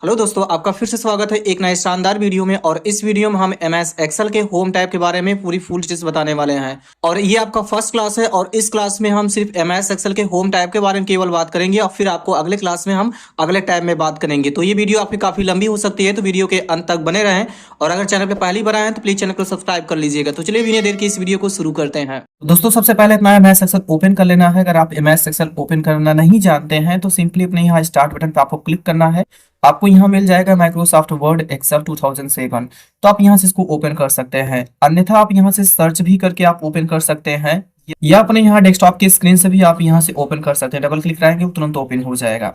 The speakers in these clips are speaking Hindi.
हेलो दोस्तों, आपका फिर से स्वागत है एक नए शानदार वीडियो में। और इस वीडियो में हम एमएस एक्सेल के होम टैब के बारे में पूरी फुल डिटेल्स बताने वाले हैं। और ये आपका फर्स्ट क्लास है और इस क्लास में हम सिर्फ एमएस एक्सेल के होम टैब के बारे में केवल बात करेंगे और फिर आपको अगले क्लास में हम अगले टैब में बात करेंगे। तो ये वीडियो आपकी काफी लंबी हो सकती है, तो वीडियो के अंत तक बने रहें। और अगर चैनल पर पहली बार आए हैं तो प्लीज चैनल को सब्सक्राइब कर लीजिएगा। तो चलिए बिना देर के इस वीडियो को शुरू करते हैं। दोस्तों, सबसे पहले अपना एमएस एक्सेल ओपन कर लेना है। अगर आप एमएस एक्सेल ओपन करना नहीं जानते हैं तो सिंपली अपने यहाँ स्टार्ट बटन पर आपको क्लिक करना है। आपको यहाँ मिल जाएगा माइक्रोसॉफ्ट वर्ड एक्सेल 2007। तो आप यहाँ से इसको ओपन कर सकते हैं, अन्यथा आप यहाँ से सर्च भी करके आप ओपन कर सकते हैं, या अपने यहाँ डेस्कटॉप की स्क्रीन से भी आप यहाँ से ओपन कर सकते हैं। डबल क्लिक करेंगे तुरंत ओपन हो जाएगा।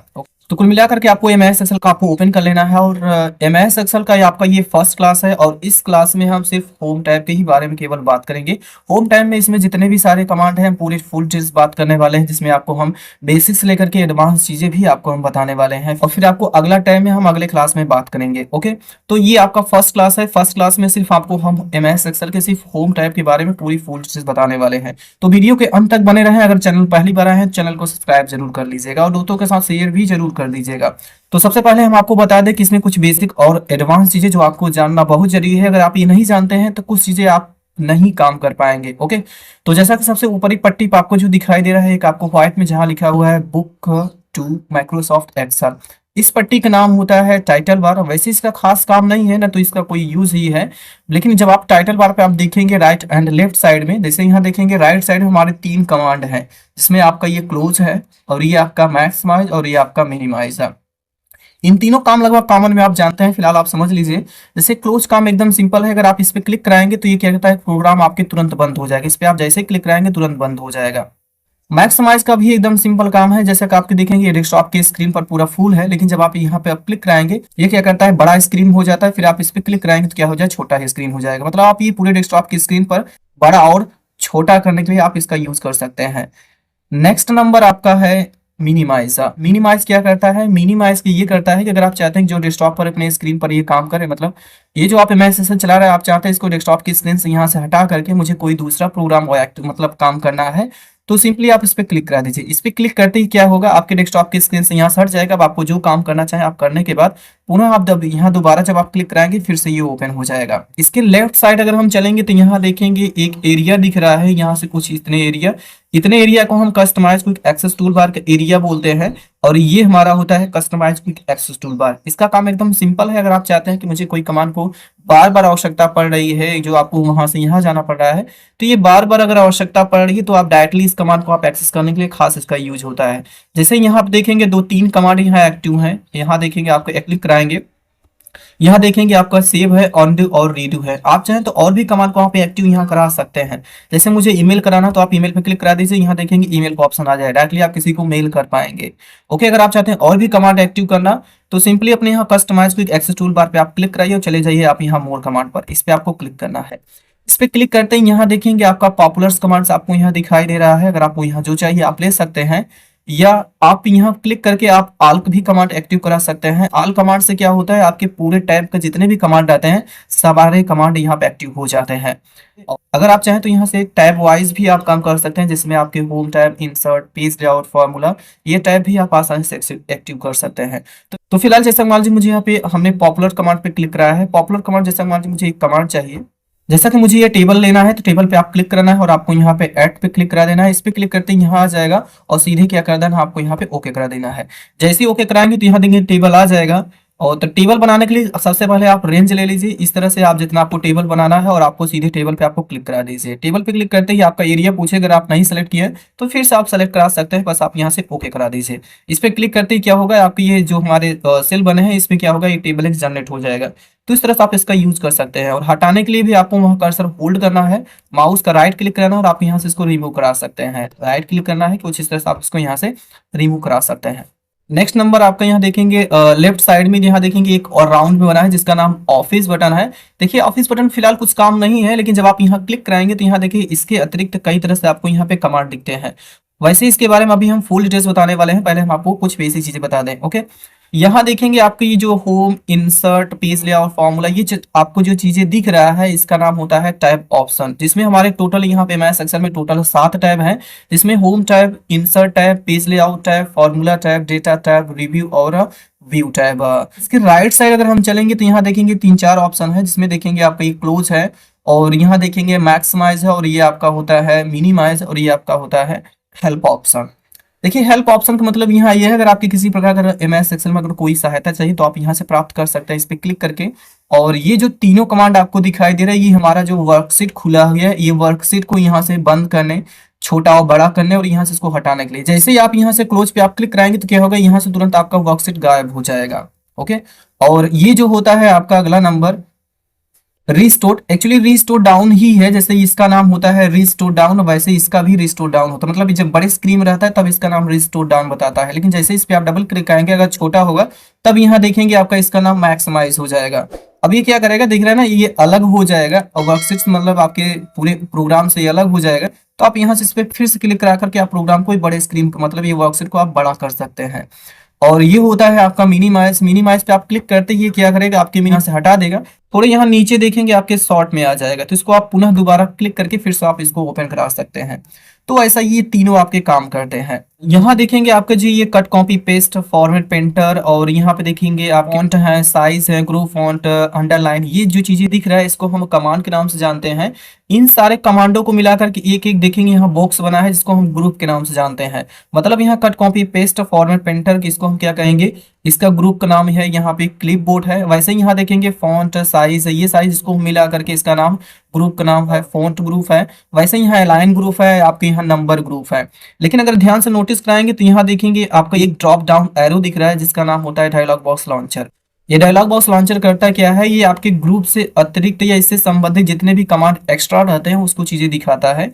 तो कुल मिलाकर के आपको एमएस एक्सेल का आपको ओपन कर लेना है। और एमएस एक्सेल का आपका ये फर्स्ट क्लास है और इस क्लास में हम सिर्फ होम टैब के ही बारे में केवल बात करेंगे। होम टैब में इसमें जितने भी सारे कमांड हैं पूरी फुल डिटेल्स बात करने वाले हैं, जिसमें आपको हम बेसिक से लेकर के एडवांस चीजें भी आपको हम बताने वाले हैं। और फिर आपको अगला टाइम में हम अगले क्लास में बात करेंगे। ओके, तो ये आपका फर्स्ट क्लास है। फर्स्ट क्लास में सिर्फ आपको हम एमएस एक्सेल के सिर्फ होम टैब के बारे में पूरी फुल डिटेल्स बताने वाले हैं। तो वीडियो के अंत तक बने रहें। अगर चैनल पहली बार आए हैं चैनल को सब्सक्राइब जरूर कर लीजिएगा और दोस्तों के साथ शेयर भी जरूर कर दीजिएगा। तो सबसे पहले हम आपको बता दें कि इसमें कुछ बेसिक और एडवांस चीजें जो आपको जानना बहुत जरूरी है। अगर आप ये नहीं जानते हैं तो कुछ चीजें आप नहीं काम कर पाएंगे। ओके, तो जैसा कि सबसे ऊपरी पट्टी पर आपको जो दिखाई दे रहा है, एक आपको व्हाइट में जहां लिखा हुआ है बुक टू माइक्रोसॉफ्ट एक्सेल, इस पट्टी का नाम होता है टाइटल बार। वैसे इसका खास काम नहीं है ना, तो इसका कोई यूज ही है, लेकिन जब आप टाइटल बार पे आप देखेंगे राइट एंड लेफ्ट साइड में, जैसे यहाँ देखेंगे राइट साइड में हमारे 3 कमांड हैं, जिसमें आपका ये क्लोज है और ये आपका मैक्सिमाइज और ये आपका मिनिमाइज है। इन तीनों काम लगभग कॉमन में आप जानते हैं, फिलहाल आप समझ लीजिए। जैसे क्लोज काम एकदम सिंपल है, अगर आप इस पे क्लिक कराएंगे तो ये क्या कहता है, प्रोग्राम आपके तुरंत बंद हो जाएगा। इस पे आप जैसे ही क्लिक कराएंगे तुरंत बंद हो जाएगा। मैक्सिमाइज का भी एकदम सिंपल काम है, जैसे कि आपके देखेंगे ये डेस्कटॉप की स्क्रीन पर पूरा फुल है, लेकिन जब आप यहाँ पे आप क्लिक कराएंगे ये क्या करता है, बड़ा स्क्रीन हो जाता है। फिर आप इस पे क्लिक कराएंगे तो क्या हो जाए, छोटा ही स्क्रीन हो जाएगा। मतलब आप ये पूरे डेस्कटॉप की स्क्रीन पर बड़ा और छोटा करने के लिए आप इसका यूज कर सकते हैं। नेक्स्ट नंबर आपका है मिनिमाइज। मिनिमाइज क्या करता है, मिनिमाइज ये करता है कि अगर आप चाहते हैं कि जो डेस्कटॉप पर अपने स्क्रीन पर ये काम करे, मतलब ये जो आप एमएस एक्सेल चला रहे हैं आप चाहते हैं इसको डेस्कटॉप की स्क्रीन से यहाँ से हटा करके मुझे कोई दूसरा प्रोग्राम मतलब काम करना है, तो सिंपली आप इस पे क्लिक करा दीजिए। इस पे क्लिक करते ही क्या होगा, आपके डेस्कटॉप की स्क्रीन से यहाँ से हट जाएगा। अब आपको जो काम करना चाहे आप करने के बाद पुनः आप जब यहाँ दोबारा जब आप क्लिक कराएंगे फिर से ये ओपन हो जाएगा। इसके लेफ्ट साइड अगर हम चलेंगे तो यहाँ देखेंगे एक एरिया दिख रहा है, यहाँ से कुछ इतने एरिया को हम customize quick access tool bar का एरिया बोलते हैं। और ये हमारा होता है customize quick access tool bar. इसका काम एकदम सिंपल है। अगर आप चाहते हैं कि मुझे कोई कमांड को बार बार आवश्यकता पड़ रही है, जो आपको वहां से यहाँ जाना पड़ रहा है, तो ये बार बार अगर आवश्यकता पड़ रही है तो आप डायरेक्टली इस कमांड को आप एक्सेस करने के लिए खास इसका यूज होता है। जैसे यहाँ आप देखेंगे 2-3 कमांड यहाँ एक्टिव है। यहाँ देखेंगे आपको क्लिक कराएंगे, यहाँ देखेंगे आपका सेव है, ऑनडू और रीडू है। आप चाहें तो और भी कमांड को आप एक्टिव यहाँ करा सकते हैं। जैसे मुझे ईमेल कराना तो आप ईमेल पे क्लिक करा दीजिए, यहाँ देखेंगे ईमेल का ऑप्शन आ जाए, डायरेक्टली आप किसी को मेल कर पाएंगे। ओके, अगर आप चाहते हैं और भी कमांड एक्टिव करना तो सिंपली अपने यहाँ customize quick access tool bar पे आप क्लिक कराइए और चले जाइए आप यहाँ मोर कमांड पर। इस पे आपको क्लिक करना है। इस पे क्लिक करते ही यहाँ देखेंगे आपका पॉपुलर कमांड्स आपको यहाँ दिखाई दे रहा है। अगर आपको यहाँ जो चाहिए आप ले सकते हैं, या आप यहाँ क्लिक करके आप आल भी कमांड एक्टिव करा सकते हैं। आल कमांड से क्या होता है, आपके पूरे टैब के जितने भी कमांड आते हैं सारे कमांड यहाँ पे एक्टिव हो जाते हैं। अगर आप चाहें तो यहाँ से टैब वाइज भी आप काम कर सकते हैं, जिसमें आपके home tab, insert, page layout, formula, ये टैब भी आप आसानी से एक्टिव कर सकते हैं। तो फिलहाल जैसा मान लीजिए मुझे यहाँ पे हमने पॉपुलर कमांड पे क्लिक कराया है। पॉपुलर कमांड जैसा मान लीजिए मुझे एक कमांड चाहिए, जैसा कि मुझे ये टेबल लेना है, तो टेबल पे आप क्लिक करना है और आपको यहाँ पे ऐड पे क्लिक करा देना है। इस पे क्लिक करते ही यहाँ आ जाएगा और सीधे क्या कर देना है, आपको यहाँ पे ओके करा देना है। जैसे ही ओके कराएंगे तो यहाँ देंगे टेबल आ जाएगा। और तो टेबल बनाने के लिए सबसे पहले आप रेंज ले लीजिए, इस तरह से आप जितना आपको टेबल बनाना है और आपको सीधे टेबल पे आपको क्लिक करा दीजिए। टेबल पे क्लिक करते ही आपका एरिया पूछे, अगर आप नहीं सेलेक्ट किए तो फिर से आप सेलेक्ट करा सकते हैं, बस आप यहाँ से ओके करा दीजिए। इस पे क्लिक करते ही क्या होगा, आपके ये जो हमारे सेल बने हैं इसमें क्या होगा, ये टेबल एक जनरेट हो जाएगा। तो इस तरह से आप इसका यूज कर सकते हैं। और हटाने के लिए भी आपको वहां कर्सर होल्ड करना है, माउस का राइट क्लिक करना है और आप यहाँ से इसको रिमूव करा सकते हैं। राइट क्लिक करना है, कुछ इस तरह से आप इसको यहाँ से रिमूव करा सकते हैं। नेक्स्ट नंबर आपका यहाँ देखेंगे लेफ्ट साइड में, यहाँ देखेंगे एक और राउंड में बना है जिसका नाम ऑफिस बटन है। देखिए ऑफिस बटन फिलहाल कुछ काम नहीं है, लेकिन जब आप यहाँ क्लिक कराएंगे तो यहाँ देखिए इसके अतिरिक्त कई तरह से आपको यहाँ पे कमांड दिखते हैं। वैसे इसके बारे में अभी हम फुल डिटेल्स बताने वाले हैं, पहले हम आपको कुछ बेसिक चीजें बता दें। ओके, यहाँ देखेंगे आपको ये जो home, insert, page layout, formula, ये आपको जो चीजें दिख रहा है इसका नाम होता है टैब ऑप्शन, जिसमें हमारे टोटल यहाँ पे एमएस एक्सेल में टोटल 7 टैब हैं, जिसमें home tab, insert tab, page layout tab, formula tab, data tab, review और व्यू टैब। इसके राइट साइड अगर हम चलेंगे तो यहाँ देखेंगे 3-4 ऑप्शन है, जिसमें देखेंगे आपका ये क्लोज है, और यहाँ देखेंगे मैक्सिमाइज है, और ये आपका होता है मिनिमाइज, और ये आपका होता है हेल्प ऑप्शन। देखिए हेल्प ऑप्शन का मतलब यहाँ ये है, अगर आपके किसी प्रकार अगर एमएस एक्सेल में अगर कोई सहायता चाहिए तो आप यहाँ से प्राप्त कर सकते हैं इस पे क्लिक करके। और ये जो तीनों कमांड आपको दिखाई दे रहा है, ये हमारा जो वर्कशीट खुला हुआ है, ये वर्कशीट को यहाँ से बंद करने, छोटा और बड़ा करने, और यहाँ से इसको हटाने के लिए। जैसे ही आप यहाँ से क्लोज पे आप क्लिक कराएंगे तो क्या होगा, यहाँ से तुरंत आपका वर्कशीट गायब हो जाएगा। ओके, और ये जो होता है आपका अगला number restore, actually restore down ही है, जैसे इसका नाम होता है रिस्टोर डाउन, वैसे इसका भी रिस्टोर डाउन होता है। मतलब जब बड़े स्क्रीन में रहता है तब इसका नाम रिस्टोर डाउन बताता है, लेकिन जैसे इस पे आप डबल क्लिक आएंगे, अगर छोटा होगा तब यहाँ देखेंगे आपका इसका नाम मैक्सिमाइज हो जाएगा। अब ये क्या करेगा, दिख रहा है ना, ये अलग हो जाएगा और वर्कशीट मतलब आपके पूरे प्रोग्राम से ये अलग हो जाएगा। तो आप यहाँ से इस पे फिर से क्लिक करा करके आप प्रोग्राम को बड़े स्क्रीन मतलब ये वर्कशीट को आप बड़ा कर सकते हैं। और ये होता है आपका मिनिमाइज। मिनिमाइज पे आप क्लिक करते ही क्या करेगा, आपके यहाँ से हटा देगा। थोड़े यहाँ नीचे देखेंगे आपके शॉर्ट में आ जाएगा, तो इसको आप पुनः दोबारा क्लिक करके फिर से आप इसको ओपन करा सकते हैं। तो ऐसा ये तीनों आपके काम करते हैं। यहाँ देखेंगे आपका जी ये cut copy paste format painter, और यहाँ पे देखेंगे आप फॉन्ट है, साइज है, ग्रुप फॉन्ट, अंडरलाइन, ये जो चीजें दिख रहा है इसको हम कमांड के नाम से जानते हैं। इन सारे कमांडों को मिलाकर के एक एक देखेंगे यहाँ बॉक्स बना है, जिसको हम ग्रुप के नाम से जानते हैं। मतलब यहाँ cut copy paste format painter इसको हम क्या कहेंगे, इसका ग्रुप का नाम है यहाँ पे क्लिपबोर्ड है। वैसे ही यहाँ देखेंगे फॉन्ट साइज, ये साइज इसको मिला करके इसका नाम ग्रुप का नाम है फॉन्ट ग्रुप है। वैसे ही यहाँ लाइन ग्रुप है, आपके यहाँ नंबर ग्रुप है। लेकिन अगर ध्यान से नोटिस कराएंगे तो यहाँ देखेंगे आपका एक ड्रॉप डाउन एरो दिख रहा है, जिसका नाम होता है डायलॉग बॉक्स लॉन्चर। ये डायलॉग बॉक्स लॉन्चर करता क्या है, ये आपके ग्रुप से अतिरिक्त या इससे संबंधित जितने भी कमांड एक्स्ट्रा रहते हैं उसको चीजें दिखाता है।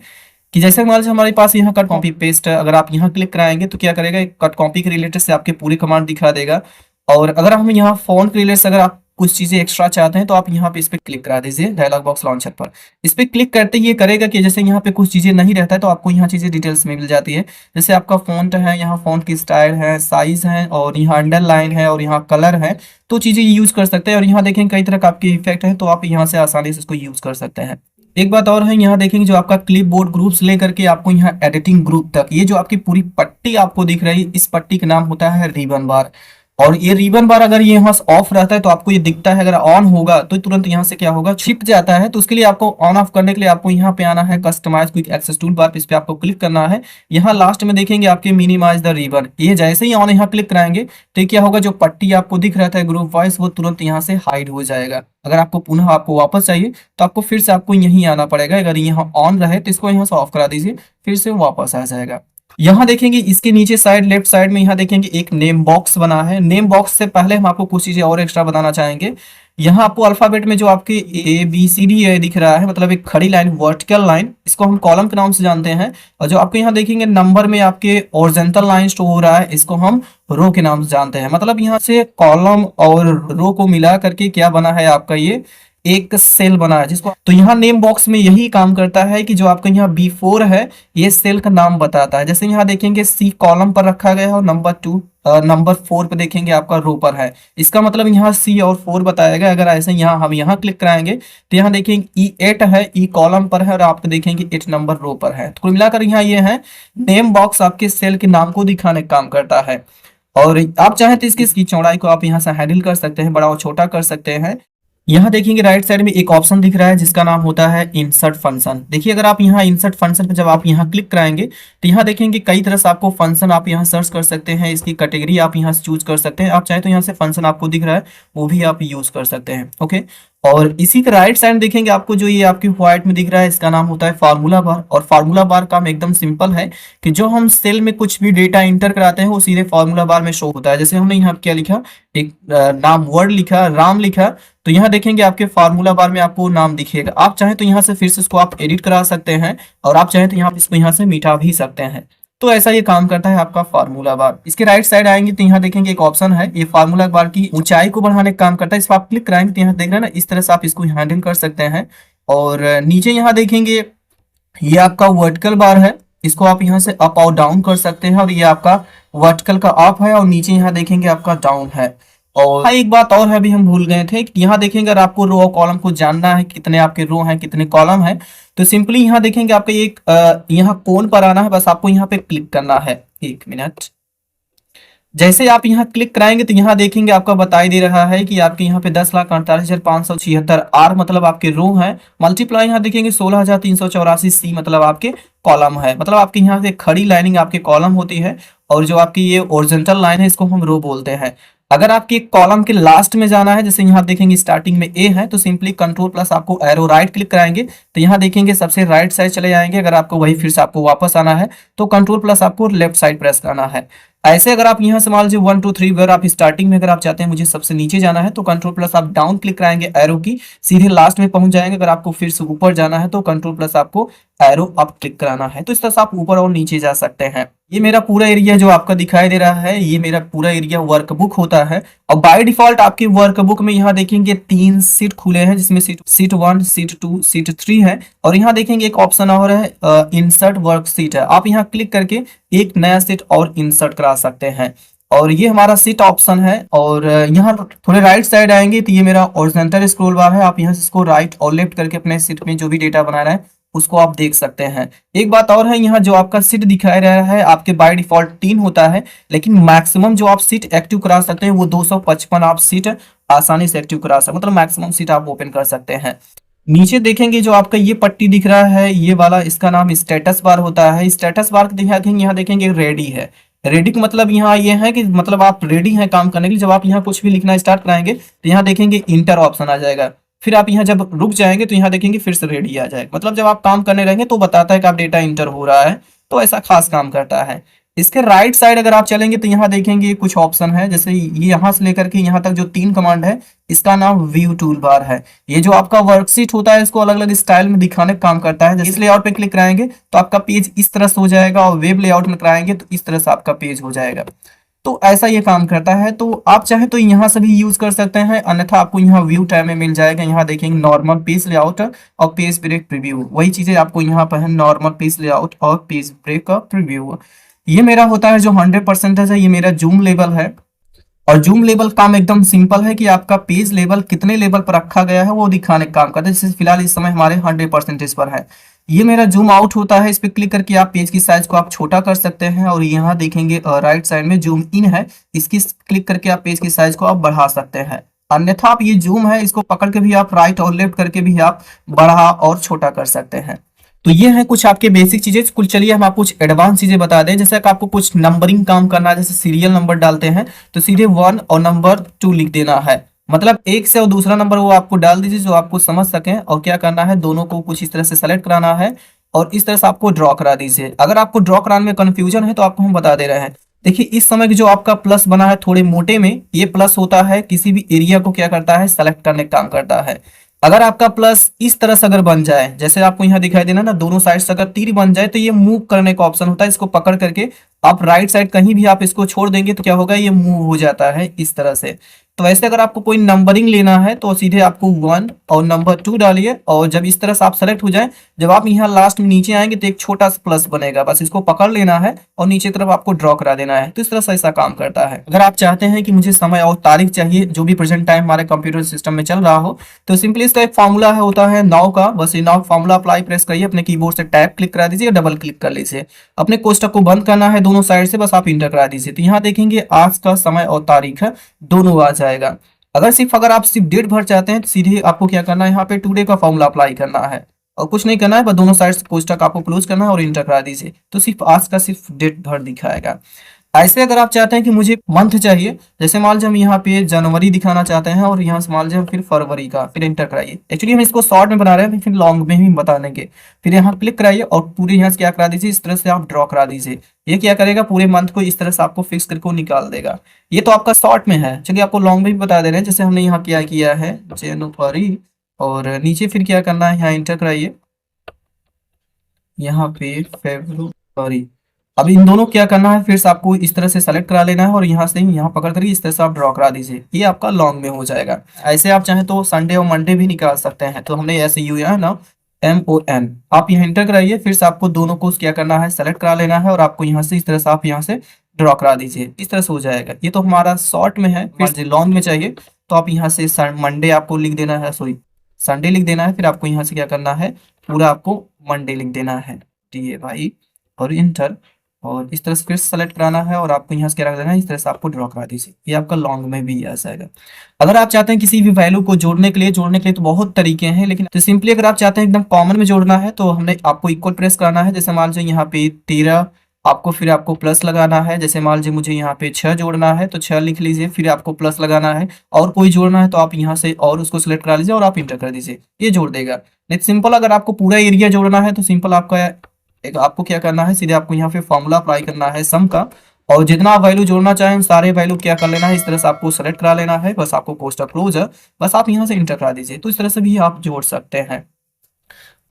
कि जैसे मान लीजिए हमारे पास यहाँ कट कॉपी पेस्ट है, अगर आप यहाँ क्लिक कराएंगे तो क्या करेगा, कट कॉपी के रिलेटेड से आपके पूरी कमांड दिखा देगा। और अगर हम यहाँ फोन के रिलेटेड अगर आप कुछ चीजें एक्स्ट्रा चाहते हैं तो आप यहाँ पे इस पे क्लिक करा दीजिए डायलॉग बॉक्स लॉन्चर पर। इस पे क्लिक करते ही ये करेगा कि जैसे यहाँ पे कुछ चीजें नहीं रहता है तो आपको यहाँ चीजें डिटेल्स में मिल जाती है। जैसे आपका फॉन्ट है, यहाँ फॉन्ट की स्टाइल है, साइज है, और यहाँ अंडरलाइन है, और यहाँ कलर है, तो चीजें यूज कर सकते हैं। और यहाँ देखेंगे कई तरह का आपके इफेक्ट है, तो आप यहाँ से आसानी से इसको यूज कर सकते हैं। एक बात और है, यहाँ देखेंगे जो आपका क्लिपबोर्ड ग्रुप से लेकर के आपको यहाँ एडिटिंग ग्रुप तक, ये जो आपकी पूरी पट्टी आपको दिख रही है, इस पट्टी का नाम होता है रिबन बार। और ये रिबन बार अगर ये यहाँ ऑफ रहता है तो आपको ये दिखता है, अगर ऑन होगा तो तुरंत यहाँ से क्या होगा, छिप जाता है। तो उसके लिए आपको ऑन ऑफ करने के लिए आपको यहाँ पे आना है customize quick access tool bar, इस पे आपको क्लिक करना है। यहाँ लास्ट में देखेंगे आपके मिनिमाइज द रिबन, ये जैसे ही ऑन यहाँ क्लिक कराएंगे तो क्या होगा, जो पट्टी आपको दिख रहा था ग्रुप वाइज वो तुरंत यहाँ से हाइड हो जाएगा। अगर आपको पुनः आपको वापस चाहिए तो आपको फिर से आपको यहीं आना पड़ेगा। अगर यहाँ ऑन रहे तो इसको यहाँ से ऑफ करा दीजिए, फिर से वापस आ जाएगा। यहाँ देखेंगे इसके नीचे साइड लेफ्ट साइड में यहाँ देखेंगे एक नेम बॉक्स बना है। नेम बॉक्स से पहले हम आपको कुछ चीजें और एक्स्ट्रा बताना चाहेंगे। यहाँ आपको अल्फाबेट में जो आपके ABCD दिख रहा है, मतलब एक खड़ी लाइन वर्टिकल लाइन, इसको हम कॉलम के नाम से जानते हैं। और जो आपको यहाँ देखेंगे नंबर में आपके हॉरिजॉन्टल लाइन शो हो रहा है, इसको हम रो के नाम से जानते हैं। मतलब यहाँ से कॉलम और रो को मिला करके क्या बना है आपका ये एक सेल बना है, जिसको तो यहाँ नेम बॉक्स में यही काम करता है कि जो आपका यहाँ B4 है ये सेल का नाम बताता है। जैसे यहाँ देखेंगे C कॉलम पर रखा गया है और नंबर 4 पे देखेंगे आपका रो पर है, इसका मतलब यहाँ C और 4 बताएगा। अगर ऐसे यहाँ हम यहाँ क्लिक कराएंगे तो यहाँ देखेंगे E8 है, E कॉलम पर है, और आपको देखेंगे 8 नंबर रो पर है। तो कुल मिलाकर यहाँ ये है नेम बॉक्स आपके सेल के नाम को दिखाने का काम करता है। और आप चाहें तो इसकी चौड़ाई को आप यहाँ से हैंडल कर सकते हैं, बड़ा और छोटा कर सकते हैं। यहाँ देखेंगे राइट साइड में एक ऑप्शन दिख रहा है जिसका नाम होता है इंसर्ट फंक्शन। देखिए अगर आप यहाँ इंसर्ट फंक्शन पे जब आप यहाँ क्लिक कराएंगे तो यहाँ देखेंगे कई तरह से आपको फंक्शन आप यहाँ सर्च कर सकते हैं, इसकी कैटेगरी आप यहाँ से चूज कर सकते हैं। आप चाहे तो यहाँ से फंक्शन आपको दिख रहा है वो भी आप यूज कर सकते हैं। ओके, और इसी के राइट साइड देखेंगे आपको जो ये आपकी व्हाइट में दिख रहा है, इसका नाम होता है फार्मूला बार। और फार्मूला बार काम एकदम सिंपल है कि जो हम सेल में कुछ भी डेटा इंटर कराते हैं वो सीधे फार्मूला बार में शो होता है। जैसे हमने यहाँ क्या लिखा, एक नाम वर्ड लिखा, राम लिखा, तो यहाँ देखेंगे आपके फार्मूला बार में आपको नाम दिखेगा। आप चाहें तो यहाँ से फिर से इसको आप एडिट करा सकते हैं, और आप चाहें तो यहाँ इसको यहाँ से मिटा भी सकते हैं। तो ऐसा ये काम करता है आपका फार्मूला बार। इसके राइट साइड आएंगे तो यहाँ देखेंगे एक ऑप्शन है, ये फार्मूला बार की ऊंचाई को बढ़ाने का काम करता है। इस पर आप क्लिक कराएंगे तो यहाँ देख रहे हैं ना, इस तरह से आप इसको हैंडल कर सकते हैं। और नीचे यहाँ देखेंगे ये आपका वर्टिकल बार है, इसको आप यहाँ से अप और डाउन कर सकते हैं। और ये आपका वर्टिकल का अप है, और नीचे यहाँ देखेंगे आपका डाउन है। और हाँ, एक बात और है, अभी हम भूल गए थे, यहाँ देखेंगे अगर आपको रो और कॉलम को जानना है कितने आपके रो हैं कितने कॉलम है, तो सिंपली यहाँ देखेंगे आपका एक यहाँ कोन पर आना है, बस आपको यहाँ पे क्लिक करना है। एक मिनट, जैसे आप यहाँ क्लिक कराएंगे तो यहाँ देखेंगे आपका बताई दे रहा है कि आपके यहाँ पे 10,48,576 आर मतलब आपके रो है, मल्टीप्लाई यहाँ देखेंगे 16,384 सी मतलब आपके कॉलम है। मतलब आपके यहाँ से खड़ी लाइनिंग आपके कॉलम होती है और जो आपकी ये ओरिजेंटल लाइन है इसको हम रो बोलते हैं। अगर आपकी एक कॉलम के लास्ट में जाना है, जैसे यहाँ देखेंगे स्टार्टिंग में ए है, तो सिंपली कंट्रोल प्लस आपको एरो राइट क्लिक कराएंगे तो यहाँ देखेंगे सबसे राइट साइड चले जाएंगे। अगर आपको वही फिर से आपको वापस आना है तो कंट्रोल प्लस आपको लेफ्ट साइड प्रेस करना है। ऐसे अगर आप यहाँ से मान लीजिए 1 2 3 अगर आप स्टार्टिंग में अगर आप चाहते हैं मुझे सबसे नीचे जाना है तो कंट्रोल प्लस आप डाउन क्लिक कराएंगे एरो की, सीधे लास्ट में पहुंच जाएंगे। अगर आपको फिर से ऊपर जाना है तो कंट्रोल प्लस आपको एरो अप क्लिक कराना है। तो इस तरह से आप ऊपर और नीचे जा सकते हैं। ये मेरा पूरा एरिया जो आपका दिखाई दे रहा है, ये मेरा पूरा एरिया वर्कबुक होता है। और बाय डिफॉल्ट आपके वर्कबुक में यहाँ देखेंगे 3 सीट खुले हैं, जिसमें सीट 1, सीट 2, सीट 3 है। और यहाँ देखेंगे एक ऑप्शन और है इंसर्ट वर्कशीट है, आप यहाँ क्लिक करके एक नया सीट और इंसर्ट करा सकते हैं। और ये हमारा सीट ऑप्शन है। और यहाँ थोड़े राइट साइड आएंगे तो ये मेरा ओरिजेंटल स्क्रॉल बार है, आप यहाँ से इसको राइट और लेफ्ट करके अपने सीट में जो भी डेटा बना रहे हैं उसको आप देख सकते हैं। एक बात और है, यहाँ जो आपका सीट दिखाई रहा है आपके बाय डिफॉल्ट 3 होता है, लेकिन मैक्सिमम जो आप सीट एक्टिव करा सकते हैं वो 255 आप सीट आसानी से एक्टिव करा सकते हैं, मतलब मैक्सिमम सीट आप ओपन कर सकते हैं। नीचे देखेंगे जो आपका ये पट्टी दिख रहा है ये वाला, इसका नाम स्टेटस बार होता है। स्टेटस बार देखेंगे यहाँ देखेंगे रेडी है। रेडी का मतलब यहाँ ये है कि मतलब आप रेडी हैं काम करने के लिए। जब आप यहाँ कुछ भी लिखना स्टार्ट कराएंगे तो यहाँ देखेंगे इंटर ऑप्शन आ जाएगा, फिर आप यहाँ जब रुक जाएंगे तो यहाँ देखेंगे फिर से रेडी आ जाएगा। मतलब जब आप काम करने रहेंगे तो बताता है कि आप डेटा इंटर हो रहा है, तो ऐसा खास काम करता है। इसके राइट साइड अगर आप चलेंगे तो यहाँ देखेंगे कुछ ऑप्शन है, जैसे ये यहाँ से लेकर के यहाँ तक जो 3 कमांड है इसका नाम व्यू टूल बार है। ये जो आपका वर्कशीट होता है इसको अलग अलग स्टाइल में दिखाने का काम करता है। जैसे इस लेआउट पे क्लिक कराएंगे तो आपका पेज इस तरह से हो जाएगा, और वेब लेआउट में कराएंगे तो इस तरह से आपका पेज हो जाएगा। तो ऐसा ये काम करता है। तो आप चाहे तो यहाँ से भी यूज कर सकते हैं, अन्यथा आपको यहाँ व्यू टैब में मिल जाएगा। यहाँ देखेंगे नॉर्मल पेज लेआउट और पेज ब्रेक प्रीव्यू, वही चीजें आपको यहाँ पर है, नॉर्मल पेज लेआउट और पेज ब्रेक का प्रीव्यू। ये मेरा होता है जो 100% है, ये मेरा जूम लेवल है। और जूम लेवल काम एकदम सिंपल है कि आपका पेज लेवल कितने लेवल पर रखा गया है वो दिखाने का काम करता है। जैसे फिलहाल इस समय हमारे 100% पर है। ये मेरा जूम आउट होता है, इस पे क्लिक करके आप पेज की साइज को आप छोटा कर सकते हैं। और यहाँ देखेंगे राइट साइड में जूम इन है, इसकी क्लिक करके आप पेज की साइज को आप बढ़ा सकते हैं। अन्यथा आप ये जूम है इसको पकड़ के भी आप राइट और लेफ्ट करके भी आप बढ़ा और छोटा कर सकते हैं। तो ये है कुछ आपके बेसिक चीजें। कुल चलिए हम आपको कुछ एडवांस चीजें बता दें। जैसे कि आपको कुछ नंबरिंग काम करना है, जैसे सीरियल नंबर डालते हैं तो सीधे 1 और नंबर 2 लिख देना है, मतलब एक से और दूसरा नंबर वो आपको डाल दीजिए जो आपको समझ सकें। और क्या करना है, दोनों को कुछ इस तरह से सेलेक्ट कराना है और इस तरह से आपको ड्रॉ करा दीजिए। अगर आपको ड्रॉ कराने में कंफ्यूजन है तो आपको हम बता दे रहे हैं। देखिए इस समय जो आपका प्लस बना है थोड़े मोटे में, ये प्लस होता है किसी भी एरिया को क्या करता है, सेलेक्ट करने का काम करता है। अगर आपका प्लस इस तरह से अगर बन जाए, जैसे आपको यहाँ दिखाई देना ना, दोनों साइड से अगर तीर बन जाए तो ये मूव करने का ऑप्शन होता है। इसको पकड़ करके आप राइट साइड कहीं भी आप इसको छोड़ देंगे तो क्या होगा, ये मूव हो जाता है इस तरह से। तो वैसे अगर आपको कोई नंबरिंग लेना है तो सीधे आपको 1 और नंबर 2 डालिए, और जब इस तरह से आप सेलेक्ट हो जाए, जब आप यहाँ लास्ट में नीचे आएंगे तो एक छोटा सा प्लस बनेगा, बस इसको पकड़ लेना है और नीचे तरफ आपको ड्रॉ करा देना है। तो इस तरह से ऐसा काम करता है। अगर आप चाहते हैं कि मुझे समय और तारीख चाहिए जो भी प्रेजेंट टाइम हमारे कंप्यूटर सिस्टम में चल रहा हो, तो सिंपली इसका एक फॉर्मूला है होता है नाउ का, बस ये नाउ फॉर्मूला अप्लाई प्रेस करिए, अपने कीबोर्ड से टैब क्लिक करा दीजिए, डबल क्लिक कर लीजिए, अपने कोष्टक को बंद करना है दोनों साइड से, बस आप इंटर करा दीजिए। तो यहाँ देखेंगे आज का समय और तारीख है दोनों आ जाएगा। अगर आप सिर्फ डेट भर चाहते हैं तो सीधे आपको क्या करना है, यहाँ पे टुडे का फॉर्मूला अप्लाई करना है और कुछ नहीं करना है, बस दोनों साइड से कोष्टक आपको क्लोज करना है और इंटर करा दीजिए। तो सिर्फ आज का सिर्फ डेट भर दिखाएगा। ऐसे अगर आप चाहते हैं कि मुझे मंथ चाहिए, जैसे मान लीजिए हम यहाँ पे जनवरी दिखाना चाहते हैं और यहाँ से मान लीजिए फिर फरवरी का, फिर एंटर कराइए। एक्चुअली हम इसको शॉर्ट में बना रहे हैं, फिर लॉन्ग में भी बता देंगे। फिर यहाँ क्लिक कराइए और पूरे यहाँ से क्या करा दीजिए, इस तरह से आप ड्रॉ करा दीजिए। ये क्या करेगा, पूरे मंथ को इस तरह से आपको फिक्स करके निकाल देगा। ये तो आपका शॉर्ट में है। चलिए आपको लॉन्ग में भी बता दे रहे हैं। जैसे हमने यहाँ क्या किया है जनवरी, और नीचे फिर क्या करना है, यहाँ इंटर कराइए, यहाँ पे फेब्रुअरी। अब इन दोनों क्या करना है, फिर से आपको इस तरह से सेलेक्ट करा लेना है और यहाँ से यहाँ पकड़ कर इस तरह से आप ड्रॉ करा दीजिए। ये आपका लॉन्ग में हो जाएगा। ऐसे आप चाहें तो संडे और मंडे भी निकाल सकते हैं। तो हमने ऐसे यू है ना MON, आप यहाँ इंटर कराइए, फिर से आपको दोनों को क्या करना है, सेलेक्ट करा लेना है और आपको यहाँ से इस तरह से आप यहाँ से ड्रॉ करा दीजिए। इस तरह से हो जाएगा। ये तो हमारा शॉर्ट में है। फिर लॉन्ग में चाहिए तो आप यहाँ से मंडे आपको लिख देना है, सॉरी संडे लिख देना है। फिर आपको यहाँ से क्या करना है, पूरा आपको मंडे लिख देना है, DA भाई, और इंटर। और इस तरह से फिर सेलेक्ट कराना है और आपको यहाँ से क्या रख देना है, इस तरह से आपको ड्रॉ करा दीजिए। ये आपका लॉन्ग में भी आ जाएगा। अगर आप चाहते हैं किसी भी वैल्यू को जोड़ने के लिए तो बहुत तरीके हैं, लेकिन तो सिंपली अगर आप चाहते हैं एकदम कॉमन में जोड़ना है तो हमने आपको इक्वल प्रेस कराना है। जैसे मान लीजिए यहाँ पे 13 आपको, फिर आपको प्लस लगाना है। जैसे मान लीजिए मुझे यहाँ पे 6 जोड़ना है तो 6 लिख लीजिए, फिर आपको प्लस लगाना है। और कोई जोड़ना है तो आप यहाँ से और उसको सिलेक्ट करा लीजिए और आप इंटर कर दीजिए, ये जोड़ देगा। नहीं सिंपल अगर आपको पूरा एरिया जोड़ना है तो सिंपल आपको क्या करना है, सीधे आपको यहाँ पे फॉर्मूला अप्लाई करना है सम का, और जितना आप वैल्यू जोड़ना चाहें सारे वैल्यू क्या कर लेना है, इस तरह से आपको सेलेक्ट करा लेना है। बस आपको कोष्टक क्लोज है, बस आप यहाँ से इंटर करा दीजिए। तो इस तरह से भी आप जोड़ सकते हैं।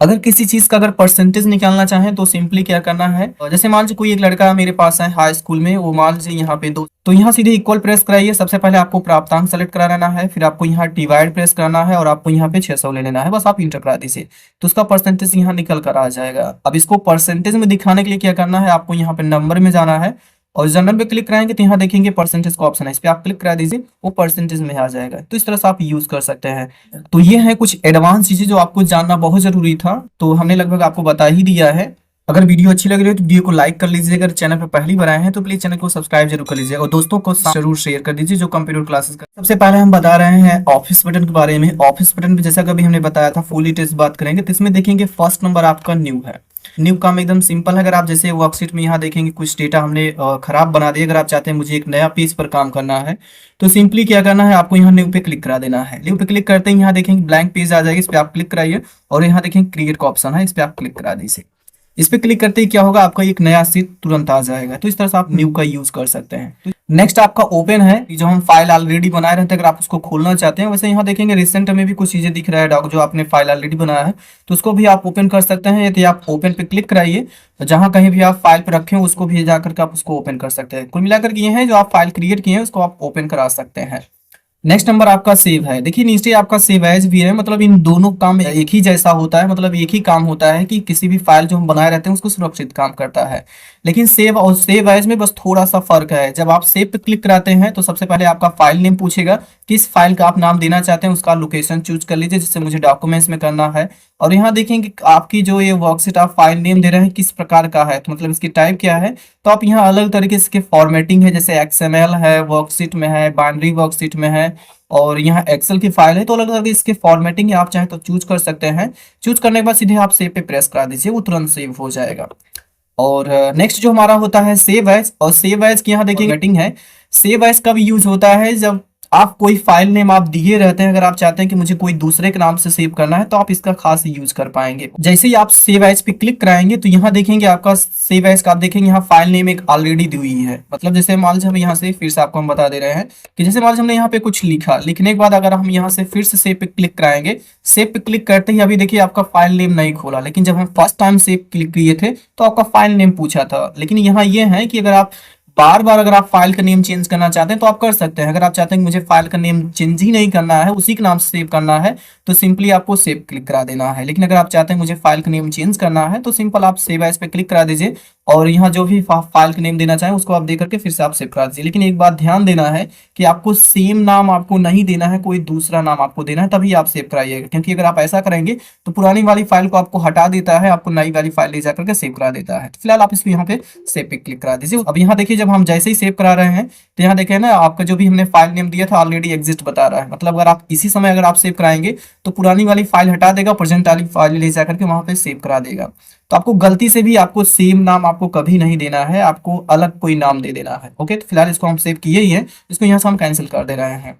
अगर किसी चीज का अगर परसेंटेज निकालना चाहें तो सिंपली क्या करना है, जैसे मान लीजिए कोई एक लड़का मेरे पास है हाई स्कूल में, वो मान लीजिए यहाँ पे 2, तो यहाँ सीधे इक्वल प्रेस कराइए। सबसे पहले आपको प्राप्तांक सेलेक्ट करा लेना है, फिर आपको यहाँ डिवाइड प्रेस करना है और आपको यहाँ पे 600 ले लेना है। बस आप इंटर करा दीजिए तो उसका परसेंटेज यहाँ निकल कर आ जाएगा। अब इसको परसेंटेज में दिखाने के लिए क्या करना है, आपको यहाँ पे नंबर में जाना है और जनरल पे क्लिक कराएंगे तो यहाँ देखेंगे परसेंटेज का ऑप्शन है, इस पे आप क्लिक करा दीजिए, वो परसेंटेज में आ जाएगा। तो इस तरह से आप यूज कर सकते हैं। तो ये है कुछ एडवांस चीजें जो आपको जानना बहुत जरूरी था, तो हमने लगभग आपको बता ही दिया है। अगर वीडियो अच्छी लग रही है तो वीडियो को लाइक कर लीजिए। अगर चैनल पर पहली बार आए हैं तो प्लीज चैनल को सब्सक्राइब जरूर कर लीजिए और दोस्तों को जरूर शेयर कर दीजिए जो कंप्यूटर क्लासेस का। सबसे पहले हम बता रहे हैं ऑफिस बटन के बारे में। ऑफिस बटन पे जैसा कभी हमने बताया था फुल डिटेल्स बात करेंगे, तो इसमें देखेंगे फर्स्ट नंबर आपका न्यू है। न्यू काम एकदम सिंपल है। अगर आप जैसे वर्कशीट में यहाँ देखेंगे कुछ डेटा हमने खराब बना दिया, अगर आप चाहते हैं मुझे एक नया पेज पर काम करना है तो सिंपली क्या करना है, आपको यहाँ न्यू पे क्लिक करा देना है। न्यू पे क्लिक करते ही यहाँ देखेंगे ब्लैंक पेज आ जाएगा, इस पे आप क्लिक कराइए और यहाँ देखेंगे क्रिएट का ऑप्शन है, इस पे आप क्लिक करा दीजिए। इस पे क्लिक करते ही क्या होगा, आपका एक नया शीट तुरंत आ जाएगा। तो इस तरह से आप न्यू का यूज कर सकते हैं। नेक्स्ट आपका ओपन है, जो हम फाइल ऑलरेडी बनाए रहते हैं, अगर आप उसको खोलना चाहते हैं। वैसे यहाँ देखेंगे रिसेंट में भी कुछ चीजें दिख रहा है डॉक, जो आपने फाइल ऑलरेडी बनाया है तो उसको भी आप ओपन कर सकते हैं। यदि आप ओपन पे क्लिक कराइए तो जहां कहीं भी आप फाइल पे रखें उसको भी जाकर के आप उसको ओपन कर सकते हैं। कुल मिलाकर के ये है जो आप फाइल क्रिएट किए हैं उसको आप ओपन करा सकते हैं। नेक्स्ट नंबर आपका सेव है। देखिए नीचे आपका सेव एज भी है, मतलब इन दोनों काम एक ही जैसा होता है, मतलब एक ही काम होता है कि किसी भी फाइल जो हम बनाए रहते हैं उसको सुरक्षित काम करता है। लेकिन सेव और सेव एज में बस थोड़ा सा फर्क है। जब आप सेव पे क्लिक कराते हैं तो सबसे पहले आपका फाइल नेम पूछेगा, किस फाइल का आप नाम देना चाहते हैं उसका लोकेशन चूज कर लीजिए, जिससे मुझे डॉक्यूमेंट्स में करना है। और यहाँ देखेंगे आपकी जो ये वर्कशीट आप फाइल नेम दे रहे हैं किस प्रकार का है, तो मतलब इसकी टाइप क्या है। तो आप यहाँ अलग तरीके से फॉर्मेटिंग है, जैसे एक्सएमएल है, वर्कशीट में है, बाइनरी वर्कशीट में है और यहाँ एक्सेल की फाइल है, तो अलग अलग इसके फॉर्मेटिंग आप चाहे तो चूज कर सकते हैं। चूज करने के बाद सीधे आप सेव पे प्रेस करा दीजिए, वो तुरंत सेव हो जाएगा। और नेक्स्ट जो हमारा होता है सेव एज, और सेव एज की यहाँ देखिए फॉर्मेटिंग है। सेव एज कब यूज होता है, जब आप कोई फाइल नेम आप दिए रहते हैं, अगर आप चाहते हैं कि मुझे कोई दूसरे के नाम से सेव करना है तो आप इसका खास यूज कर पाएंगे। जैसे ही आप सेव एज पे क्लिक कराएंगे तो यहाँ देखेंगे आपका सेव एज का, आप देखेंगे यहाँ फाइल नेम एक ऑलरेडी दी हुई है। मतलब जैसे मान लीजिए हम यहाँ से फिर से आपको हम बता दे रहे हैं कि जैसे मान लीजिए हमने यहाँ पे कुछ लिखा, लिखने के बाद अगर हम यहाँ से फिर से सेव पे क्लिक कराएंगे, सेव पे क्लिक करते ही अभी देखिए आपका फाइल नेम नहीं खोला, लेकिन जब हम फर्स्ट टाइम सेव क्लिक किए थे तो आपका फाइल नेम पूछा था। लेकिन यहाँ ये है कि अगर आप बार बार अगर आप फाइल का नेम चेंज करना चाहते हैं तो आप कर सकते हैं। अगर आप चाहते हैं कि मुझे फाइल का नेम चेंज ही नहीं करना है, उसी के नाम से सेव करना है, तो सिंपली आपको सेव क्लिक करा देना है। लेकिन अगर आप चाहते हैं मुझे फाइल का नेम चेंज करना है तो सिंपल आप सेव एज पे क्लिक करा दीजिए और यहाँ जो भी फाइल का नेम देना चाहें उसको आप दे करके फिर से आप सेव करा दीजिए। लेकिन एक बात ध्यान देना है कि आपको सेम नाम आपको नहीं देना है, कोई दूसरा नाम आपको देना है, तभी आप सेव कराइएगा। क्योंकि अगर आप ऐसा करेंगे तो पुरानी वाली फाइल को आपको हटा देता है, आपको नई वाली फाइल ले जाकर के सेव करा देता है। तो फिलहाल आप इसको यहाँ पे सेव पे क्लिक करा दीजिए। अब यहाँ देखिए जब हम जैसे ही सेव करा रहे हैं तो यहाँ देखें ना आपका जो भी हमने फाइल नेम दिया था ऑलरेडी एग्जिस्ट बता रहा है। मतलब अगर आप इसी समय अगर आप सेव कराएंगे तो पुरानी वाली फाइल हटा देगा, प्रेजेंट वाली फाइल ले जाकर के वहां पे सेव करा देगा। तो आपको गलती से भी आपको सेम नाम आपको कभी नहीं देना है, आपको अलग कोई नाम दे देना है। ओके, तो फिलहाल इसको हम सेव किए ही है, इसको यहाँ से हम कैंसिल कर दे रहे हैं।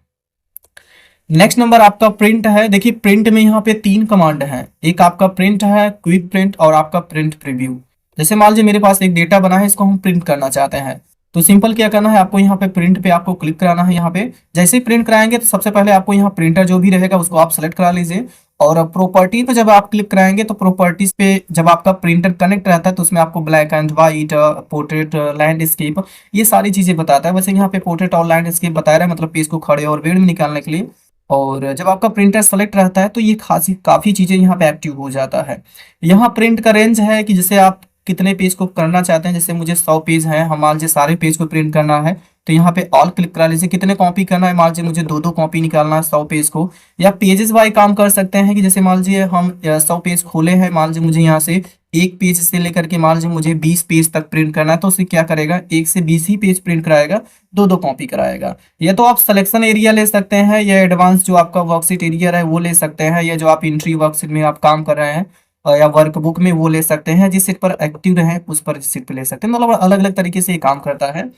नेक्स्ट नंबर आपका प्रिंट है। देखिए प्रिंट में यहाँ पे 3 कमांड है, एक आपका प्रिंट है, क्विक प्रिंट और आपका प्रिंट प्रीव्यू। जैसे मान लीजिए मेरे पास एक डेटा बना है, इसको हम प्रिंट करना चाहते हैं तो सिंपल क्या करना है, आपको यहाँ पे प्रिंट पे आपको क्लिक कराना है। यहाँ पे जैसे ही प्रिंट कराएंगे तो सबसे पहले आपको यहाँ प्रिंटर जो भी रहेगा उसको आप सेलेक्ट करा लीजिए और प्रॉपर्टी पे जब आप क्लिक कराएंगे तो प्रॉपर्टीज पे जब आपका प्रिंटर कनेक्ट रहता है तो उसमें आपको black and white, portrait, landscape, ये सारी चीजें बताता है। वैसे यहाँ पे पोर्ट्रेट और लैंडस्केप बता रहा है, मतलब पेज को खड़े और बेड़ में निकालने के लिए। और जब आपका प्रिंटर सेलेक्ट रहता है तो ये काफी चीजें यहाँ पे एक्टिव हो जाता है। यहाँ प्रिंट का रेंज है कि जैसे आप कितने पेज को करना चाहते हैं। जैसे मुझे 100 पेज है, हम मान लीजिए सारे पेज को प्रिंट करना है तो यहाँ पे ऑल क्लिक करा लीजिए। कितने कॉपी करना है, मान लीजिए मुझे 2-2 कॉपी निकालना है 100 पेज को, या पेजेस वाइज काम कर सकते हैं कि जैसे मान लीजिए हम 100 पेज खोले हैं, मान लीजिए मुझे यहाँ से एक पेज से लेकर के मान लीजिए मुझे 20 पेज तक प्रिंट करना है, तो उसे क्या करेगा, 1 से 20 ही पेज प्रिंट कराएगा, 2-2 कॉपी कराएगा। या तो आप सिलेक्शन एरिया ले सकते हैं, या एडवांस जो आपका वर्कशीट एरिया है वो ले सकते हैं, या जो आप एंट्री वर्कशीट में आप काम कर रहे हैं या वर्कबुक में वो ले सकते हैं। जिस सीट पर एक्टिव रहे उस पर सीट पे ले सकते हैं, मतलब अलग अलग तरीके से ये काम करता है।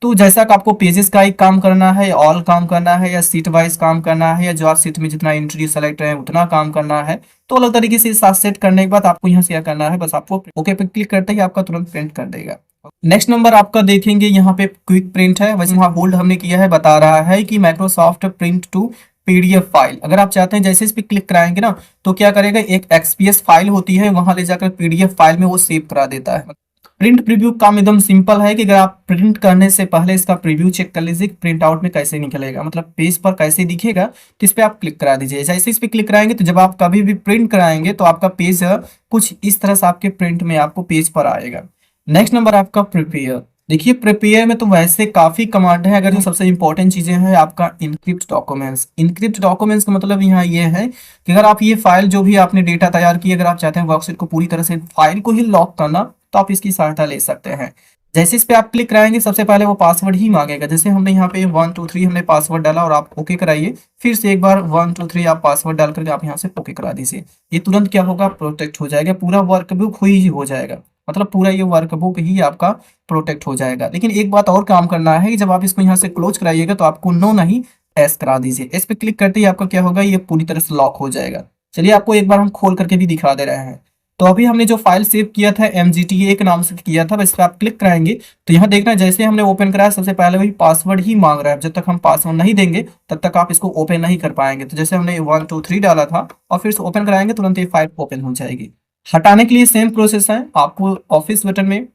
तो जैसा कि आपको पेजेस का एक काम करना है, ऑल काम करना है, या सीट वाइज काम करना है, या जो आप सीट में जितना एंट्री सेलेक्ट है उतना काम करना है, तो अलग तरीके से साथ सेट करने के बाद आपको यहाँ से क्या करना है, बस आपको ओके पे क्लिक करते ही आपका तुरंत प्रिंट कर देगा। नेक्स्ट नंबर आपका देखेंगे यहाँ पे क्विक प्रिंट है, वैसे वहाँ होल्ड हमने किया है, बता रहा है कि Microsoft print to PDF file. अगर आप चाहते हैं जैसे इस पे क्लिक कराएंगे ना, तो क्या करेगा, एक एक्सपीएस फाइल होती है वहां ले जाकर पीडीएफ फाइल में वो सेव करा देता है। प्रिंट प्रीव्यू काम एकदम सिंपल है कि अगर आप प्रिंट करने से पहले इसका प्रीव्यू चेक कर लीजिए प्रिंट आउट में कैसे निकलेगा, मतलब पेज पर कैसे दिखेगा, तो इस पे आप क्लिक करा दीजिए। जैसे इस पे क्लिक कराएंगे तो जब आप कभी भी प्रिंट कराएंगे तो आपका पेज कुछ इस तरह से आपके प्रिंट में आपको पेज पर आएगा। नेक्स्ट नंबर आपका प्रिपेयर। देखिए प्रिपेयर में तो वैसे काफी कमांड है, अगर जो सबसे इंपॉर्टेंट चीजें हैं आपका इनक्रिप्ट डॉक्यूमेंट्स। इनक्रिप्ट डॉक्यूमेंट्स का मतलब यहाँ ये है कि अगर आप ये फाइल जो भी आपने डेटा तैयार की, अगर आप चाहते हैं वर्कशीट को पूरी तरह से फाइल को ही लॉक करना, तो आप इसकी सहायता ले सकते हैं। जैसे इस पे आप क्लिक कराएंगे सबसे पहले वो पासवर्ड ही मांगेगा। जैसे हमने यहाँ पे 1 2 3 हमने पासवर्ड डाला और आप ओके कराइए, फिर से एक बार 1 2 3 आप पासवर्ड डाल करके आप यहाँ से ओके करा दीजिए। ये तुरंत क्या होगा, प्रोटेक्ट हो जाएगा, पूरा वर्कबुक ही हो जाएगा, मतलब पूरा ये वर्कबुक ही आपका प्रोटेक्ट हो जाएगा। लेकिन एक बात और काम करना है कि जब आप इसको यहाँ से क्लोज कराइएगा तो आपको नो नहीं एस करा दीजिए। इस पे क्लिक करते ही आपका क्या होगा, ये पूरी तरह से लॉक हो जाएगा। चलिए आपको एक बार हम खोल करके भी दिखा दे रहे हैं। तो अभी हमने जो फाइल सेव किया था MGTA के नाम से किया था, इस पर आप क्लिक कराएंगे तो यहाँ देखना जैसे हमने ओपन कराया सबसे पहले वही पासवर्ड ही मांग रहा है। जब तक हम पासवर्ड नहीं देंगे तब तक आप इसको ओपन नहीं कर पाएंगे। तो जैसे हमने 1 2 3 डाला था और फिर से ओपन कराएंगे तुरंत ये फाइल ओपन हो जाएगी। हटाने के लिए सेम प्रोसेस है, आपको ऑफिस बटन में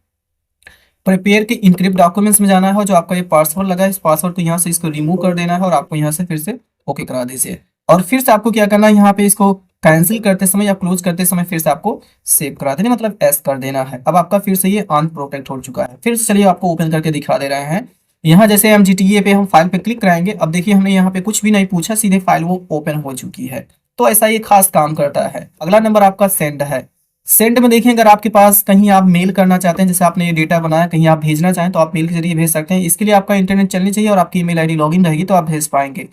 प्रिपेयर के इनक्रिप्ट डॉक्यूमेंट्स में जाना है और जो आपका ये पासवर्ड लगा है इस पासवर्ड को यहाँ से इसको रिमूव कर देना है और आपको यहाँ से फिर से ओके करा दीजिए। और फिर से आपको क्या करना है, यहाँ पे इसको कैंसिल करते समय या क्लोज करते समय फिर से आपको सेव करा देना, मतलब एस कर देना है। अब आपका फिर से ये अनप्रोटेक्ट हो चुका है। फिर चलिए आपको ओपन करके दिखा दे रहे हैं। यहाँ जैसे MGTA पे हम फाइल पे क्लिक कराएंगे, अब देखिए हमने यहाँ पे कुछ भी नहीं पूछा, सीधे फाइल वो ओपन हो चुकी है। तो ऐसा ये खास काम करता है। अगला नंबर आपका सेंड है। सेंड में देखिए अगर आपके पास कहीं आप मेल करना चाहते हैं, जैसे आपने ये डेटा बनाया कहीं आप भेजना चाहें तो आप मेल के जरिए भेज सकते हैं। इसके लिए आपका इंटरनेट चलनी चाहिए और आपकी ईमेल आईडी लॉगिन रहेगी तो आप भेज पाएंगे।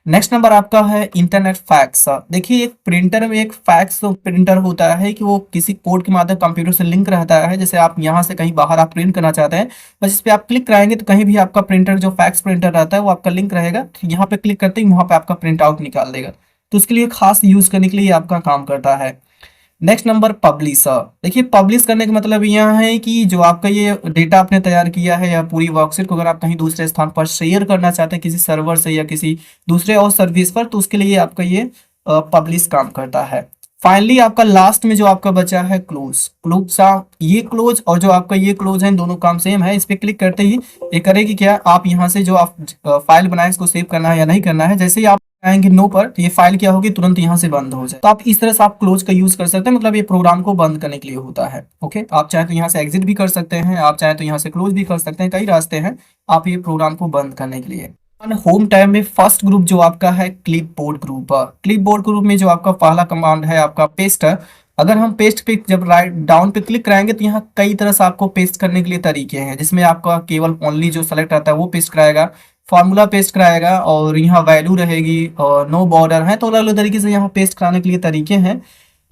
नेक्स्ट नंबर आपका है इंटरनेट फैक्स। देखिए एक प्रिंटर में एक फैक्स प्रिंटर होता है कि वो किसी पोर्ट के माध्यम कंप्यूटर से लिंक रहता है। जैसे आप यहाँ से कहीं बाहर आप प्रिंट करना चाहते हैं, बस इस पे आप क्लिक कराएंगे तो कहीं भी आपका प्रिंटर जो फैक्स प्रिंटर रहता है वो आपका लिंक रहेगा, यहाँ पे क्लिक करते ही वहाँ पे आपका प्रिंट आउट निकाल देगा। तो उसके लिए खास यूज करने के लिए आपका काम करता है। Next number publisher. देखिए पब्लिश करने का मतलब यह है कि जो आपका ये डेटा आपने तैयार किया है या पूरी वर्कशीट को अगर आप कहीं दूसरे स्थान पर शेयर करना चाहते हैं किसी सर्वर से या किसी दूसरे और सर्विस पर, तो उसके लिए आपका ये पब्लिश काम करता है। फाइनली आपका लास्ट में जो आपका बचा है क्लोज। ये क्लोज और जो आपका ये क्लोज है दोनों काम सेम है। इस पे क्लिक करते ही ये करेगी क्या, आप यहाँ से जो आप फाइल बनाए इसको सेव करना है या नहीं करना है, जैसे ही आप आएंगे नो पर तो ये फाइल क्या होगी, तुरंत यहाँ से बंद हो जाए। तो आप इस तरह से आप क्लोज का यूज कर सकते हैं, मतलब ये प्रोग्राम को बंद करने के लिए होता है। ओके, आप चाहे तो यहाँ से एग्जिट भी कर सकते हैं, आप चाहे तो यहाँ से क्लोज भी कर सकते हैं, कई रास्ते हैं आप ये प्रोग्राम को बंद करने के लिए। होम टैब में फर्स्ट ग्रुप जो आपका है क्लिपबोर्ड ग्रुप। क्लिपबोर्ड ग्रुप में जो आपका पहला कमांड है आपका पेस्ट। अगर हम पेस्ट पे जब राइट डाउन पे क्लिक कराएंगे तो यहाँ कई तरह से आपको पेस्ट करने के लिए तरीके हैं, जिसमें आपका केवल ओनली जो सेलेक्ट आता है वो पेस्ट कराएगा, फॉर्मूला पेस्ट कराएगा और यहाँ वैल्यू रहेगी और नो बॉर्डर है। तो अलग अलग तरीके से यहाँ पेस्ट कराने के लिए तरीके हैं।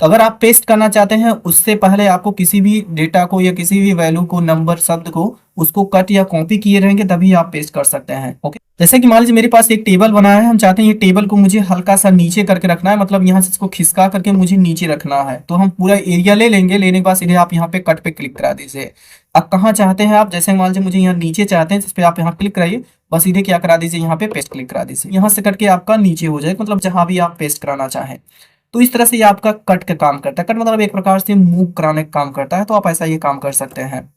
तो अगर आप पेस्ट करना चाहते हैं उससे पहले आपको किसी भी डेटा को या किसी भी वैल्यू को, नंबर शब्द को, उसको कट या कॉपी किए रहेंगे तभी आप पेस्ट कर सकते हैं। ओके, जैसे कि मान लीजिए मेरे पास एक टेबल बनाया है, हम चाहते हैं ये टेबल को मुझे हल्का सा नीचे करके रखना है, मतलब यहाँ से इसको खिसका करके मुझे नीचे रखना है। तो हम पूरा एरिया ले लेंगे, लेने के बाद सीधे आप यहाँ पे कट पे क्लिक करा दीजिए। अब कहाँ चाहते हैं आप, जैसे मान लीजिए मुझे यहाँ नीचे चाहते हैं, जिस पे आप यहाँ क्लिक कराइए, बस सीधे क्या करा दीजिए यहाँ पे पेस्ट क्लिक करा दीजिए, यहाँ से करके आपका नीचे हो जाएगा, मतलब जहां भी आप पेस्ट कराना चाहें। तो इस तरह से ये आपका कट का काम करता है। कट मतलब एक प्रकार से मूव कराने का काम करता है, तो आप ऐसा ये काम कर सकते हैं।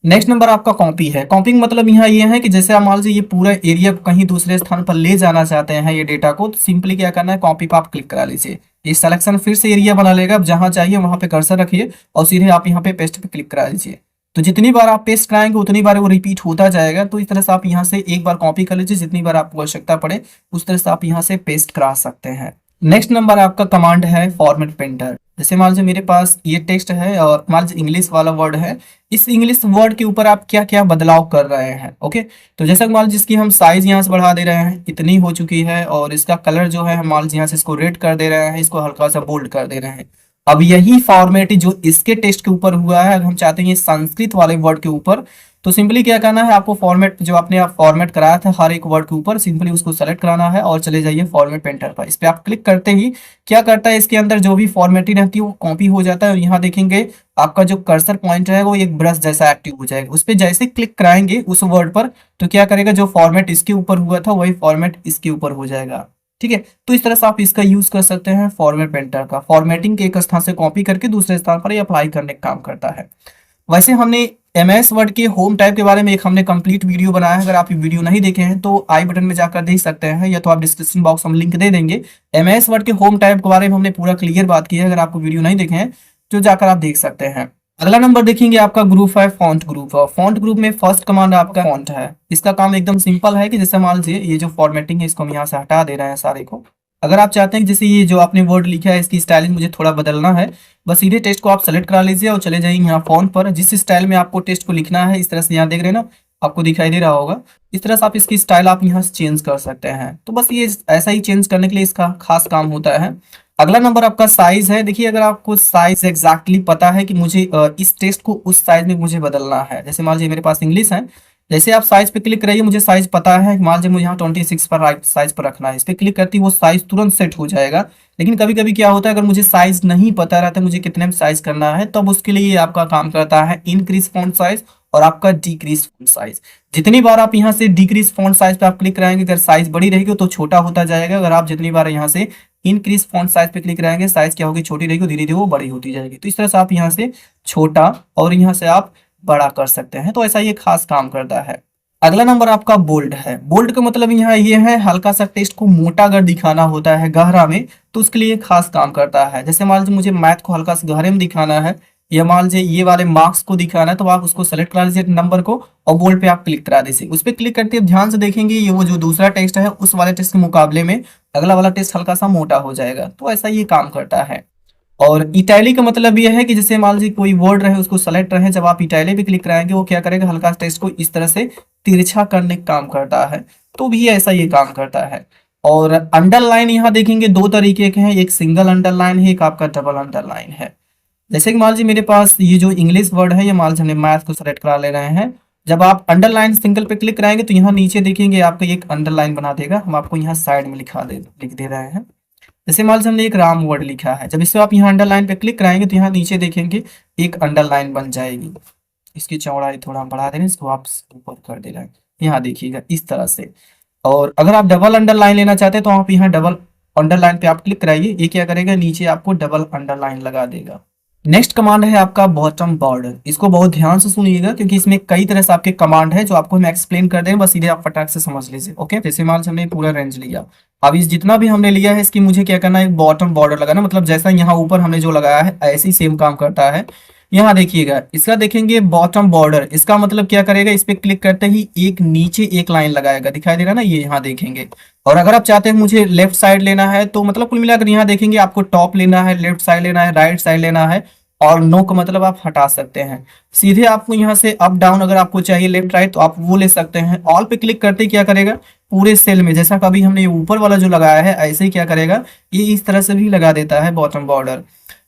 नेक्स्ट नंबर आपका कॉपी है। कॉपिंग मतलब यहाँ ये है कि जैसे आप मान लीजिए ये पूरा एरिया को कहीं दूसरे स्थान पर ले जाना चाहते हैं ये डेटा को, तो सिंपली क्या करना है, कॉपी पर आप क्लिक करा लीजिए। ये सिलेक्शन फिर से एरिया बना लेगा, अब जहां चाहिए वहां पे कर्सर रखिए और सीधे आप यहाँ पे पेस्ट पे क्लिक करा दीजिए। तो जितनी बार आप पेस्ट कराएंगे उतनी बार वो रिपीट होता जाएगा। तो इस तरह से आप यहाँ से एक बार कॉपी कर लीजिए, जितनी बार आपको आवश्यकता पड़े उस तरह से आप यहाँ से पेस्ट करा सकते हैं। नेक्स्ट नंबर आपका कमांड है फॉर्मेट प्रिंटर। जैसे मान लीजिए मेरे पास ये टेक्स्ट है और मान लीजिए इंग्लिश वाला वर्ड है, इस इंग्लिश वर्ड के ऊपर आप क्या क्या बदलाव कर रहे हैं। ओके, तो जैसा मान लीजिए इसकी हम साइज यहाँ से बढ़ा दे रहे हैं, इतनी हो चुकी है, और इसका कलर जो है हम मान लीजिए यहाँ से इसको रेड कर दे रहे हैं, इसको हल्का सा बोल्ड कर दे रहे हैं। अब यही फॉर्मेट जो इसके टेक्स्ट के ऊपर हुआ है, अगर हम चाहते हैं ये संस्कृत वाले वर्ड के ऊपर, तो सिंपली क्या करना है, आपको फॉर्मेट जो आपने फॉर्मेट कराया था हर एक वर्ड के ऊपर, सिंपली उसको सेलेक्ट कराना है और चले जाइए फॉर्मेट पेंटर पर। इस पे आप क्लिक करते ही क्या करता है, इसके अंदर जो भी फॉर्मेटिंग रहती है वो कॉपी हो जाता है। और यहाँ देखेंगे आपका जो कर्सर पॉइंटर है वो एक ब्रश जैसा एक्टिव हो जाएगा। उस पर जैसे क्लिक कराएंगे उस वर्ड पर, तो क्या करेगा, जो फॉर्मेट इसके ऊपर हुआ था वही फॉर्मेट इसके ऊपर हो जाएगा। ठीक है, तो इस तरह से आप इसका यूज कर सकते हैं फॉर्मेट पेंटर का। फॉर्मेटिंग के एक स्थान से कॉपी करके दूसरे स्थान पर ये अप्लाई करने का काम करता है। वैसे हमने एमएस वर्ड के होम टाइप के बारे में एक हमने कंप्लीट वीडियो बनाया है, अगर आप ये वीडियो नहीं देखे हैं तो आई बटन में जाकर देख सकते हैं, या तो आप डिस्क्रिप्शन बॉक्स में लिंक दे देंगे। एमएस वर्ड के होम टाइप के बारे में हमने पूरा क्लियर बात की है, अगर आपको वीडियो नहीं देखे हैं तो जाकर आप देख सकते हैं। अगला नंबर देखेंगे आपका ग्रुप है फॉन्ट ग्रुप। और फॉन्ट ग्रुप में फर्स्ट कमांड आपका फॉन्ट है। इसका काम एकदम सिंपल है कि जैसे मान लीजिए ये जो फॉर्मेटिंग है इसको हम यहाँ से हटा दे रहे हैं सारे को। अगर आप चाहते हैं कि जैसे ये जो आपने वर्ड लिखा है इसकी स्टाइलिंग मुझे थोड़ा बदलना है, बस सीधे टेक्स्ट को आप सेलेक्ट करा लीजिए और चले जाइए यहाँ फॉन्ट पर, जिस स्टाइल में आपको टेक्स्ट को लिखना है। इस तरह से यहाँ देख रहे हैं ना, आपको दिखाई दे रहा होगा, इस तरह से आप इसकी स्टाइल आप यहाँ से चेंज कर सकते हैं। तो बस ये ऐसा ही चेंज करने के लिए इसका खास काम होता है। अगला नंबर आपका साइज है। देखिए अगर आपको साइज एग्जैक्टली पता है कि मुझे इस टेक्स्ट को उस साइज में मुझे बदलना है, जैसे मान लीजिए मेरे पास इंग्लिश है, जैसे आप साइज पे क्लिक करिए, मुझे साइज पता है, मान लीजिए मुझे यहाँ 26 पर राइट साइज पर रखना है, इस पे क्लिक करती वो साइज तुरंत सेट हो जाएगा। लेकिन कभी कभी क्या होता है, अगर मुझे साइज नहीं पता रहता मुझे कितने में साइज करना है, तब उसके लिए ये आपका काम करता है इंक्रीज फॉन्ट साइज और आपका डिक्रीज फॉन्ट साइज। जितनी बार आप यहाँ से डिक्रीज फॉन्ट साइज पे आप क्लिक कराएंगे, अगर साइज बड़ी रहेगी तो छोटा होता जाएगा। अगर आप जितनी बार यहाँ से इंक्रीज फॉन्ट साइज पे क्लिक कराएंगे, साइज क्या होगी, छोटी रहेगी, धीरे धीरे वो बड़ी होती जाएगी। तो इस तरह से आप यहाँ से छोटा और यहाँ से आप बड़ा कर सकते हैं। तो ऐसा ये खास काम करता है। अगला नंबर आपका बोल्ड है। बोल्ड का मतलब यहाँ ये है हल्का सा टेक्स्ट को मोटा अगर दिखाना होता है गहरा में, तो उसके लिए खास काम करता है। जैसे मान लीजिए मुझे मैथ को हल्का सा गहरे में दिखाना है, या मान लीजिए ये वाले मार्क्स को दिखाना है, तो आप उसको सेलेक्ट करा लीजिए नंबर को और बोल्ड पे आप क्लिक करा दीजिए। उस पर क्लिक करते हैं ध्यान से देखेंगे ये वो जो दूसरा टेक्स्ट है उस वाले टेक्स्ट के मुकाबले में अगला वाला टेक्स्ट हल्का सा मोटा हो जाएगा। तो ऐसा ये काम करता है। और इटैली का मतलब यह है कि जैसे मान लीजिए कोई वर्ड रहे उसको सेलेक्ट रहे, जब आप इटैली पे क्लिक कराएंगे वो क्या करेगा, हल्का टेक्स्ट को इस तरह से तिरछा करने का काम करता है। तो भी ऐसा ये काम करता है। और अंडरलाइन यहाँ देखेंगे दो तरीके के हैं, एक सिंगल अंडरलाइन है, एक आपका डबल अंडरलाइन है। जैसे कि मान लीजिए मेरे पास ये जो इंग्लिश वर्ड है, ये मान लीजिए हमने मैथ को सेलेक्ट करा ले रहे हैं, जब आप अंडरलाइन सिंगल पे क्लिक कराएंगे तो यहाँ नीचे देखेंगे आपका एक अंडरलाइन बना देगा। हम आपको यहाँ साइड में लिख दे रहे हैं। जैसे मान लीजिए हमने एक राम वर्ड लिखा है, जब इससे आप यहाँ अंडरलाइन पे क्लिक कराएंगे तो यहाँ नीचे देखेंगे एक अंडरलाइन बन जाएगी। इसकी चौड़ाई थोड़ा हम बढ़ा दे रहे हैं, इसको आप ऊपर कर दे रहे हैं, यहाँ देखिएगा इस तरह से। और अगर आप डबल अंडरलाइन लेना चाहते हैं तो आप यहाँ डबल अंडरलाइन पे आप क्लिक कराइए, ये क्या करेगा, नीचे आपको डबल अंडरलाइन लगा देगा। नेक्स्ट कमांड है आपका बॉटम बॉर्डर। इसको बहुत ध्यान से सुनिएगा क्योंकि इसमें कई तरह से आपके कमांड है जो आपको हम एक्सप्लेन कर दें, बस सीधे आप फटाक से समझ लीजिए। ओके, जैसे मान लीजिए हमने पूरा रेंज लिया, अब इस जितना भी हमने लिया है इसकी मुझे क्या करना है, एक बॉटम बॉर्डर लगाना। मतलब जैसा यहाँ ऊपर हमने जो लगाया है ऐसे ही सेम काम करता है। यहाँ देखिएगा इसका देखेंगे बॉटम बॉर्डर, इसका मतलब क्या करेगा, इस पे क्लिक करते ही एक नीचे एक लाइन लगाएगा, दिखाई दे रहा है ना, ये यहाँ देखेंगे। और अगर आप चाहते हैं मुझे लेफ्ट साइड लेना है तो मतलब कुल मिलाकर यहाँ देखेंगे आपको टॉप लेना है, लेफ्ट साइड लेना है, राइट साइड लेना है, और नो का मतलब आप हटा सकते हैं। सीधे आपको यहाँ से अप डाउन अगर आपको चाहिए लेफ्ट राइट तो आप वो ले सकते हैं। ऑल पे क्लिक करते ही क्या करेगा, पूरे सेल में जैसा कभी हमने ये ऊपर वाला जो लगाया है ऐसे ही क्या करेगा, ये इस तरह से भी लगा देता है बॉटम बॉर्डर।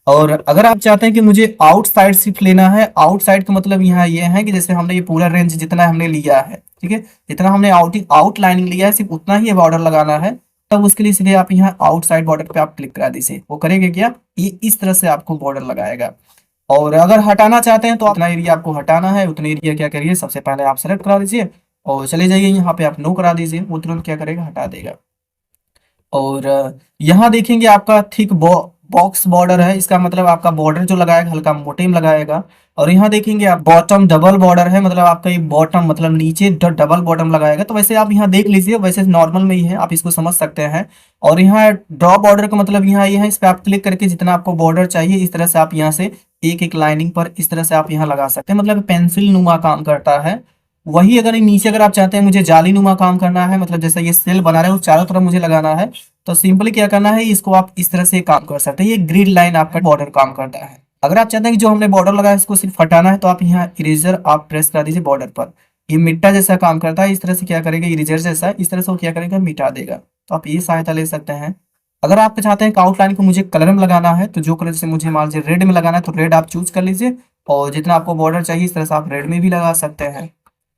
और अगर आप चाहते हैं कि मुझे आउट साइड सिर्फ लेना है, आउट साइड का मतलब यहाँ ये है कि जैसे हमने ये पूरा रेंज जितना हमने लिया है, ठीक है, जितना हमने आउटलाइनिंग लिया है सिर्फ उतना ही बॉर्डर लगाना है, तब उसके लिए सीधे आप यहाँ आउटसाइड बॉर्डर पे आप क्लिक करा दीजिए। वो करेंगे क्या, ये इस तरह से आपको बॉर्डर लगाएगा। और अगर हटाना चाहते हैं तो अपना एरिया आपको हटाना है, उतने एरिया क्या करिए, सबसे पहले आप सेलेक्ट करा दीजिए और चले जाइए यहाँ पे आप नो करा दीजिए, वो तुरंत क्या करेगा, हटा देगा। और यहाँ देखेंगे आपका थिक बॉक्स बॉर्डर है, इसका मतलब आपका बॉर्डर जो लगाएगा हल्का मोटे में लगाएगा। और यहाँ देखेंगे आप बॉटम डबल बॉर्डर है, मतलब आपका ये बॉटम मतलब नीचे डबल बॉटम लगाएगा। तो वैसे आप यहाँ देख लीजिए, वैसे नॉर्मल में ही है, आप इसको समझ सकते हैं। और यहाँ ड्रॉ बॉर्डर का मतलब यहाँ ये है, इस पर आप क्लिक करके जितना आपको बॉर्डर चाहिए इस तरह से आप यहाँ से एक एक लाइनिंग पर इस तरह से आप यहाँ लगा सकते हैं, मतलब पेंसिल नुमा काम करता है। वही अगर नीचे अगर आप चाहते हैं मुझे जाली नुमा काम करना है, मतलब जैसे ये सेल बना रहे हैं उस चारों तरफ मुझे लगाना है, तो सिंपली क्या करना है, इसको आप इस तरह से काम कर सकते हैं। ये ग्रिड लाइन आपका बॉर्डर काम करता है। अगर आप चाहते हैं कि जो हमने बॉर्डर लगाया है इसको सिर्फ हटाना है, तो आप यहाँ इरेजर आप प्रेस कर दीजिए बॉर्डर पर। ये मिट्टा जैसा काम करता है, इस तरह से क्या करेगा, इरेजर जैसा इस तरह से वो क्या करेगा, मिटा देगा। तो आप ये सहायता ले सकते हैं। अगर आप चाहते हैं कि आउटलाइन को मुझे कलर में लगाना है, तो जो कलर से मुझे मान लीजिए रेड में लगाना है, तो रेड आप चूज कर लीजिए, और जितना आपको बॉर्डर चाहिए इस तरह से आप रेड में भी लगा सकते हैं।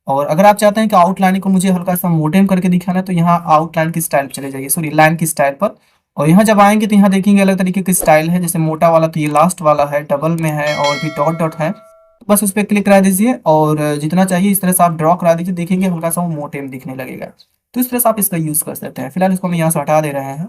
और अगर आप चाहते हैं कि आउटलाइन को मुझे हल्का सा मोटे में करके दिखाना है, तो यहाँ आउटलाइन की स्टाइल चले जाइए, सॉरी लाइन की स्टाइल पर। और यहाँ जब आएंगे तो यहाँ देखेंगे अलग तरीके की स्टाइल है, जैसे मोटा वाला तो ये लास्ट वाला है, डबल में है, और भी डॉट डॉट है। बस उस पर क्लिक करा दीजिए और जितना चाहिए इस तरह से आप ड्रॉ करा दीजिए, देखेंगे हल्का सा वो मोटे में दिखने लगेगा। तो इस तरह से आप इसका यूज कर सकते हैं। फिलहाल इसको हम यहाँ से हटा दे रहे हैं।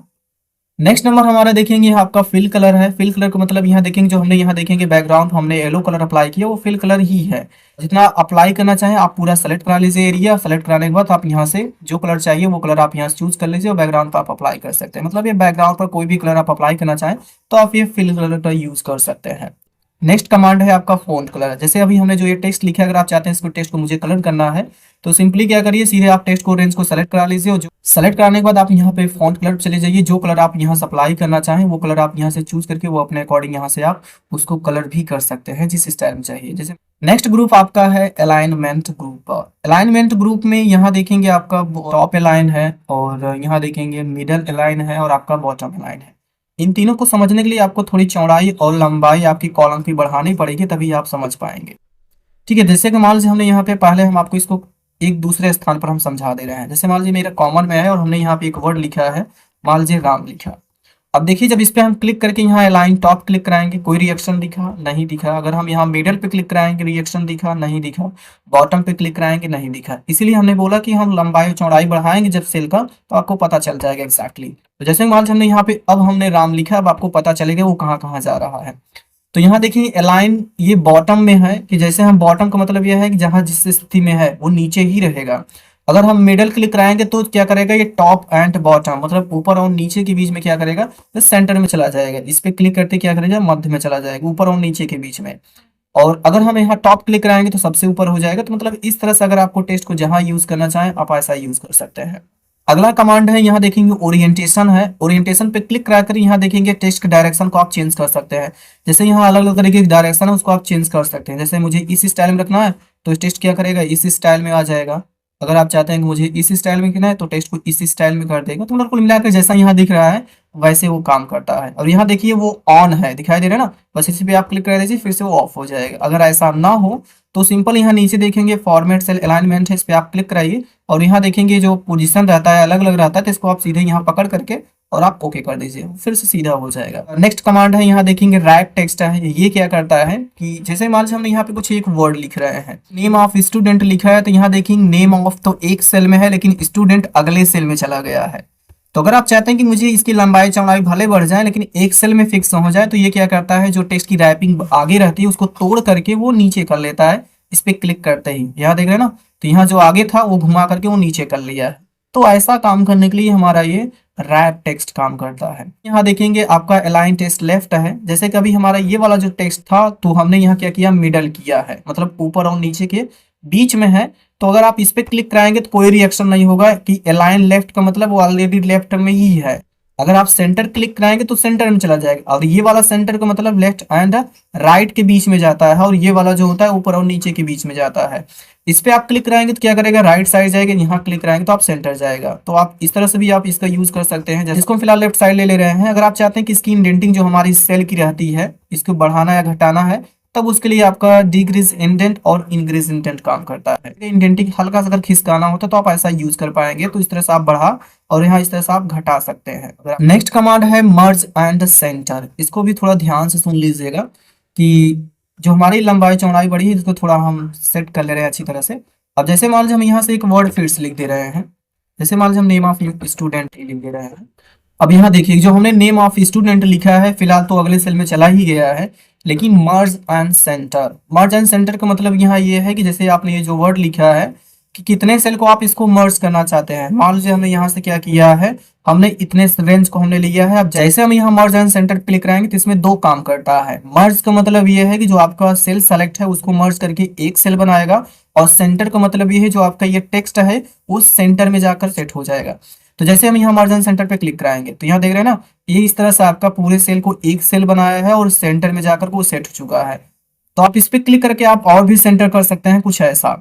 नेक्स्ट नंबर हमारा देखेंगे यहाँ आपका फिल कलर है। फिल कलर को मतलब यहाँ देखेंगे, जो हमने यहाँ देखेंगे बैकग्राउंड हमने येलो कलर अप्लाई किया, वो फिल कलर ही है। जितना अप्लाई करना चाहें आप पूरा सेलेक्ट करा लीजिए एरिया। सेलेक्ट कराने के बाद आप यहाँ से जो कलर चाहिए वो कलर आप यहाँ से चूज कर लीजिए और बैकग्राउंड पर आप अप्लाई कर सकते हैं। मतलब ये बैकग्राउंड पर कोई भी कलर आप अप्लाई करना चाहें तो आप ये फिल कलर का यूज कर सकते हैं। नेक्स्ट कमांड है आपका फॉन्ट कलर। जैसे अभी हमने जो ये टेक्स्ट लिखा है, अगर आप चाहते हैं इसको टेक्स्ट को मुझे कलर करना है, तो सिंपली क्या करिए, सीधे आप टेक्स्ट को रेंज को सेलेक्ट करा लीजिए, और जो सेलेक्ट कराने के बाद आप यहाँ पे फॉन्ट कलर चले जाइए। जो कलर आप यहाँ से अप्लाई करना चाहें वो कलर आप यहाँ से चूज करके वो अपने अकॉर्डिंग यहाँ से आप उसको कलर भी कर सकते हैं जिस स्टाइल में चाहिए। जैसे नेक्स्ट ग्रुप आपका है अलाइनमेंट ग्रुप। अलाइनमेंट ग्रुप में यहाँ देखेंगे आपका टॉप अलाइन है, और यहाँ देखेंगे मिडल अलाइन है, और आपका बॉटम अलाइन है। इन तीनों को समझने के लिए आपको थोड़ी चौड़ाई और लंबाई आपकी कॉलम की बढ़ानी पड़ेगी, तभी आप समझ पाएंगे। ठीक है, जैसे कि मान लीजिए हमने यहाँ पे पहले हम आपको इसको एक दूसरे स्थान पर हम समझा दे रहे हैं। जैसे मान लीजिए मेरा कॉमन में है और हमने यहाँ पे एक वर्ड लिखा है, मान लीजिए राम लिखा। अब देखिए जब इस पे हम क्लिक करके यहाँ अलाइन टॉप क्लिक कराएंगे, कोई रिएक्शन दिखा नहीं दिखा। अगर हम यहाँ मिडल पे क्लिक कराएंगे, रिएक्शन दिखा नहीं दिखा। बॉटम पे क्लिक कराएंगे, नहीं दिखा। इसीलिए हमने बोला कि हम लंबाई चौड़ाई बढ़ाएंगे जब सेल का, तो आपको पता चल जाएगा एग्जैक्टली। तो जैसे मान लीजिए हमने यहाँ पे अब हमने राम लिखा, अब आपको पता चलेगा वो कहाँ कहाँ जा रहा है। तो यहाँ देखिए अलाइन ये बॉटम में है, कि जैसे हम बॉटम का मतलब यह है कि जहाँ जिस स्थिति में है वो नीचे ही रहेगा। अगर हम मिडल क्लिक कराएंगे तो क्या करेगा, ये टॉप एंड बॉटम मतलब ऊपर और नीचे के बीच में क्या करेगा, तो सेंटर में चला जाएगा। इस पे क्लिक करते क्या करेगा, मध्य में चला जाएगा, ऊपर और नीचे के बीच में। और अगर हम यहाँ टॉप क्लिक कराएंगे तो सबसे ऊपर हो जाएगा। तो मतलब इस तरह से अगर आपको टेक्स्ट को जहां यूज करना चाहें आप ऐसा यूज कर सकते हैं। अगला कमांड है, यहाँ देखेंगे ओरिएंटेशन है। ओरिएंटेशन पे क्लिक कराकर यहाँ देखेंगे टेक्स्ट के डायरेक्शन को आप चेंज कर सकते हैं। जैसे यहाँ अलग अलग तरीके की डायरेक्शन है उसको आप चेंज कर सकते हैं। जैसे मुझे इस स्टाइल में रखना है तो टेक्स्ट क्या करेगा, इस स्टाइल में आ जाएगा। अगर आप चाहते हैं कि मुझे इस स्टाइल में करना है तो टेक्स्ट को इस स्टाइल में कर देगा। तो मतलब कुल मिलाकर जैसा यहाँ दिख रहा है वैसे वो काम करता है। और यहाँ देखिए वो ऑन है, दिखाई दे रहा है ना, बस इसी पे आप क्लिक कर दीजिए, फिर से वो ऑफ हो जाएगा। अगर ऐसा ना हो तो सिंपल यहाँ नीचे देखेंगे फॉर्मेट सेल अलाइनमेंट है, इस पे आप क्लिक कराइए, और यहाँ देखेंगे जो पोजीशन रहता है अलग अलग रहता है, तो इसको आप सीधे यहाँ पकड़ करके और आप ओके कर दीजिए, फिर से सीधा हो जाएगा। नेक्स्ट कमांड है, यहाँ देखेंगे रैप टेक्स्ट है। ये क्या करता है कि जैसे मान लीजिए हमने यहाँ पे कुछ एक वर्ड लिख रहे हैं, नेम ऑफ स्टूडेंट लिखा है, तो यहाँ देखेंगे नेम ऑफ तो एक सेल में है लेकिन स्टूडेंट अगले सेल में चला गया है। तो अगर आप चाहते हैं कि मुझे इसकी लंबाई चौड़ाई भले बढ़ जाए लेकिन एक सेल में फिक्स हो जाए, तो ये क्या करता है, जो टेक्स्ट की रैपिंग आगे रहती है उसको तोड़ करके वो नीचे कर लेता है। इस पे क्लिक करते ही यहाँ देख रहे हैं ना, तो यहाँ जो आगे था वो घुमा करके वो नीचे कर लिया है। तो ऐसा काम करने के लिए हमारा ये रैप टेक्स्ट काम करता है। यहाँ देखेंगे आपका अलाइन टेक्स्ट लेफ्ट है। जैसे कि अभी हमारा ये वाला जो टेक्स्ट था तो हमने यहाँ क्या किया, मिडल किया है, मतलब ऊपर और नीचे के बीच में है। तो अगर आप इस पे क्लिक कराएंगे तो कोई रिएक्शन नहीं होगा कि अलाइन लेफ्ट का मतलब वो ऑलरेडी लेफ्ट में ही है। अगर आप सेंटर क्लिक कराएंगे तो सेंटर में चला जाएगा, और ये वाला सेंटर का मतलब लेफ्ट एंड राइट के बीच में जाता है, और ये वाला जो होता है ऊपर और नीचे के बीच में जाता है। इस पे आप क्लिक कराएंगे तो क्या करेगा, राइट साइड जाएगा, यहाँ क्लिक कराएंगे तो आप सेंटर जाएगा। तो आप इस तरह से भी आप इसका यूज कर सकते हैं। जिसको हम फिलहाल लेफ्ट साइड ले रहे हैं। अगर आप चाहते हैं कि इसकी इंडेंटिंग जो हमारी सेल की रहती है इसको बढ़ाना या घटाना है, तब उसके लिए आपका डिक्रीज इंडेंट और इंक्रीज इंडेंट काम करता है। इंडेंटिंग हल्का सा अगर खिसकाना होता है तो आप ऐसा यूज कर पाएंगे। तो इस तरह से आप बढ़ा और यहाँ इस तरह से आप घटा सकते हैं। नेक्स्ट कमांड है मर्ज एंड सेंटर। इसको भी थोड़ा ध्यान से सुन लीजिएगा कि जो हमारी लंबाई चौड़ाई बढ़ी है इसको थोड़ा हम सेट कर ले रहे हैं अच्छी तरह से। अब जैसे मान लीजिए हम यहाँ से एक वर्ड फिर से लिख दे रहे हैं। जैसे मान लीजिए हम नेम ऑफ स्टूडेंट लिख दे रहे हैं। अब यहाँ देखिए जो हमने नेम ऑफ स्टूडेंट लिखा है फिलहाल तो अगले सेल में चला ही गया है, लेकिन मर्ज and centre, merge and centre का मतलब यहाँ ये है कि जैसे आपने ये जो वर्ड लिखा है कि कितने सेल को आप इसको मर्ज करना चाहते हैं। मान लीजिए हमने यहाँ से क्या किया है, हमने इतने रेंज को हमने लिया है। अब जैसे हम यहाँ मर्ज एंड सेंटर क्लिक कराएंगे तो इसमें दो काम करता है। मर्ज का मतलब ये है कि जो आपका सेल सेलेक्ट है उसको मर्ज करके एक सेल बनाएगा, और सेंटर का मतलब ये है जो आपका ये टेक्स्ट है वो सेंटर में जाकर सेट हो जाएगा। तो जैसे हम यहाँ मर्ज एंड सेंटर पे क्लिक कराएंगे तो यहाँ देख रहे हैं ना, ये इस तरह से आपका पूरे सेल को एक सेल बनाया है और सेंटर में जाकर वो सेट हो चुका है। तो आप इस पे क्लिक करके आप और भी सेंटर कर सकते हैं कुछ ऐसा।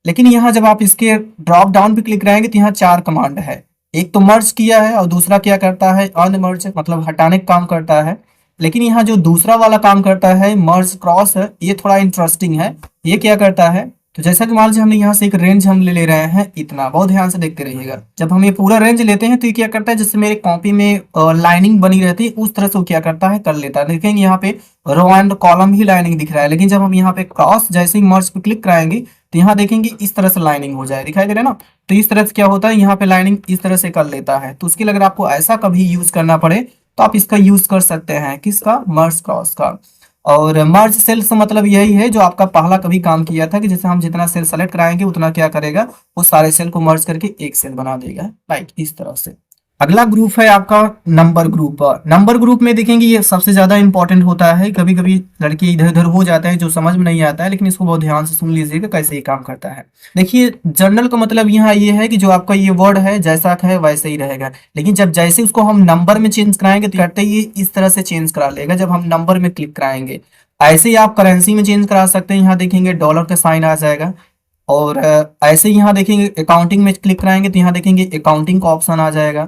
लेकिन यहाँ जब आप इसके ड्रॉप डाउन पे क्लिक कराएंगे तो यहाँ चार कमांड है। एक तो मर्ज किया है और दूसरा क्या करता है, अनमर्ज, मतलब हटाने का काम करता है। लेकिन यहाँ जो दूसरा वाला काम करता है मर्ज क्रॉस है, ये थोड़ा इंटरेस्टिंग है। ये क्या करता है, तो जैसा कि मान लीजिए हमने यहाँ से एक रेंज हम ले रहे हैं इतना, बहुत ध्यान से देखते रहिएगा। जब हम ये पूरा रेंज लेते हैं तो ये क्या करता है, जैसे मेरे कॉपी में लाइनिंग बनी रहती है उस तरह से वो क्या करता है, कर लेता है। देखेंगे यहाँ पे रो एंड कॉलम ही लाइनिंग दिख रहा है, लेकिन जब हम यहाँ पे क्रॉस जैसे ही मर्ज पे क्लिक कराएंगे तो यहाँ देखेंगे इस तरह से लाइनिंग हो जाए, दिखाई दे रहा है ना। तो इस तरह से क्या होता है, यहाँ पे लाइनिंग इस तरह से कर लेता है। तो उसके लिए अगर आपको ऐसा कभी यूज करना पड़े तो आप इसका यूज कर सकते हैं, किसका, मर्ज क्रॉस का। और मर्ज सेल से मतलब यही है जो आपका पहला कभी काम किया था कि जैसे हम जितना सेल सेलेक्ट कराएंगे उतना क्या करेगा, वो सारे सेल को मर्ज करके एक सेल बना देगा, राइट, इस तरह से। अगला ग्रुप है आपका नंबर ग्रुप। नंबर ग्रुप में देखेंगे ये सबसे ज्यादा इंपॉर्टेंट होता है। कभी कभी लड़के इधर उधर हो जाते हैं जो समझ में नहीं आता है, लेकिन इसको बहुत ध्यान से सुन लीजिएगा कैसे ये काम करता है। देखिए जनरल का मतलब यहाँ ये है कि जो आपका ये वर्ड है जैसा है वैसे ही रहेगा, लेकिन जब जैसे उसको हम नंबर में चेंज कराएंगे तो करते ही इस तरह से चेंज करा लेगा जब हम नंबर में क्लिक कराएंगे। ऐसे ही आप करेंसी में चेंज करा सकते हैं, यहाँ देखेंगे डॉलर का साइन आ जाएगा। और ऐसे ही यहाँ देखेंगे अकाउंटिंग में क्लिक कराएंगे तो यहाँ देखेंगे अकाउंटिंग का ऑप्शन आ जाएगा।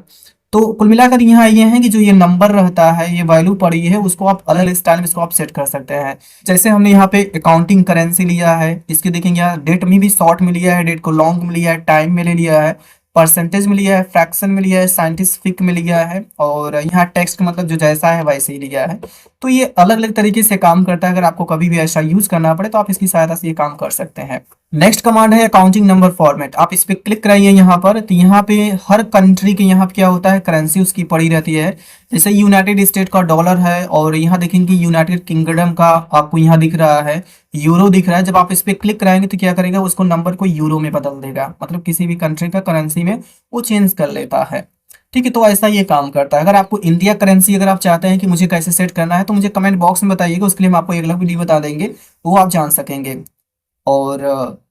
तो कुल मिलाकर यहाँ ये है कि जो ये नंबर रहता है, ये वैल्यू पड़ी है, उसको आप अलग अलग स्टाइल में इसको आप सेट कर सकते हैं। जैसे हमने यहाँ पे अकाउंटिंग करेंसी लिया है, इसके देखेंगे यहाँ डेट में भी शॉर्ट में लिया है, डेट को लॉन्ग में लिया है, टाइम में ले लिया है, परसेंटेज में लिया है, फ्रैक्शन में लिया है, साइंटिफिक में लिया है, और यहाँ टेक्स्ट मतलब जो जैसा है वैसे ही लिया है। तो ये अलग अलग तरीके से काम करता है। अगर आपको कभी भी ऐसा यूज करना पड़े तो आप इसकी सहायता से ये काम कर सकते हैं। नेक्स्ट कमांड है अकाउंटिंग नंबर फॉर्मेट। आप इस पे क्लिक कराइए यहाँ पर, तो यहाँ पे हर कंट्री के यहाँ पे क्या होता है, करेंसी उसकी पड़ी रहती है। जैसे यूनाइटेड स्टेट का डॉलर है, और यहाँ देखेंगे यूनाइटेड किंगडम का आपको यहाँ दिख रहा है यूरो दिख रहा है। जब आप इस पे क्लिक कराएंगे तो क्या करेगा, उसको नंबर को यूरो में बदल देगा, मतलब किसी भी कंट्री का करेंसी में वो चेंज कर लेता है। ठीक है, तो ऐसा ये काम करता है। अगर आपको इंडिया करेंसी अगर आप चाहते हैं कि मुझे कैसे सेट करना है तो मुझे कमेंट बॉक्स में बताइएगा, उसके लिए हम आपको एक अलग वीडियो बता देंगे, वो आप जान सकेंगे। और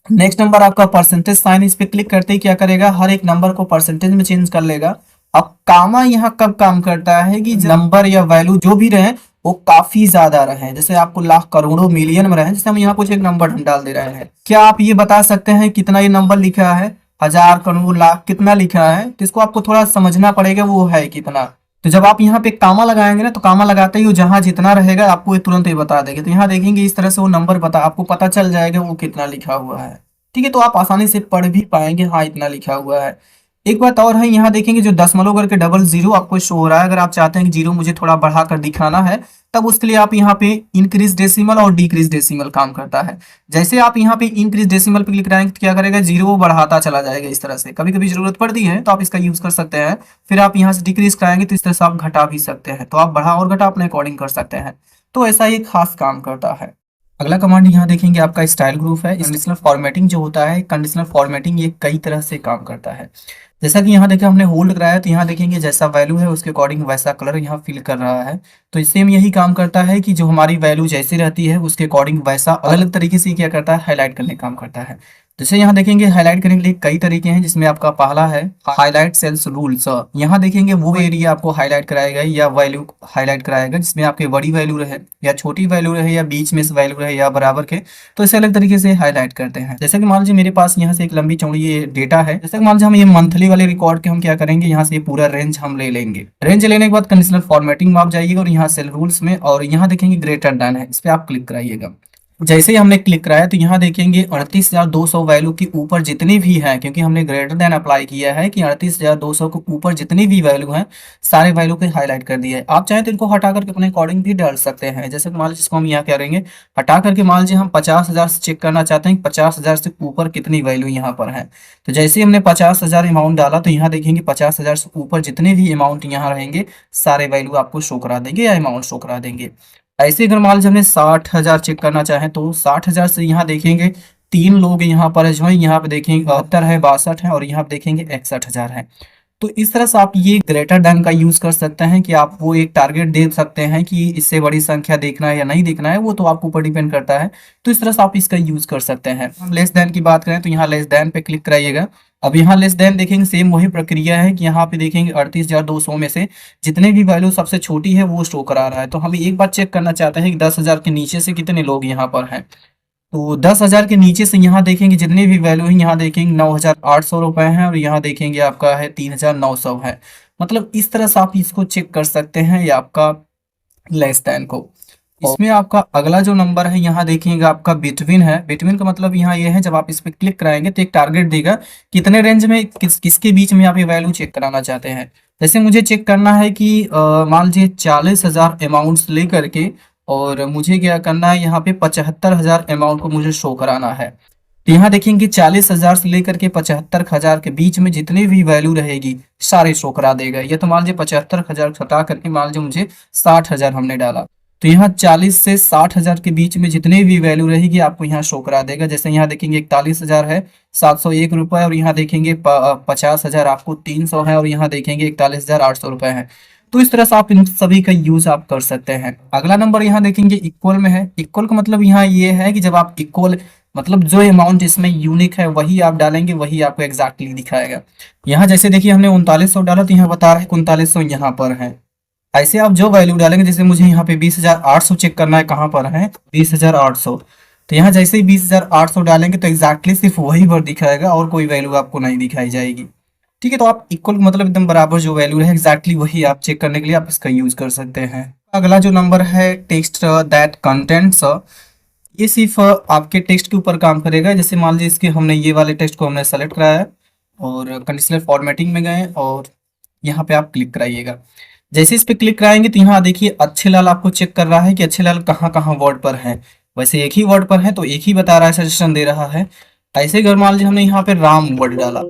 नेक्स्ट नंबर आपका परसेंटेज साइन, इस पे क्लिक करते ही क्या करेगा, हर एक नंबर को परसेंटेज में चेंज कर लेगा। अब कामा यहाँ कब काम करता है कि नंबर या वैल्यू जो भी रहे वो काफी ज्यादा रहे, जैसे आपको लाख करोड़ों मिलियन में रहे। जैसे हम यहाँ कुछ एक नंबर हम डाल दे रहे हैं, क्या आप ये बता सकते हैं कितना ये नंबर लिखा है, हजार, करोड़, लाख, कितना लिखा है। तो इसको आपको थोड़ा समझना पड़ेगा वो है कितना। तो जब आप यहाँ पे कामा लगाएंगे ना, तो कामा लगाते ही वो जहां जितना रहेगा आपको ये तुरंत ही बता देगा। तो यहाँ देखेंगे इस तरह से वो नंबर आपको पता चल जाएगा वो कितना लिखा हुआ है। ठीक है, तो आप आसानी से पढ़ भी पाएंगे, हाँ इतना लिखा हुआ है। एक बात और है, यहाँ देखेंगे जो दशमलव करके डबल जीरो आपको शो हो रहा है। अगर आप चाहते हैं कि जीरो मुझे थोड़ा बढ़ाकर दिखाना है, तब उसके लिए आप यहाँ पे इंक्रीज डेसिमल और डिक्रीज डेसिमल काम करता है। जैसे आप यहाँ पे इंक्रीज डेसिमल पे क्लिक कराएंगे तो क्या करेगा, जीरो बढ़ाता चला जाएगा इस तरह से। कभी कभी जरूरत पड़ती है तो आप इसका यूज कर सकते हैं। फिर आप यहाँ से डिक्रीज कराएंगे तो इस तरह से आप घटा भी सकते हैं, तो आप बढ़ा और घटा अपने अकॉर्डिंग कर सकते हैं। तो ऐसा ये खास काम करता है। अगला कमांड यहाँ देखेंगे आपका स्टाइल ग्रुप है। कंडीशनल फॉर्मेटिंग जो होता है, कंडीशनल फॉर्मेटिंग ये कई तरह से काम करता है। जैसा कि यहाँ देखिए हमने होल्ड कराया, तो यहाँ देखेंगे जैसा वैल्यू है उसके अकॉर्डिंग वैसा कलर यहाँ फिल कर रहा है। तो सेम यही काम करता है कि जो हमारी वैल्यू जैसी रहती है उसके अकॉर्डिंग वैसा अलग अलग तरीके से क्या करता है, हाईलाइट करने का काम करता है। जैसे यहाँ देखेंगे हाईलाइट करने के लिए कई तरीके हैं, जिसमें आपका पहला है हाईलाइट सेल्स रूल्स। यहाँ देखेंगे वो एरिया आपको हाईलाइट कराएगा या वैल्यू हाईलाइट कराएगा जिसमें आपके बड़ी वैल्यू रहे या छोटी वैल्यू रहे या बीच में से वैल्यू रहे या बराबर के। तो इसे अलग तरीके से हाईलाइट करते हैं। जैसे कि मान लीजिए मेरे पास यहाँ से एक लंबी चौड़ी ये डेटा है। जैसे कि मान लीजिए हम ये मंथली वाले रिकॉर्ड के हम क्या करेंगे, यहाँ से पूरा रेंज हम ले लेंगे। रेंज लेने के बाद कंडीशनल फॉर्मेटिंग में आप जाइएगा और यहाँ सेल रूल्स में, और यहाँ देखेंगे ग्रेटर देन है, इस पे आप क्लिक कराइएगा। जैसे ही हमने क्लिक कराया तो यहाँ देखेंगे 38,200 वैल्यू के ऊपर जितनी भी है, क्योंकि हमने ग्रेटर देन अप्लाई किया है कि 38,200 के ऊपर जितनी भी वैल्यू है सारे वैल्यू को हाईलाइट कर दिया है। आप चाहें तो इनको हटा करके अपने अकॉर्डिंग भी डाल सकते हैं। जैसे मान लीजिए इसको हम यहाँ करेंगे हटा करके, मान लीजिए हम 50,000 से चेक करना चाहते हैं 50,000 से ऊपर कितनी वैल्यू यहाँ पर है। तो जैसे ही हमने 50,000 अमाउंट डाला तो यहाँ देखेंगे 50,000 से ऊपर जितने भी अमाउंट यहाँ रहेंगे सारे वैल्यू आपको शो करा देंगे या अमाउंट शो करा देंगे। ऐसे अगर मान लीजिए हमने 60,000 चेक करना चाहें तो 60,000 से यहाँ देखेंगे तीन लोग यहाँ पर जो है, यहाँ पे देखेंगे 72 है, 62 है और यहाँ पे देखेंगे 61,000 है। तो इस तरह से आप ये ग्रेटर देन का यूज कर सकते हैं कि आप वो एक टारगेट दे सकते हैं कि इससे बड़ी संख्या देखना है या नहीं देखना है, वो तो आपके ऊपर डिपेंड करता है। तो इस तरह से आप इसका यूज कर सकते हैं। हम लेस देन की बात करें तो यहाँ लेस देन पे क्लिक कराइएगा। अब यहाँ लेस देन देखेंगे, सेम वही प्रक्रिया है कि यहाँ पे देखेंगे 38,200 में से जितने भी वैल्यू सबसे छोटी है वो शो करा रहा है। तो हम एक बार चेक करना चाहते हैं कि 10,000 के नीचे से कितने लोग यहाँ पर हैं। तो 10,000 के नीचे से यहाँ देखेंगे जितनी भी वैल्यू है, यहाँ देखेंगे 9,800 रुपए है और यहाँ देखेंगे आपका है 3,900 है। मतलब इस तरह से आप इसको चेक कर सकते हैं, ये आपका लेस देन को। इसमें आपका अगला जो नंबर है, यहाँ देखेंगे आपका बिटवीन है। बिटवीन का मतलब यहाँ ये है, जब आप इस पे क्लिक कराएंगे तो एक टारगेट देगा कितने रेंज में किसके बीच में आप ये वैल्यू चेक कराना चाहते हैं। जैसे मुझे चेक करना है कि मान लीजिए 40,000 अमाउंट्स लेकर के, और मुझे क्या करना है, यहाँ पे 75,000 अमाउंट को मुझे शो कराना है। तो यहाँ देखेंगे 40,000 से लेकर के 75,000 के बीच में जितनी भी वैल्यू रहेगी सारे शो करा देगा। ये तो मान लीजिए 75,000 हटा करके मान लीजिए मुझे 60,000 हमने डाला, तो यहाँ 40 से 60,000 के बीच में जितनी भी वैल्यू रहेगी आपको यहाँ शो करा देगा। जैसे यहाँ देखेंगे 41,000 है 701 रुपये, और यहाँ देखेंगे 50,000 आपको 300 है, और यहाँ देखेंगे 41,800 रुपये है। तो इस तरह से आप इन सभी का यूज आप कर सकते हैं। अगला नंबर यहाँ देखेंगे इक्वल में है। इक्वल का मतलब यहाँ ये है कि जब आप इक्वल मतलब जो अमाउंट इसमें यूनिक है वही आप डालेंगे, वही आपको एग्जैक्टली दिखाएगा। यहाँ जैसे देखिए हमने 3900 डाला तो यहाँ बता रहा है 3900 यहाँ पर है। ऐसे आप जो वैल्यू डालेंगे, जैसे मुझे यहाँ पे 20,800 चेक करना है, कहाँ पर है 20,800, तो यहाँ जैसे ही 20,800 डालेंगे तो एग्जैक्टली सिर्फ वही वर्ड दिखाएगा और कोई वैल्यू आपको नहीं दिखाई जाएगी। ठीक है, तो आप इक्वल मतलब एकदम बराबर जो वैल्यू है एग्जैक्टली वही आप चेक करने के लिए आप इसका यूज कर सकते हैं। अगला जो नंबर है टेक्स्ट दैट कंटेंट्स, ये सिर्फ आपके टेक्स्ट के ऊपर काम करेगा। जैसे मान लीजिए इसके हमने ये वाले टेक्स्ट को हमने सेलेक्ट कराया है और कंडीशनल फॉर्मेटिंग में गए और यहाँ पे आप क्लिक कराइएगा। जैसे इस पे क्लिक कराएंगे तो यहाँ देखिए अच्छे लाल आपको चेक कर रहा है कि अच्छे लाल कहाँ कहाँ वर्ड पर है। वैसे एक ही वर्ड पर है तो एक ही बता रहा है, सजेशन दे रहा है। ऐसे अगर मान लीजिए हमने यहाँ पे राम वर्ड डाला,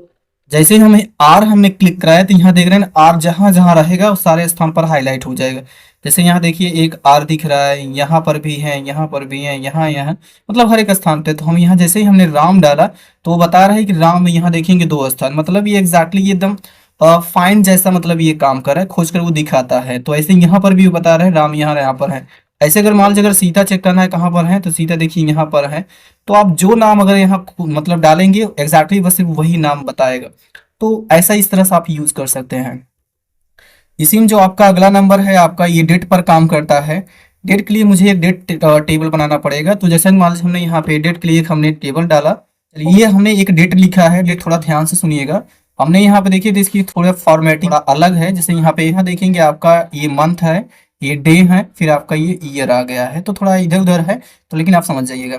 जैसे ही हमें आर हमने क्लिक कराया तो यहाँ देख रहे हैं आर जहां जहां रहेगा उस सारे स्थान पर हाईलाइट हो जाएगा। जैसे यहाँ देखिए एक आर दिख रहा है, यहाँ पर भी है, यहाँ पर भी है, यहाँ यहाँ मतलब हर एक स्थान पे। तो हम यहाँ जैसे ही हमने राम डाला तो वो बता रहा है कि राम में यहाँ देखेंगे 2 स्थान, मतलब ये एग्जैक्टली ये एकदम फाइंड जैसा मतलब ये काम कर रहा है, खोज कर वो दिखाता है। तो ऐसे यहाँ पर भी बता रहा है राम यहाँ पर है। ऐसे अगर मान लीजिए अगर सीता चेक करना है कहाँ पर है, तो सीता देखिए यहाँ पर है। तो आप जो नाम अगर यहाँ मतलब डालेंगे एग्जैक्टली बस सिर्फ वही नाम बताएगा। तो ऐसा इस तरह से आप यूज कर सकते हैं। इसी में जो आपका अगला नंबर है आपका ये डेट पर काम करता है। डेट के लिए मुझे एक डेट टेबल बनाना पड़ेगा। तो जैसे मान लीजिए हमने यहाँ पे डेट के लिए एक हमने टेबल डाला, ये हमने एक डेट लिखा है। डेट थोड़ा ध्यान से सुनिएगा। हमने यहाँ पे देखिए तो इसकी थोड़ा फॉर्मेटिंग अलग है। जैसे यहाँ पे यहाँ देखेंगे आपका ये मंथ है, ये डे है, फिर आपका ये ईयर आ गया है, तो थोड़ा इधर उधर है तो लेकिन आप समझ जाइएगा।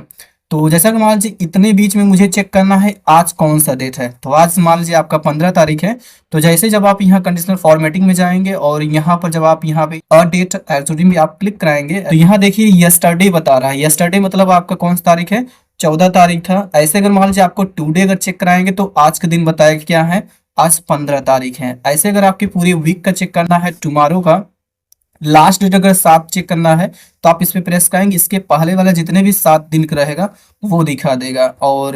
तो जैसा कि मान लीजिए इतने बीच में मुझे चेक करना है आज कौन सा डेट है। तो आज मान लीजिए आपका 15 तारीख है। तो जैसे जब आप यहाँ कंडीशनल फॉर्मेटिंग में जाएंगे और यहाँ पर जब आप यहाँ पे अ डेट एक्चुअली में आप क्लिक कराएंगे तो यहाँ देखिए यस्टरडे बता रहा है। यस्टरडे मतलब आपका कौन सा तारीख है, 14 तारीख था। ऐसे अगर मान लीजिए आपको टुडे अगर चेक कराएंगे तो आज के दिन बताएगा क्या है, आज 15 तारीख है। ऐसे अगर आपकी पूरी वीक का चेक करना है, टुमारो का लास्ट डेट अगर 7 चेक करना है तो आप इस पे प्रेस करेंगे, इसके पहले वाला जितने भी 7 दिन का रहेगा वो दिखा देगा। और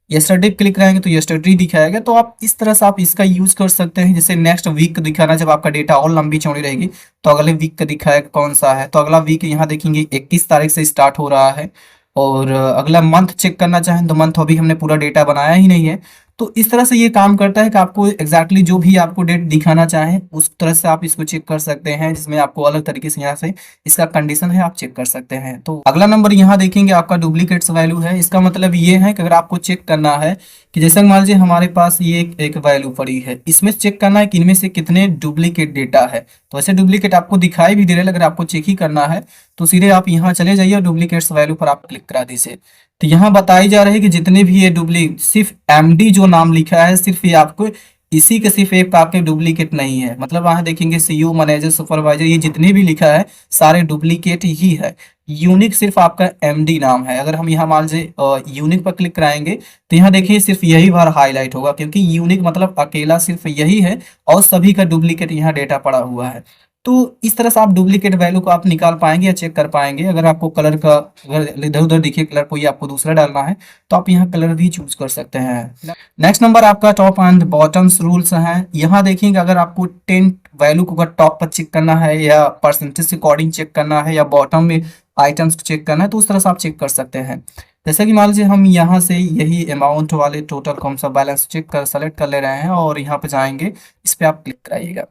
यस्टरडे क्लिक करेंगे तो यस्टरडे दिखाएगा। तो आप इस तरह से आप इसका यूज कर सकते हैं। जैसे नेक्स्ट वीक दिखाना, जब आपका डेटा और लंबी चौड़ी रहेगी तो अगले वीक का दिखाएगा कौन सा है। तो अगला वीक यहाँ देखेंगे 21 तारीख से स्टार्ट हो रहा है। और अगला मंथ चेक करना चाहें तो मंथ अभी हमने पूरा डेटा बनाया ही नहीं है। तो इस तरह से ये काम करता है कि आपको एग्जैक्टली जो भी आपको डेट दिखाना चाहें उस तरह से आप इसको चेक कर सकते हैं, जिसमें आपको अलग तरीके से यहाँ से इसका कंडीशन है आप चेक कर सकते हैं। तो अगला नंबर यहाँ देखेंगे आपका डुप्लीकेट्स वैल्यू है। इसका मतलब ये है कि अगर आपको चेक करना है कि जैसे मान लीजिए हमारे पास ये एक वैल्यू पड़ी है, इसमें चेक करना है कि इनमें से कितने डुप्लीकेट डेटा है। तो ऐसे डुप्लीकेट आपको दिखाई भी दे रहे हैं, अगर आपको चेक ही करना है तो सीधे आप यहाँ चले जाइए और डुप्लीकेट्स वैल्यू पर आप क्लिक करा दीजिए। तो यहाँ बताई जा रही है कि जितने भी ये सिर्फ एमडी जो नाम लिखा है सिर्फ ये आपको इसी के सिर्फ एक आपके डुप्लीकेट नहीं है। मतलब वहां देखेंगे सीईओ, मैनेजर, सुपरवाइजर, ये जितने भी लिखा है सारे डुप्लीकेट ही है। यूनिक सिर्फ आपका एमडी नाम है। अगर हम यहाँ मान लीजिए यूनिक पर क्लिक कराएंगे तो यहाँ देखिए सिर्फ यही बार हाईलाइट होगा, क्योंकि यूनिक मतलब अकेला सिर्फ यही है और सभी का डुप्लीकेट यहाँ डेटा पड़ा हुआ है। तो इस तरह से आप डुप्लीकेट वैल्यू को आप निकाल पाएंगे या चेक कर पाएंगे। अगर आपको कलर का अगर इधर उधर दिखे कलर कोई आपको दूसरा डालना है तो आप यहाँ कलर भी चूज कर सकते हैं। नेक्स्ट नंबर आपका टॉप एंड बॉटम्स रूल्स हैं। यहाँ देखेंगे अगर आपको 10 वैल्यू को अगर टॉप पर चेक करना है या परसेंटेज अकॉर्डिंग चेक करना है या बॉटम में आइटम्स को चेक करना है तो उस तरह से आप चेक कर सकते हैं। जैसे कि मान लीजिए हम यहाँ से यही अमाउंट वाले टोटल कौन सा बैलेंस चेक कर सेलेक्ट कर ले रहे हैं और यहाँ पे जाएंगे, इस पे आप क्लिक कराइएगा।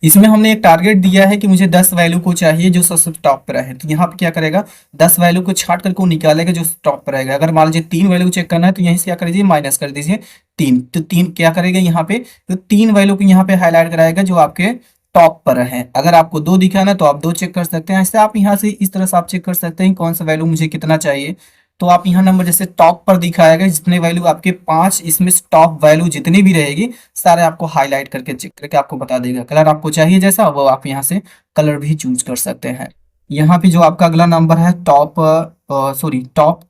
इसमें हमने एक टारगेट दिया है कि मुझे 10 वैल्यू को चाहिए जो सबसे टॉप पर रहे, तो यहाँ पे क्या करेगा 10 वैल्यू को छाट करके वो निकालेगा जो टॉप पर रहेगा। अगर मान लीजिए 3 वैल्यू चेक करना है तो यहीं से क्या कर दीजिए माइनस कर दीजिए 3, तो 3 क्या करेगा यहाँ पे, तो 3 वैल्यू को यहाँ पे हाईलाइट कराएगा जो आपके टॉप पर है। अगर आपको 2 दिखाना है तो आप 2 चेक कर सकते हैं। ऐसे आप यहाँ से इस तरह से आप चेक कर सकते हैं कौन सा वैल्यू मुझे कितना चाहिए। तो आप यहाँ नंबर जैसे टॉप पर दिखाएगा जितने वैल्यू आपके 5, इसमें टॉप वैल्यू जितनी भी रहेगी सारे आपको हाईलाइट करके चेक करके आपको बता देगा। कलर आपको चाहिए जैसा वो आप यहाँ से कलर भी चूज कर सकते हैं। यहाँ पे जो आपका अगला नंबर है टॉप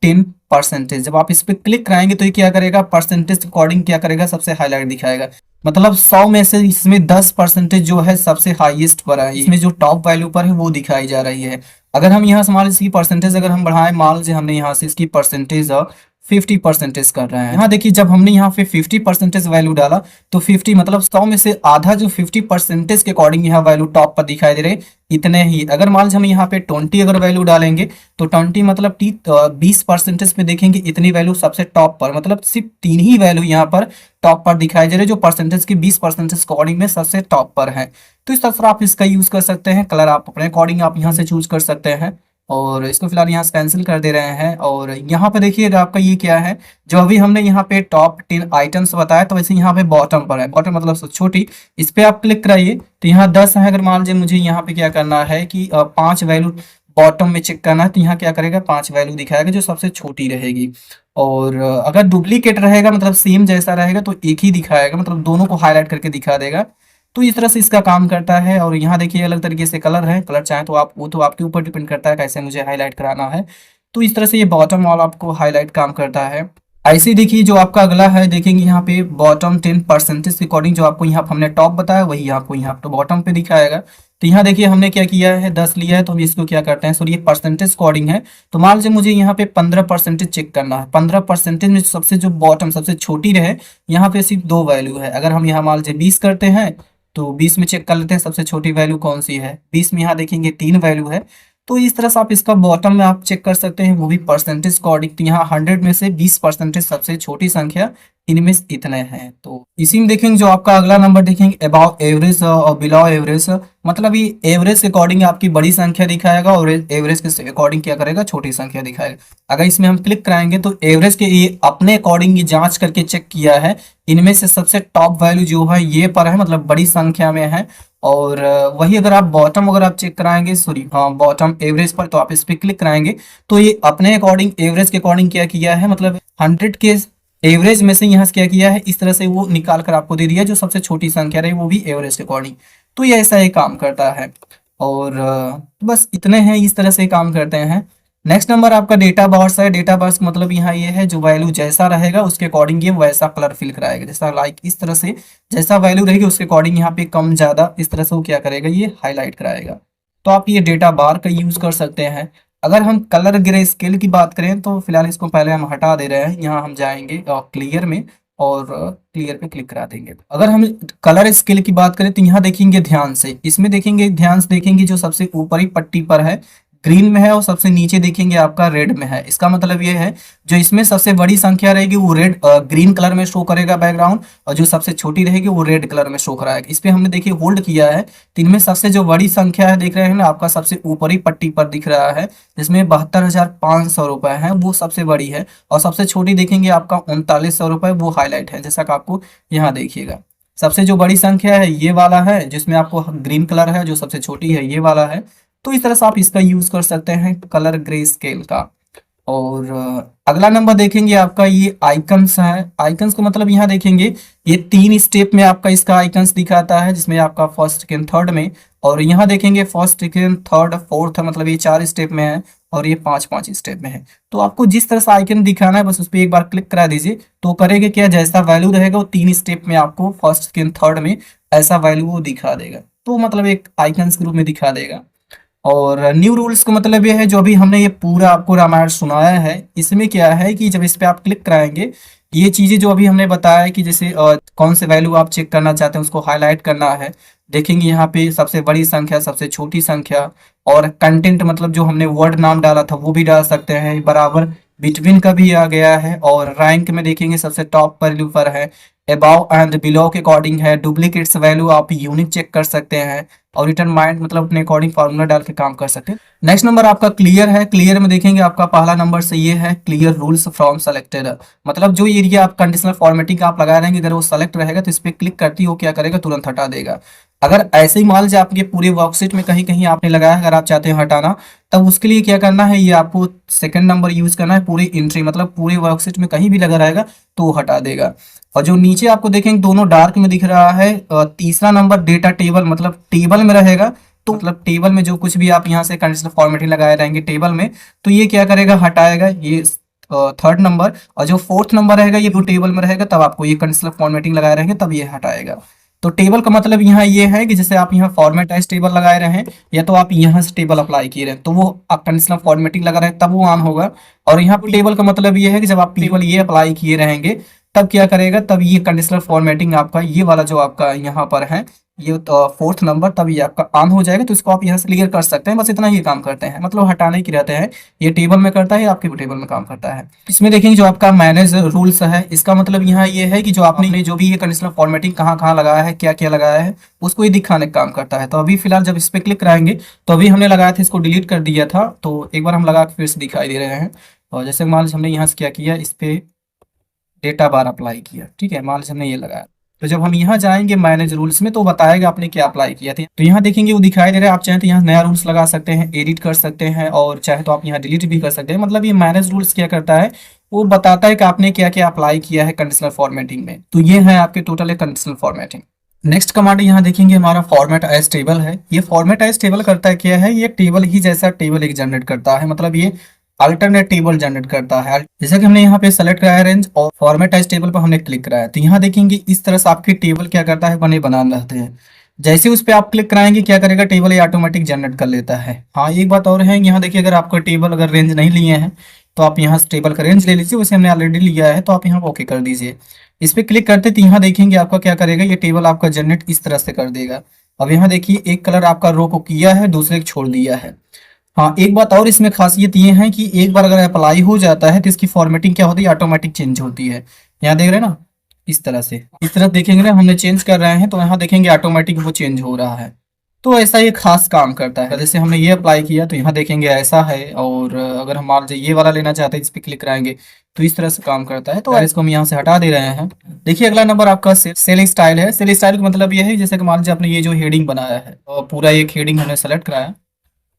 10%। जब आप इस पे क्लिक कराएंगे तो ये क्या करेगा परसेंटेज अकॉर्डिंग क्या करेगा सबसे हाईलाइट दिखाएगा। मतलब 100 में से इसमें 10% जो है सबसे हाईएस्ट पर है, इसमें जो टॉप वैल्यू पर है वो दिखाई जा रही है। अगर हम यहाँ से मान लीजिए इसकी परसेंटेज अगर हम बढ़ाएं, मान लीजिए हमने यहाँ से इसकी परसेंटेज 50% कर रहे हैं। यहाँ देखिए जब हमने यहाँ पे 50% वैल्यू डाला तो 50 मतलब 100 में से आधा जो 50% के अकॉर्डिंग यहाँ वैल्यू टॉप पर दिखाई दे रहे इतने ही। अगर मान लीजिए हम यहाँ पे 20 अगर वैल्यू डालेंगे तो 20 मतलब 20% पे देखेंगे इतनी वैल्यू सबसे टॉप पर, मतलब सिर्फ 3 ही वैल्यू यहाँ पर टॉप पर दिखाई दे रहे जो परसेंटेज की 20% अकॉर्डिंग में सबसे टॉप पर है। तो इस तरह से आप इसका यूज कर सकते हैं। कलर आप अपने अकॉर्डिंग आप यहाँ से चूज कर सकते हैं और इसको फिलहाल यहाँ से कैंसिल कर दे रहे हैं। और यहाँ पे देखिएगा आपका ये क्या है, जो अभी हमने यहाँ पे टॉप 10 आइटम्स बताया तो वैसे यहाँ पे बॉटम पर है, बॉटम मतलब सबसे छोटी, इस पे आप क्लिक कराइए तो यहाँ 10 है। अगर मान लीजिए मुझे यहाँ पे क्या करना है कि 5 वैल्यू बॉटम में चेक करना है तो यहाँ क्या करेगा 5 वैल्यू दिखाएगा जो सबसे छोटी रहेगी। और अगर डुप्लीकेट रहेगा मतलब सेम जैसा रहेगा तो एक ही दिखाएगा, मतलब दोनों को हाईलाइट करके दिखा देगा। तो इस तरह से इसका काम करता है। और यहाँ देखिए अलग तरीके से कलर है, कलर चाहे तो आप वो तो आपके ऊपर डिपेंड करता है कैसे मुझे हाईलाइट कराना है। तो इस तरह से ये बॉटम वाला आपको हाईलाइट काम करता है। ऐसे देखिए जो आपका अगला है देखेंगे यहाँ पे बॉटम 10% के अकॉर्डिंग जो आपको यहाँ हमने टॉप बताया वही आपको यहाँ तो बॉटम पे दिखाएगा। तो यहाँ देखिए हमने क्या किया है 10 लिया है तो हम इसको क्या करते हैं, सॉरी ये परसेंटेज अकॉर्डिंग है। तो मान लीजिए मुझे यहाँ पे 15% चेक करना है, 15% में सबसे जो बॉटम सबसे छोटी रहे यहाँ पे सिर्फ 2 वैल्यू है। अगर हम यहाँ मान लीजिए 20 करते हैं तो 20 में चेक कर लेते हैं सबसे छोटी वैल्यू कौन सी है, 20 में यहाँ देखेंगे 3 वैल्यू है। तो इस तरह से आप इसका बॉटम में आप चेक कर सकते हैं वो भी परसेंटेज अकॉर्डिंग। तो यहाँ 100 में से 20% सबसे छोटी संख्या इनमें इतने हैं। तो इसी में देखेंगे जो आपका अगला नंबर देखेंगे अबाव एवरेज और बिलो एवरेज, मतलब ये एवरेज के अकॉर्डिंग आपकी बड़ी संख्या दिखाएगा और एवरेज के अकॉर्डिंग क्या करेगा छोटी संख्या दिखाएगा। अगर इसमें हम क्लिक कराएंगे तो एवरेज के ये अपने अकॉर्डिंग ये जांच करके चेक किया है, इनमें से सबसे टॉप वैल्यू जो है ये पर है, मतलब बड़ी संख्या में है। और वही अगर आप बॉटम अगर आप चेक कराएंगे सॉरी हाँ बॉटम एवरेज पर तो आप इस पर क्लिक कराएंगे तो ये अपने अकॉर्डिंग एवरेज के अकॉर्डिंग क्या किया है, मतलब 100 के एवरेज में से यहाँ से क्या किया है इस तरह से वो निकाल कर आपको दे दिया जो सबसे छोटी संख्या रही वो भी एवरेज के अकॉर्डिंग। तो ये ऐसा ही काम करता है। और बस इतने हैं, इस तरह से काम करते हैं। नेक्स्ट नंबर आपका डेटा बर्स है। डेटा बर्स मतलब यहाँ ये है जो वैल्यू जैसा रहेगा उसके अकॉर्डिंग ये वैसा कलर फिल कराएगा, जैसा लाइक इस तरह से जैसा वैल्यू रहेगी उसके अकॉर्डिंग यहाँ पे कम ज्यादा इस तरह से वो क्या करेगा ये हाईलाइट कराएगा। तो आप ये डेटा बार का यूज कर सकते हैं। अगर हम कलर ग्रे स्केल की बात करें तो फिलहाल इसको पहले हम हटा दे रहे हैं, यहाँ हम जाएंगे क्लियर में और क्लियर पे क्लिक करा देंगे। अगर हम कलर स्केल की बात करें तो यहाँ देखेंगे ध्यान से, इसमें देखेंगे ध्यान से देखेंगे जो सबसे ऊपरी पट्टी पर है ग्रीन में है और सबसे नीचे देखेंगे आपका रेड में है। इसका मतलब ये है जो इसमें सबसे बड़ी संख्या रहेगी वो ग्रीन कलर में शो करेगा बैकग्राउंड, और जो सबसे छोटी रहेगी वो रेड कलर में शो कराएगा। इस पे हमने देखिए होल्ड किया है तो इनमें सबसे जो बड़ी संख्या है देख रहे हैं ना आपका सबसे ऊपरी पट्टी पर दिख रहा है जिसमें 72,500 रुपए है वो सबसे बड़ी है, और सबसे छोटी देखेंगे आपका 3900 रुपए वो हाईलाइट है। जैसा कि आपको यहाँ देखिएगा सबसे जो बड़ी संख्या है ये वाला है जिसमें आपको ग्रीन कलर है, जो सबसे छोटी है ये वाला है। तो इस तरह से आप इसका यूज कर सकते हैं कलर ग्रे स्केल का। और अगला नंबर देखेंगे आपका ये आइकन्स है। आइकन्स को मतलब यहाँ देखेंगे ये 3 स्टेप में आपका इसका आइकन्स दिखाता है जिसमें आपका फर्स्ट सेकंड थर्ड में, और यहाँ देखेंगे फर्स्ट सेकंड थर्ड फोर्थ मतलब ये 4 स्टेप में है और ये 5 स्टेप में है। तो आपको जिस तरह से आइकन दिखाना है बस उस पर एक बार क्लिक करा दीजिए तो करेगा क्या जैसा वैल्यू रहेगा वो 3 स्टेप में आपको फर्स्ट सेकंड थर्ड में ऐसा वैल्यू वो दिखा देगा। तो मतलब एक आइकन्स के रूप में दिखा देगा। और न्यू रूल्स का मतलब ये है, जो भी हमने ये पूरा आपको रामायण सुनाया है, इसमें क्या है कि जब इस पे आप क्लिक कराएंगे, ये चीजें जो अभी हमने बताया है कि जैसे कौन से वैल्यू आप चेक करना चाहते हैं उसको हाईलाइट करना है। देखेंगे यहाँ पे सबसे बड़ी संख्या, सबसे छोटी संख्या, और कंटेंट मतलब जो हमने वर्ड नाम डाला था वो भी डाल सकते हैं, बराबर बिटवीन का भी आ गया है। और रैंक में देखेंगे सबसे टॉप वैल्यू पर है, अबाव एंड बिलो के अकॉर्डिंग है। डुप्लीकेट्स वैल्यू आप यूनिक चेक कर सकते हैं, और रिटर्न माइंड मतलब अपने अकॉर्डिंग फार्मूला डाल के काम कर सकते हैं। नेक्स्ट नंबर आपका क्लियर है। क्लियर में देखेंगे आपका पहला नंबर से ये है, क्लियर रूल्स फ्रॉम सेलेक्टेड। मतलब जो एरिया आप कंडीशनल फॉर्मेटिंग का आप लगा रहेंगे, अगर वो सेलेक्ट रहेगा तो इस पर क्लिक करती हो क्या करेगा, तुरंत हटा देगा। अगर ऐसे ही मान लीजिए आपके पूरे वर्कशीट में कहीं कहीं आपने लगाया, अगर आप चाहते हैं हटाना, तब उसके लिए क्या करना है, ये आपको सेकंड नंबर यूज करना है। पूरी एंट्री मतलब पूरे वर्कशीट में कहीं भी लगा रहेगा तो वो हटा देगा। और जो नीचे आपको देखेंगे दोनों डार्क में दिख रहा है, तीसरा नंबर डेटा टेबल मतलब टेबल में रहेगा। तो मतलब टेबल में जो कुछ भी आप यहाँ से कंडीशनल फॉर्मेटिंग लगाए रहेंगे टेबल में, तो ये क्या करेगा, हटाएगा ये थर्ड नंबर। और जो फोर्थ नंबर रहेगा ये वो टेबल में रहेगा, तब आपको ये कंडीशनल फॉर्मेटिंग लगाए रहेंगे तब ये हटाएगा। तो टेबल का मतलब यहाँ ये है कि जैसे आप यहाँ फॉर्मेटाइज टेबल लगाए रहे हैं, या तो आप यहाँ से टेबल अप्लाई किए रहे हैं, तो वो आप कंडीशनल फॉर्मेटिंग लगा रहे हैं तब वो ऑन होगा। और यहाँ पर टेबल का मतलब ये है कि जब आप टेबल ये अप्लाई किए रहेंगे तब क्या करेगा, तब ये कंडीशनल फॉर्मेटिंग आपका ये वाला जो आपका यहाँ पर है, ये फोर्थ नंबर, तब ये आपका ऑन हो जाएगा। तो इसको आप यहाँ से क्लियर कर सकते हैं। बस इतना ही काम करते हैं, मतलब हटाने की रहते हैं। ये टेबल में करता है, आपके टेबल में काम करता है। इसमें देखेंगे जो आपका मैनेज रूल्स है, इसका मतलब यहाँ ये है कि जो आपने जो भी ये कंडीशनल फॉर्मेटिंग कहाँ कहाँ लगाया है, क्या क्या लगाया है, उसको ये दिखाने का काम करता है। तो अभी फिलहाल जब इस पर क्लिक कराएंगे, तो अभी हमने लगाया था, इसको डिलीट कर दिया था, तो एक बार हम लगा के फिर से दिखाई दे रहे हैं। और जैसे मान लीजिए हमने यहाँ से क्या किया, इस पे डेटा बार अप्लाई किया, ठीक है, मान लीजिए हमने ये लगाया। तो जब हम यहाँ जाएंगे मैनेज रूल्स में, तो बताएगा आपने क्या अप्लाई किया था। तो यहाँ देखेंगे वो दिखाई दे रहा है। आप चाहे तो यहाँ नया रूल्स लगा सकते हैं, एडिट कर सकते हैं, और चाहे तो आप यहाँ डिलीट भी कर सकते हैं। मतलब ये मैनेज रूल्स क्या करता है, वो बताता है कि आपने क्या क्या अप्लाई किया है कंडीशनल फॉर्मेटिंग में। तो ये है आपके total conditional formatting. Next command यहाँ देखेंगे हमारा फॉर्मेट एज टेबल है। ये फॉर्मेट एज टेबल करता है क्या है, ये टेबल ही जैसा टेबल एक जनरेट करता है। मतलब ये अल्टरनेट टेबल जनरेट करता है। जैसा कि हमने यहाँ पे सेलेक्ट कराया रेंज और फॉर्मेट एज टेबल पर हमने क्लिक कराया, तो यहाँ देखेंगे इस तरह से आपकी टेबल क्या करता है, बने बनान रहते हैं। जैसे उस पर आप क्लिक कराएंगे क्या करेगा, टेबल ये ऑटोमेटिक जनरेट कर लेता है। हाँ, एक बात और है, यहाँ देखिए अगर आपका टेबल अगर रेंज नहीं लिए हैं, तो आप यहाँ से टेबल का रेंज ले लीजिए। वैसे हमने ऑलरेडी लिया है, तो आप यहाँ ओके कर दीजिए। इस पर क्लिक करते तो यहाँ देखेंगे आपका क्या करेगा, ये टेबल आपका जनरेट इस तरह से कर देगा। अब यहाँ देखिए एक कलर आपका रो को किया है, दूसरे को छोड़ दिया है। हाँ, एक बात और इसमें खासियत ये है कि एक बार अगर अप्लाई हो जाता है तो इसकी फॉर्मेटिंग क्या होती है, ऑटोमेटिक चेंज होती है। यहाँ देख रहे हैं ना, इस तरह से, इस तरफ देखेंगे ना, हमने चेंज कर रहे हैं तो यहाँ देखेंगे ऑटोमेटिक वो चेंज हो रहा है। तो ऐसा ये खास काम करता है। जैसे हमने ये अप्लाई किया तो यहाँ देखेंगे ऐसा है। और अगर हम मान लीजिए ये वाला लेना चाहते हैं, इस पर क्लिक कराएंगे तो इस तरह से काम करता है। तो इसको हम यहाँ से हटा दे रहे हैं। देखिए अगला नंबर आपका सेल स्टाइल है। सेल स्टाइल का मतलब ये है, जैसे कि मान लीजिए आपने ये जो हेडिंग बनाया है, और पूरा एक हेडिंग हमने सेलेक्ट कराया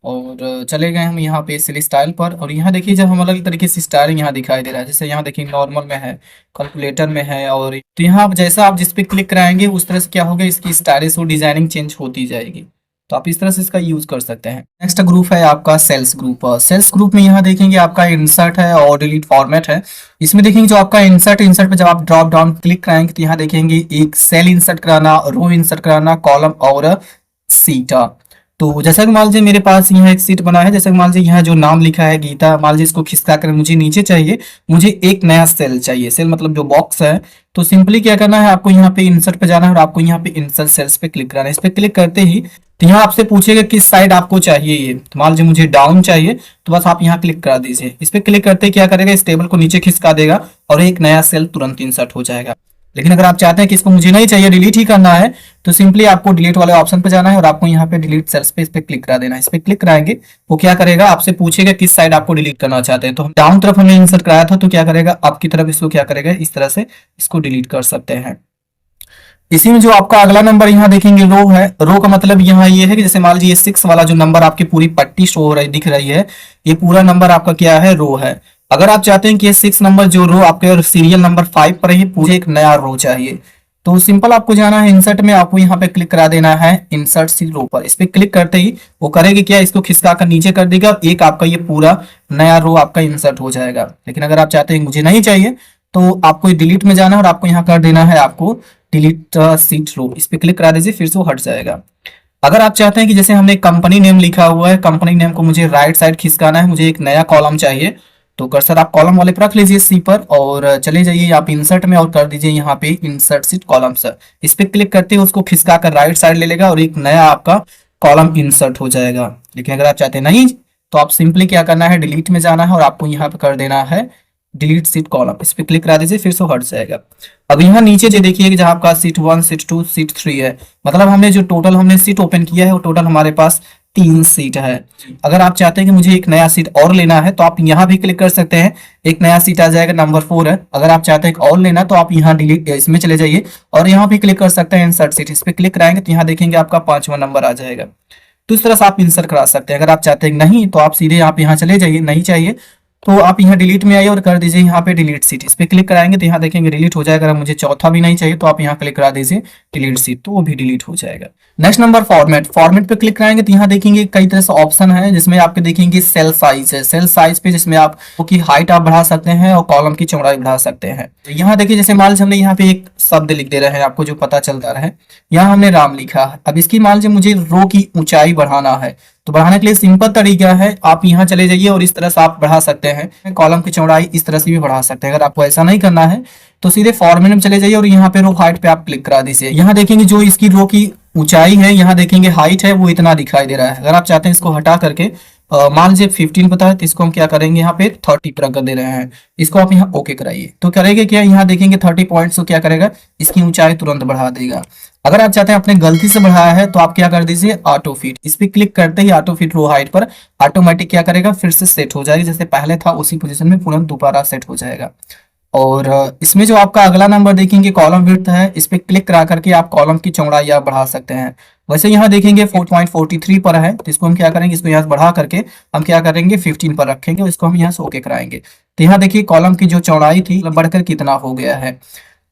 और चले गए हम यहाँ पे सेल स्टाइल पर। और यहाँ देखिए जब हम अलग तरीके से स्टाइल यहाँ दिखाई दे रहा है, जैसे यहाँ देखिए नॉर्मल में है, कैलकुलेटर में है। और तो यहाँ जैसा आप जिस पे क्लिक कराएंगे उस तरह से क्या होगा, इसकी स्टाइलिश और डिजाइनिंग चेंज होती जाएगी। तो आप इस तरह से इसका यूज कर सकते हैं। नेक्स्ट ग्रुप है आपका सेल्स ग्रुप। सेल्स ग्रुप में यहाँ देखेंगे आपका इंसर्ट है और डिलीट फॉर्मेट है। इसमें देखेंगे जो आपका इंसर्ट पे जब आप ड्रॉप डाउन क्लिक कराएंगे तो यहाँ देखेंगे एक सेल इंसर्ट कराना, रो इंसर्ट कराना, कॉलम और सीट। तो जैसा कि मान लीजिए मेरे पास यहाँ एक सीट बना है, जैसे कि मान लीजिए यहाँ जो नाम लिखा है गीता, मान लीजिए इसको खिसका कर मुझे नीचे चाहिए, मुझे एक नया सेल चाहिए। सेल मतलब जो बॉक्स है। तो सिंपली क्या करना है, आपको यहाँ पे इंसर्ट पे जाना है और आपको यहाँ पे इंसर्ट सेल्स पे क्लिक करना है। इस पे क्लिक करते ही तो यहाँ आपसे पूछेगा किस साइड आपको चाहिए ये। तो मान लीजिए मुझे डाउन चाहिए, तो बस आप यहाँ क्लिक करा दीजिए। इस पे क्लिक करते क्या करेगा, इस टेबल को नीचे खिसका देगा और एक नया सेल तुरंत इंसर्ट हो जाएगा। लेकिन अगर आप चाहते हैं कि इसको मुझे नहीं चाहिए, डिलीट ही करना है, तो सिंपली आपको डिलीट वाले ऑप्शन पे जाना है और आपको यहाँ पे डिलीट सेल्स पे इस पे क्लिक करा देना है। इस पे क्लिक कराएंगे वो क्या करेगा, आपसे पूछेगा किस साइड आपको डिलीट करना चाहते हैं। तो डाउन तरफ हमने इंसर्ट कराया था, तो क्या करेगा आपकी तरफ इसको क्या करेगा, इस तरह से इसको डिलीट कर सकते हैं। इसी में जो आपका अगला नंबर यहाँ देखेंगे रो है। रो का मतलब यहाँ ये है कि जैसे मान लीजिए ये 6 वाला जो नंबर आपकी पूरी पट्टी शो हो रही दिख रही है, ये पूरा नंबर आपका क्या है, रो है। अगर आप चाहते हैं कि ये 6 नंबर जो रो आपके सीरियल नंबर 5 पर ही पूरे एक नया रो चाहिए, तो सिंपल आपको जाना है इंसर्ट में, आपको यहाँ पे क्लिक करा देना है इंसर्ट सी रो पर। इस पे क्लिक करते ही वो करेगी क्या, इसको खिसका कर नीचे कर देगा, एक आपका ये पूरा नया रो आपका इंसर्ट हो जाएगा। लेकिन अगर आप चाहते हैं मुझे नहीं चाहिए, तो आपको डिलीट में जाना है और आपको यहाँ कर देना है आपको डिलीट सीट रो। इस पे क्लिक करा दीजिए, फिर से वो हट जाएगा। अगर आप चाहते हैं कि जैसे हमने कंपनी नेम लिखा हुआ है, कंपनी नेम को मुझे राइट साइड खिसकाना है, मुझे एक नया कॉलम चाहिए, तो कर्सर आप कॉलम वाले पर रख लीजिए सी पर और चले जाइए आप इंसर्ट में और कर दीजिए यहाँ पे इंसर्ट शीट कॉलम्स। इस पे क्लिक करते ही उसको खिसका कर राइट साइड ले लेगा और एक नया आपका कॉलम इंसर्ट हो जाएगा। लेकिन अगर आप चाहते हैं नहीं, तो आप सिंपली क्या करना है, डिलीट में जाना है और आपको यहाँ पे कर देना है डिलीट सीट कॉलम। इस पे क्लिक करा दीजिए, फिर से हट जाएगा। अब यहाँ नीचे जो देखिए कि जहाँ आपका सीट 1 सीट 2 सीट 3 है, मतलब हमने जो टोटल हमने सीट ओपन किया है वो टोटल हमारे पास 3 सीट है। अगर आप चाहते हैं कि मुझे एक नया सीट और लेना है तो आप यहाँ भी क्लिक कर सकते हैं, एक नया सीट आ जाएगा, नंबर 4 है। अगर आप चाहते हैं और लेना तो आप यहाँ डिलीट इसमें चले जाइए और यहाँ भी क्लिक कर सकते हैं इंसर्ट सीट। इस पे क्लिक कराएंगे तो यहाँ देखेंगे आपका 5वां नंबर आ जाएगा। तो इस तरह से आप इंसर्ट करा सकते हैं। अगर आप चाहते हैं नहीं तो आप सीधे आप यहाँ चले जाइए, नहीं चाहिए तो आप यहाँ डिलीट में आइए और कर दीजिए यहाँ पे डिलीट सीट। इस पे क्लिक कराएंगे तो यहाँ देखेंगे डिलीट हो जाएगा। अगर मुझे चौथा भी नहीं चाहिए तो आप यहाँ क्लिक करा दीजिए डिलीट सीट, तो वो भी डिलीट हो जाएगा। Next number format. फॉर्मेट पे क्लिक कराएंगे तो यहाँ देखेंगे कई तरह से ऑप्शन है, जिसमें आपके देखेंगे सेल साइज है। सेल साइज पे जिसमें आप की हाइट आप बढ़ा सकते हैं और कॉलम की चौड़ाई बढ़ा सकते हैं। यहाँ देखिए जैसे मान लीजिए हमने यहाँ पे एक शब्द लिख दे रहे हैं, आपको जो पता चलता रहे, यहाँ हमने राम लिखा है। अब इसकी मान लीजिए मुझे रो की ऊंचाई बढ़ाना है, तो बढ़ाने के लिए सिंपल तरीका है, आप यहाँ चले जाइए और इस तरह से आप बढ़ा सकते हैं। कॉलम की चौड़ाई इस तरह से भी बढ़ा सकते हैं। अगर आपको ऐसा नहीं करना है तो सीधे फॉर्मेट में चले जाइए और यहाँ पे रो हाइट पे आप क्लिक करा दीजिए। यहाँ देखेंगे जो इसकी रो की ऊंचाई है, यहाँ देखेंगे हाइट है वो इतना दिखाई दे रहा है। अगर आप चाहते हैं इसको हटा करके मान लीजिए 15 पता है तो इसको हम क्या करेंगे, यहाँ पे 30 पर कर दे रहे हैं। इसको आप यहाँ ओके कराइए तो करेंगे क्या, यहाँ देखेंगे 30 पॉइंट्स को क्या करेगा, इसकी ऊंचाई तुरंत बढ़ा देगा। अगर आप चाहते हैं अपने गलती से बढ़ाया है तो आप क्या कर दीजिए ऑटो फिट। इस पे क्लिक करते ही ऑटो फिट रो हाइट पर ऑटोमेटिक क्या करेगा, फिर से सेट हो जाएगी, जैसे पहले था उसी पोजीशन में तुरंत दोबारा सेट हो जाएगा। और इसमें जो आपका अगला नंबर देखेंगे कॉलम विड्थ है, इस पे क्लिक करा करके आप कॉलम की चौड़ाई आप बढ़ा सकते हैं। वैसे यहाँ देखेंगे 4.43 पर है, तो इसको हम क्या करेंगे, इसको यहाँ से बढ़ा करके हम क्या करेंगे 15 पर रखेंगे और इसको हम यहाँ से ओके कराएंगे। तो यहाँ देखिए कॉलम की जो चौड़ाई थी बढ़कर कितना हो गया है।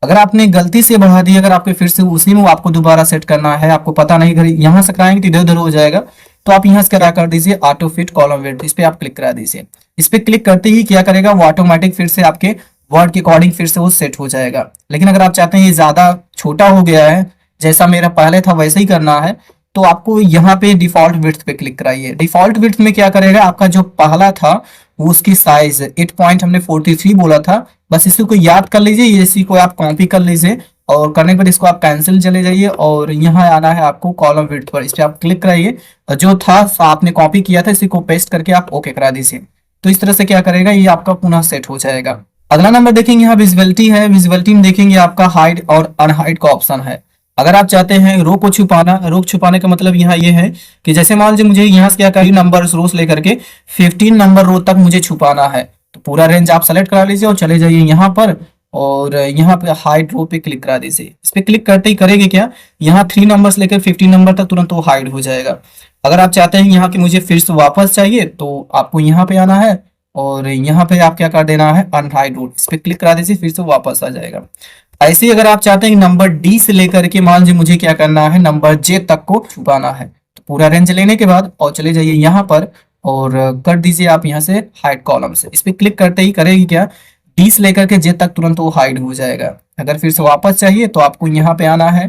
अगर आपने गलती से बढ़ा दी, अगर आपके फिर से उसी में आपको दोबारा सेट करना है, आपको पता नहीं, अगर यहाँ से कराएंगे तो इधर उधर हो जाएगा, तो आप यहाँ से करा कर दीजिए ऑटो फिट कॉलम विड्थ। इस पे आप क्लिक करा दीजिए। इस पे क्लिक करते ही क्या करेगा, वो ऑटोमेटिक फिर से आपके वर्ड के अकॉर्डिंग फिर से वो सेट हो जाएगा। लेकिन अगर आप चाहते हैं ये ज्यादा छोटा हो गया है, जैसा मेरा पहले था वैसे ही करना है, तो आपको यहाँ पे डिफॉल्ट विड्थ पे क्लिक कराइए। डिफॉल्ट विड्थ में क्या करेगा, आपका जो पहला था वो उसकी साइज 8 पॉइंट हमने 43 बोला था, बस इसी को याद कर लीजिए, इसी को आप कॉपी कर लीजिए और करने पर इसको आप कैंसिल चले जाइए और यहाँ आना है आपको कॉलम विड्थ पर। इस पर आप क्लिक कराइए, जो था आपने कॉपी किया था इसी को पेस्ट करके आप ओके करा दीजिए। तो इस तरह से क्या करेगा, ये आपका पुनः सेट हो जाएगा। अगला नंबर देखेंगे यहाँ विजिबिलिटी है। विजिबिलिटी में देखेंगे आपका हाइड और अनहाइड का ऑप्शन है। अगर आप चाहते हैं रो को छुपाना, रो छुपाने का मतलब यहाँ ये है कि जैसे मान लीजिए मुझे यहाँ से क्या करें, नंबर रोज लेकर के 15 नंबर रो तक मुझे छुपाना है, तो पूरा रेंज आप सेलेक्ट करा लीजिए और चले जाइए यहाँ पर और यहाँ पे हाइड रो पे क्लिक करा दीजिए। इस पे क्लिक करते ही करेंगे क्या, यहाँ 3 नंबर लेकर 15 नंबर तक तुरंत वो हाइड हो जाएगा। अगर आप चाहते हैं यहाँ की मुझे फिर से वापस चाहिए तो आपको यहाँ पे आना है और यहाँ पे आप क्या कर देना है अनहाइड रो, इस पे क्लिक करा दीजिए, फिर से वापस आ जाएगा। ऐसे ही अगर आप चाहते हैं नंबर डी से लेकर के मान लीजिए मुझे क्या करना है नंबर जे तक को छुपाना है, तो पूरा रेंज लेने के बाद और चले जाइए यहाँ पर और कर दीजिए आप यहाँ से हाइड कॉलम से। इस पे क्लिक करते ही करेगी क्या, डी से लेकर के जे तक तुरंत वो हाइड हो जाएगा। अगर फिर से वापस चाहिए तो आपको यहाँ पे आना है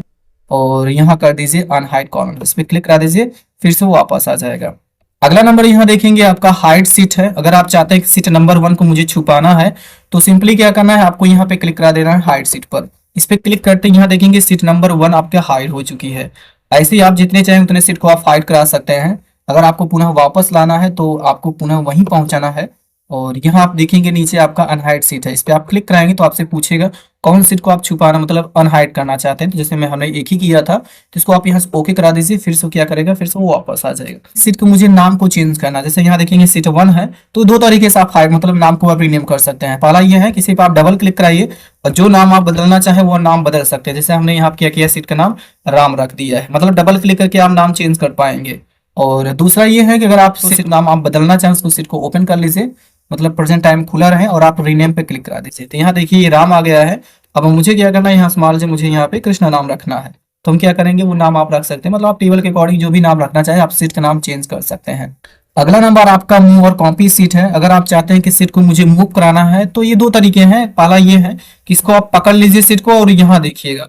और यहाँ कर दीजिए अनहाइड कॉलम, इस पे क्लिक करा दीजिए, फिर से वो वापस आ जाएगा। अगला नंबर यहाँ देखेंगे आपका हाइड सीट है। अगर आप चाहते हैं कि सीट नंबर 1 को मुझे छुपाना है तो सिंपली क्या करना है, आपको यहाँ पे क्लिक करा देना है हाइड सीट पर। इस पे क्लिक करते यहाँ देखेंगे सीट नंबर 1 आपके हाइड हो चुकी है। ऐसे ही आप जितने चाहें उतने सीट को आप हाइड करा सकते हैं। अगर आपको पुनः वापस लाना है तो आपको पुनः वहीं पहुंचाना है और यहाँ आप देखेंगे नीचे आपका अनहाइड सीट है, इस पे आप क्लिक कराएंगे तो आपसे पूछेगा कौन सीट को आप छुपाना मतलब अनहाइड करना चाहते हैं। तो जैसे हमने एक ही किया था तो इसको आप यहाँ से ओके करा दीजिए, फिर से क्या करेगा, फिर से वो वापस आ जाएगा। सीट को मुझे नाम को चेंज करना, जैसे यहाँ देखेंगे सीट 1 है तो 2 तरीके से आप हाइड मतलब नाम को आप रीनेम कर सकते हैं। पहला ये है किसी पर आप डबल क्लिक कराइए और जो नाम आप बदलना चाहे वो नाम बदल सकते हैं। जैसे हमने यहाँ क्या किया, सीट का नाम राम रख दिया है, मतलब डबल क्लिक करके आप नाम चेंज कर पाएंगे। और दूसरा ये है कि अगर आप सीट नाम आप बदलना चाहें उसको सीट को ओपन कर लीजिए, मतलब प्रेजेंट टाइम खुला रहे और आप रीनेम पे क्लिक करा दीजिए। तो यहाँ देखिए ये राम आ गया है। अब मुझे क्या करना है, यहाँ मान लीजिए मुझे यहाँ पे कृष्णा नाम रखना है तो हम क्या करेंगे, वो नाम आप रख सकते हैं, मतलब आप टेबल के अकॉर्डिंग जो भी नाम रखना चाहे आप सीट का नाम चेंज कर सकते हैं। अगला नंबर आपका मूव और कॉपी सीट है। अगर आप चाहते हैं कि सीट को मुझे मूव कराना है तो ये 2 तरीके हैं। पहला ये है कि इसको आप पकड़ लीजिए सीट को और यहाँ देखिएगा,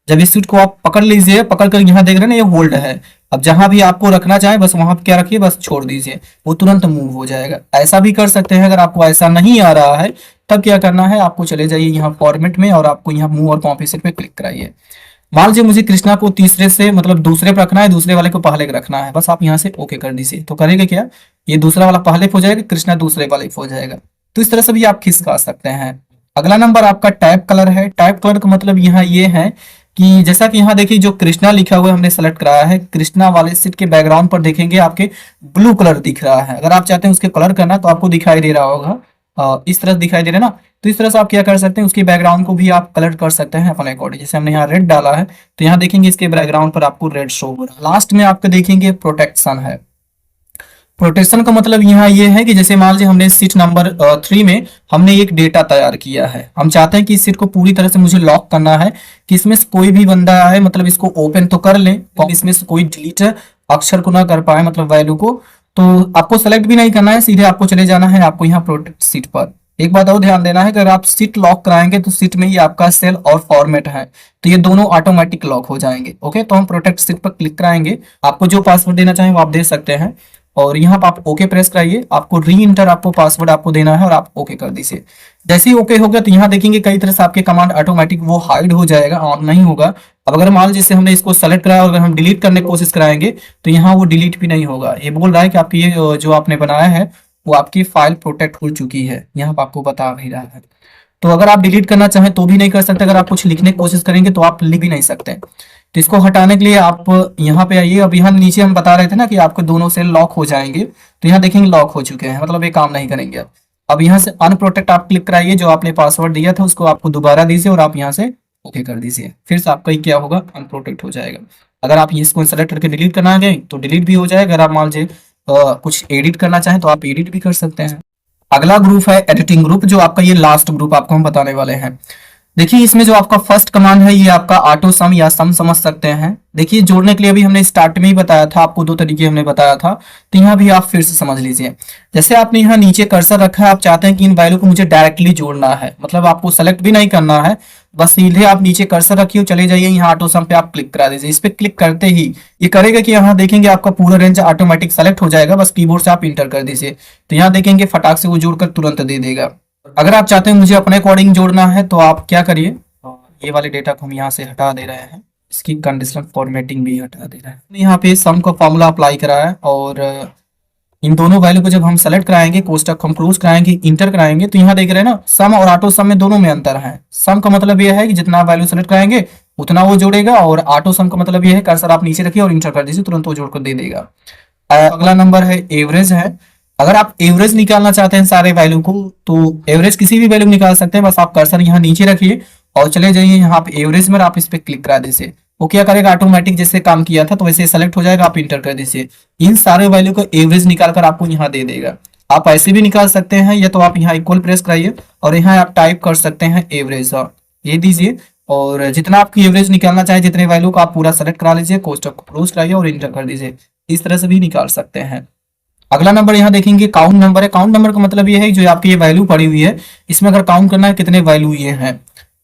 जब इस सीट को आप पकड़ लीजिए, पकड़ कर यहाँ देख रहे हैं ना ये होल्ड है, अब जहां भी आपको रखना चाहे बस वहां पे क्या रखिए, बस छोड़ दीजिए, वो तुरंत मूव हो जाएगा। ऐसा भी कर सकते हैं। अगर आपको ऐसा नहीं आ रहा है तब क्या करना है, आपको चले जाइए यहाँ फॉर्मेट में और आपको यहाँ मूव और कॉपी सेट पे क्लिक कराइए। मान लीजिए मुझे कृष्णा को तीसरे से मतलब दूसरे पे रखना है, दूसरे वाले को पहले रखना है, बस आप यहाँ से ओके कर दीजिए। तो करेगा क्या, ये दूसरा वाला पहले हो जाएगा, कृष्णा दूसरे वाले हो जाएगा। तो इस तरह से भी आप खिसका सकते हैं। अगला नंबर आपका टाइप कलर है। टाइप कलर का मतलब यहाँ ये है कि जैसा कि यहाँ देखिए जो कृष्णा लिखा हुआ है हमने सेलेक्ट कराया है, कृष्णा वाले सीट के बैकग्राउंड पर देखेंगे आपके ब्लू कलर दिख रहा है। अगर आप चाहते हैं उसके कलर करना तो आपको दिखाई दे रहा होगा, इस तरह दिखाई दे रहा है ना। तो इस तरह से आप क्या कर सकते हैं, उसके बैकग्राउंड को भी आप कलर कर सकते हैं अपने अकॉर्डिंग। जैसे हमने यहाँ रेड डाला है तो यहाँ देखेंगे इसके बैकग्राउंड पर आपको रेड शो हो रहा है। लास्ट में आपका देखेंगे प्रोटेक्शन है। प्रोटेक्शन का मतलब यहाँ ये है कि जैसे मान लीजिए हमने सीट नंबर 3 में हमने एक डेटा तैयार किया है, हम चाहते हैं कि इस सीट को पूरी तरह से मुझे लॉक करना है कि इसमें से कोई भी बंदा आए मतलब इसको ओपन तो कर ले, इसमें से कोई डिलीट अक्षर को ना कर पाए मतलब वैल्यू को। तो आपको सेलेक्ट भी नहीं करना है, सीधे आपको चले जाना है आपको यहाँ प्रोटेक्ट सीट पर। एक बात और ध्यान देना है कि अगर आप सीट लॉक कराएंगे तो सीट में ही आपका सेल और फॉर्मेट है तो ये दोनों ऑटोमेटिक लॉक हो जाएंगे। ओके, तो हम प्रोटेक्ट सीट पर क्लिक कराएंगे। आपको जो पासवर्ड देना चाहें वो आप दे सकते हैं और यहाँ पर आप ओके प्रेस कराइए। आपको री इंटर आपको पासवर्ड आपको देना है और आप ओके कर दीजिए। जैसे ही ओके हो गया तो यहाँ देखेंगे कई तरह से आपके कमांड ऑटोमेटिक वो हाइड हो जाएगा, ऑन नहीं होगा। अब अगर मान लीजिए हमने इसको सेलेक्ट कराया और अगर हम डिलीट करने की कोशिश कराएंगे तो यहाँ वो डिलीट भी नहीं होगा। ये बोल रहा है कि आपकी ये जो आपने बनाया है वो आपकी फाइल प्रोटेक्ट हो चुकी है, यहाँ पर आपको बता भी रहा है। तो अगर आप डिलीट करना चाहें तो भी नहीं कर सकते, अगर आप कुछ लिखने की कोशिश करेंगे तो आप लिख भी नहीं सकते। तो इसको हटाने के लिए आप यहाँ पे आइए। अब यहाँ नीचे हम बता रहे थे ना कि आपके दोनों सेल लॉक हो जाएंगे, तो यहाँ देखेंगे लॉक हो चुके हैं, मतलब ये काम नहीं करेंगे। अब यहाँ से अनप्रोटेक्ट आप क्लिक कराइए, जो आपने पासवर्ड दिया था उसको आपको दोबारा दीजिए और आप यहाँ से ओके कर दीजिए। फिर से आपका क्या होगा, अनप्रोटेक्ट हो जाएगा। अगर आप इसको सेलेक्ट करके डिलीट करना गए तो डिलीट भी हो जाएगा। अगर आप मान लीजिए कुछ एडिट करना चाहें तो आप एडिट भी कर सकते हैं। अगला ग्रुप है एडिटिंग ग्रुप, जो आपका ये लास्ट ग्रुप आपको हम बताने वाले हैं। देखिए इसमें जो आपका फर्स्ट कमांड है ये आपका ऑटो सम या सम समझ सकते हैं। देखिए जोड़ने के लिए अभी हमने स्टार्ट में ही बताया था, आपको दो तरीके हमने बताया था, तो यहाँ भी आप फिर से समझ लीजिए। जैसे आपने यहाँ नीचे कर्सर रखा है, आप चाहते हैं कि इन वैल्यू को मुझे डायरेक्टली जोड़ना है, मतलब आपको सेलेक्ट भी नहीं करना है, बस सीधे आप नीचे कर्सर रखिए, चले जाइए यहाँ ऑटो सम पे आप क्लिक करा दीजिए। इस पे क्लिक करते ही ये करेगा कि यहाँ देखेंगे आपका पूरा रेंज ऑटोमेटिक सेलेक्ट हो जाएगा, बस कीबोर्ड से आप इंटर कर दीजिए। तो यहाँ देखेंगे फटाक से वो जोड़कर तुरंत दे देगा। अगर आप चाहते हैं मुझे अपने अकॉर्डिंग जोड़ना है तो आप क्या करिए, ये वाले डेटा को हम यहाँ से हटा दे रहे हैं, इसकी कंडीशनल फॉर्मेटिंग भी हटा दे रहे हैं। यहाँ पे सम का फॉर्मूला अप्लाई करा है और इन दोनों वैल्यू को जब हम सेलेक्ट कराएंगे, कोष्टक हम क्लोज कराएंगे, इंटर कराएंगे, तो यहाँ देख रहे हैं ना सम और ऑटो सम में दोनों में अंतर है। सम का मतलब यह है कि जितना वैल्यू सेलेक्ट कराएंगे उतना वो जोड़ेगा, और ऑटो सम का मतलब यह है कर्सर आप नीचे रखिए और इंटर कर दीजिए, तुरंत वो जोड़कर दे देगा। अगला नंबर है एवरेज है। अगर आप एवरेज निकालना चाहते हैं सारे वैल्यू को तो एवरेज किसी भी वैल्यू निकाल सकते हैं, बस आप कर्सर यहाँ नीचे रखिए और चले जाइए यहाँ पे एवरेज में, आप इस पे क्लिक करा दीजिए। वो क्या करेगा, ऑटोमेटिक जैसे काम किया था तो वैसे सेलेक्ट हो जाएगा, आप इंटर कर दीजिए। इन सारे वैल्यू को एवरेज निकाल कर आपको यहाँ दे देगा। आप ऐसे भी निकाल सकते हैं, या तो आप यहाँ इक्वल प्रेस कराइए और यहाँ आप टाइप कर सकते हैं एवरेज, ये दीजिए और जितना आपकी एवरेज निकालना चाहे जितने वैल्यू को आप पूरा सेलेक्ट करा लीजिए, कोष्टक को क्लोज कराइए और इंटर कर दीजिए। इस तरह से भी निकाल सकते हैं। अगला नंबर यहाँ देखेंगे काउंट नंबर है। काउंट नंबर का मतलब ये है जो आपकी ये वैल्यू पड़ी हुई है इसमें अगर काउंट करना है कितने वैल्यू ये हैं।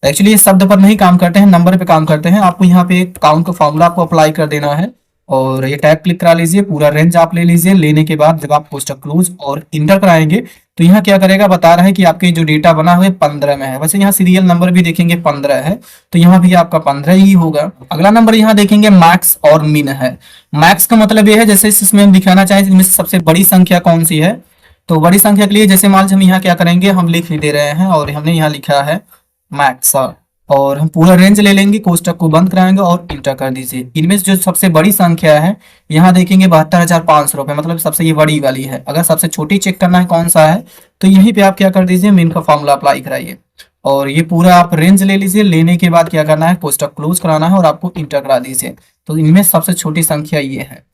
एक्चुअली ये शब्द पर नहीं काम करते हैं, नंबर पे काम करते हैं। आपको यहाँ पे काउंट का फॉर्मूला आपको अप्लाई कर देना है और ये टैब क्लिक करा लीजिए, पूरा रेंज आप ले लीजिए। लेने के बाद जब आप कोष्टक क्लोज और इंटर कराएंगे तो यहाँ क्या करेगा, बता रहा है कि आपके जो डेटा बना हुआ है 15 में है। वैसे यहाँ सीरियल नंबर भी देखेंगे 15 है, तो यहाँ भी आपका 15 ही होगा। अगला नंबर यहाँ देखेंगे मैक्स और मिन है। मैक्स का मतलब ये है जैसे इसमें हम दिखाना चाहें इनमें से सबसे बड़ी संख्या कौन सी है, तो बड़ी संख्या के लिए जैसे मान लीजिए हम यहाँ क्या करेंगे, हम लिख दे रहे हैं और हमने यहाँ लिखा है मैक्स और हम पूरा रेंज ले लेंगे, कोष्टक को बंद कराएंगे और इंटर कर दीजिए। इनमें से जो सबसे बड़ी संख्या है यहाँ देखेंगे 72,500 रुपए, मतलब सबसे ये बड़ी वाली है। अगर सबसे छोटी चेक करना है कौन सा है तो यहीं पे आप क्या कर दीजिए, मिन का फॉर्मूला अप्लाई कराइए और ये पूरा आप रेंज ले लीजिए। लेने के बाद क्या करना है, कोष्टक क्लोज कराना है और आपको इंटर करा दीजिए। तो इनमें सबसे छोटी संख्या ये है।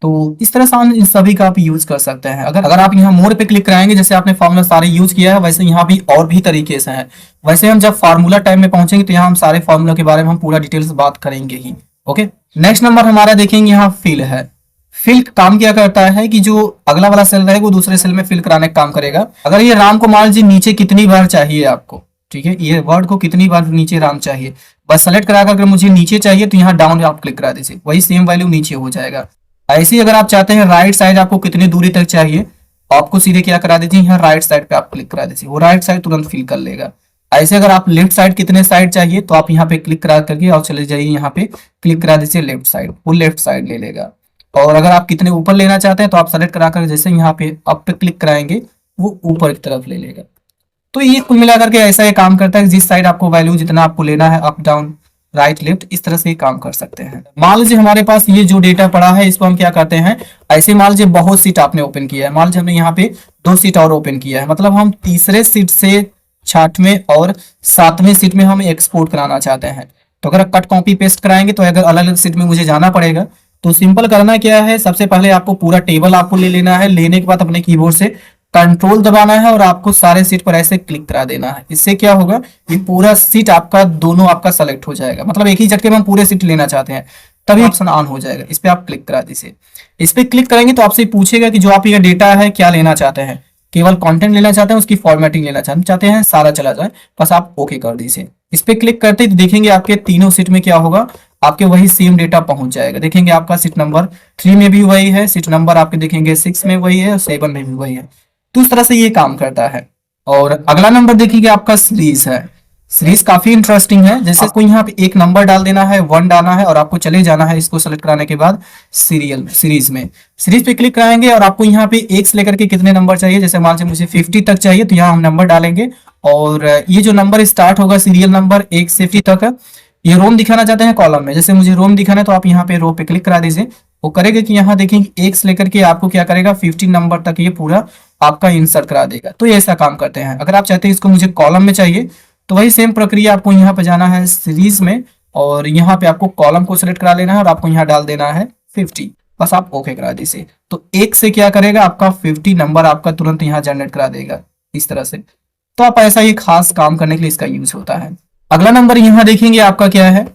तो इस तरह से इन सभी का आप यूज कर सकते हैं। अगर आप यहाँ मोर पे क्लिक कराएंगे, जैसे आपने फार्मूला सारे यूज किया है वैसे यहाँ भी और भी तरीके से है। वैसे हम जब फार्मूला टाइम में पहुंचेंगे तो यहाँ हम सारे फार्मूला के बारे में हम पूरा डिटेल से बात करेंगे ही। ओके, नेक्स्ट नंबर हमारा देखेंगे यहाँ फिल है। फिल काम क्या करता है कि जो अगला वाला सेल रहेगा वो दूसरे सेल में फिल कराने का काम करेगा। अगर ये राम को मान लीजिए नीचे कितनी बार चाहिए आपको, ठीक है, ये वर्ड को कितनी बार नीचे राम चाहिए, बस सेलेक्ट करा कर अगर मुझे नीचे चाहिए तो यहाँ डाउन आप क्लिक करा दीजिए, वही सेम वैल्यू नीचे हो जाएगा। ऐसे ही अगर आप चाहते हैं राइट साइड आपको कितनी दूरी तक चाहिए, आपको सीधे क्या करा दीजिए, यहाँ राइट साइड पे आप क्लिक करा दीजिए, वो राइट साइड तुरंत फिल कर लेगा। ऐसे अगर आप लेफ्ट साइड कितने साइड चाहिए तो आप यहाँ पे क्लिक करा करके और चले जाइए, यहाँ पे क्लिक करा दीजिए लेफ्ट साइड, वो लेफ्ट साइड ले लेगा। और अगर आप कितने ऊपर लेना चाहते हैं तो आप सेलेक्ट करा कर जैसे यहाँ पे अप पे क्लिक कराएंगे वो ऊपर की तरफ ले लेगा। तो ये कुल मिलाकर के ऐसा ये काम करता है कि जिस साइड आपको वैल्यू जितना आपको लेना है, अप डाउन राइट लेफ्ट, इस तरह से काम कर सकते हैं। मान लीजिए हमारे पास ये जो डेटा पड़ा है इसको हम क्या करते हैं, ऐसे मान लीजिए बहुत सीट आपने ओपन किया है, मान लीजिए हमने यहाँ पे 2 सीट और ओपन किया है, मतलब हम तीसरे सीट से 6वें और 7वें सीट में हम एक्सपोर्ट कराना चाहते हैं। तो अगर कट कॉपी पेस्ट कराएंगे तो अगर अलग अलग सीट में मुझे जाना पड़ेगा, तो सिंपल करना क्या है, सबसे पहले आपको पूरा टेबल आपको ले लेना है, लेने के बाद अपने कीबोर्ड से कंट्रोल दबाना है और आपको सारे सीट पर ऐसे क्लिक करा देना है। इससे क्या होगा, ये पूरा सीट आपका दोनों आपका सेलेक्ट हो जाएगा, मतलब एक ही झटके में हम पूरे सीट लेना चाहते हैं, तभी ऑप्शन ऑन हो जाएगा। इस पे आप क्लिक करा दीजिए। इस पे क्लिक करेंगे तो आपसे पूछेगा कि जो आप ये डेटा है क्या लेना चाहते हैं, केवल कंटेंट लेना चाहते हैं, उसकी फॉर्मेटिंग लेना चाहते हैं, सारा चला जाए, बस आप ओके कर दीजिए। इस पे क्लिक करते ही देखेंगे आपके तीनों सीट में क्या होगा, आपके वही सेम डेटा पहुंच जाएगा। देखेंगे आपका सीट नंबर 3 में भी वही है, सीट नंबर आपके देखेंगे 6 में वही है, 7 में भी वही है। तो इस तरह से ये काम करता है। और अगला नंबर देखिए आपका सीरीज है। सीरीज काफी इंटरेस्टिंग है। जैसे आपको यहाँ पे एक नंबर डाल देना है, 1 डालना है और आपको चले जाना है इसको सेलेक्ट कराने के बाद सीरियल सीरीज में। सीरीज पे क्लिक कराएंगे और आपको यहाँ पे 1 से लेकर के कितने नंबर चाहिए, जैसे मान लीजिए मुझे 50 तक चाहिए तो यहाँ हम नंबर डालेंगे और ये जो नंबर स्टार्ट होगा सीरियल नंबर 1 से 50 तक, ये रोम दिखाना चाहते हैं कॉलम में, जैसे मुझे रोम दिखाना है तो आप यहाँ पे रो पे क्लिक करा दीजिए। वो करेगा कि यहाँ देखेंगे 1 से लेकर के आपको क्या करेगा 50 नंबर तक ये पूरा आपका इंसर्ट करा देगा। तो ये ऐसा काम करते हैं। अगर आप चाहते हैं इसको मुझे कॉलम में चाहिए तो वही सेम प्रक्रिया, आपको यहाँ पे जाना है सीरीज में और यहाँ पे आपको कॉलम को सिलेक्ट करा लेना है और आपको यहाँ डाल देना है 50, बस आप ओके करा दीजिए। तो 1 से क्या करेगा आपका 50 नंबर आपका तुरंत यहाँ जनरेट करा देगा इस तरह से। तो आप ऐसा ही खास काम करने के लिए इसका यूज होता है। अगला नंबर यहाँ देखेंगे आपका क्या है,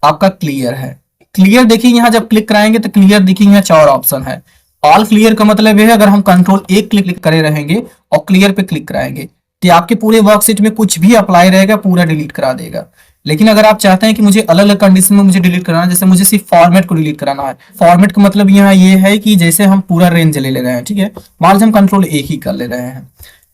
आपका क्लियर है। क्लियर देखिए यहाँ जब क्लिक कराएंगे तो क्लियर देखिए यहाँ 4 ऑप्शन है। ऑल क्लियर का मतलब है अगर हम कंट्रोल 1 क्लिक करे रहेंगे और क्लियर पे क्लिक कराएंगे तो आपके पूरे वर्कशीट में कुछ भी अप्लाई रहेगा पूरा डिलीट करा देगा। लेकिन अगर आप चाहते हैं कि मुझे अलग अलग कंडीशन में मुझे डिलीट कराना है, जैसे मुझे सिर्फ फॉर्मेट को डिलीट कराना है, फॉर्मेट का मतलब यहाँ ये है कि जैसे हम पूरा रेंज ले रहे हैं, ठीक है, मान लीजिए हम कंट्रोल 1 ही कर ले रहे हैं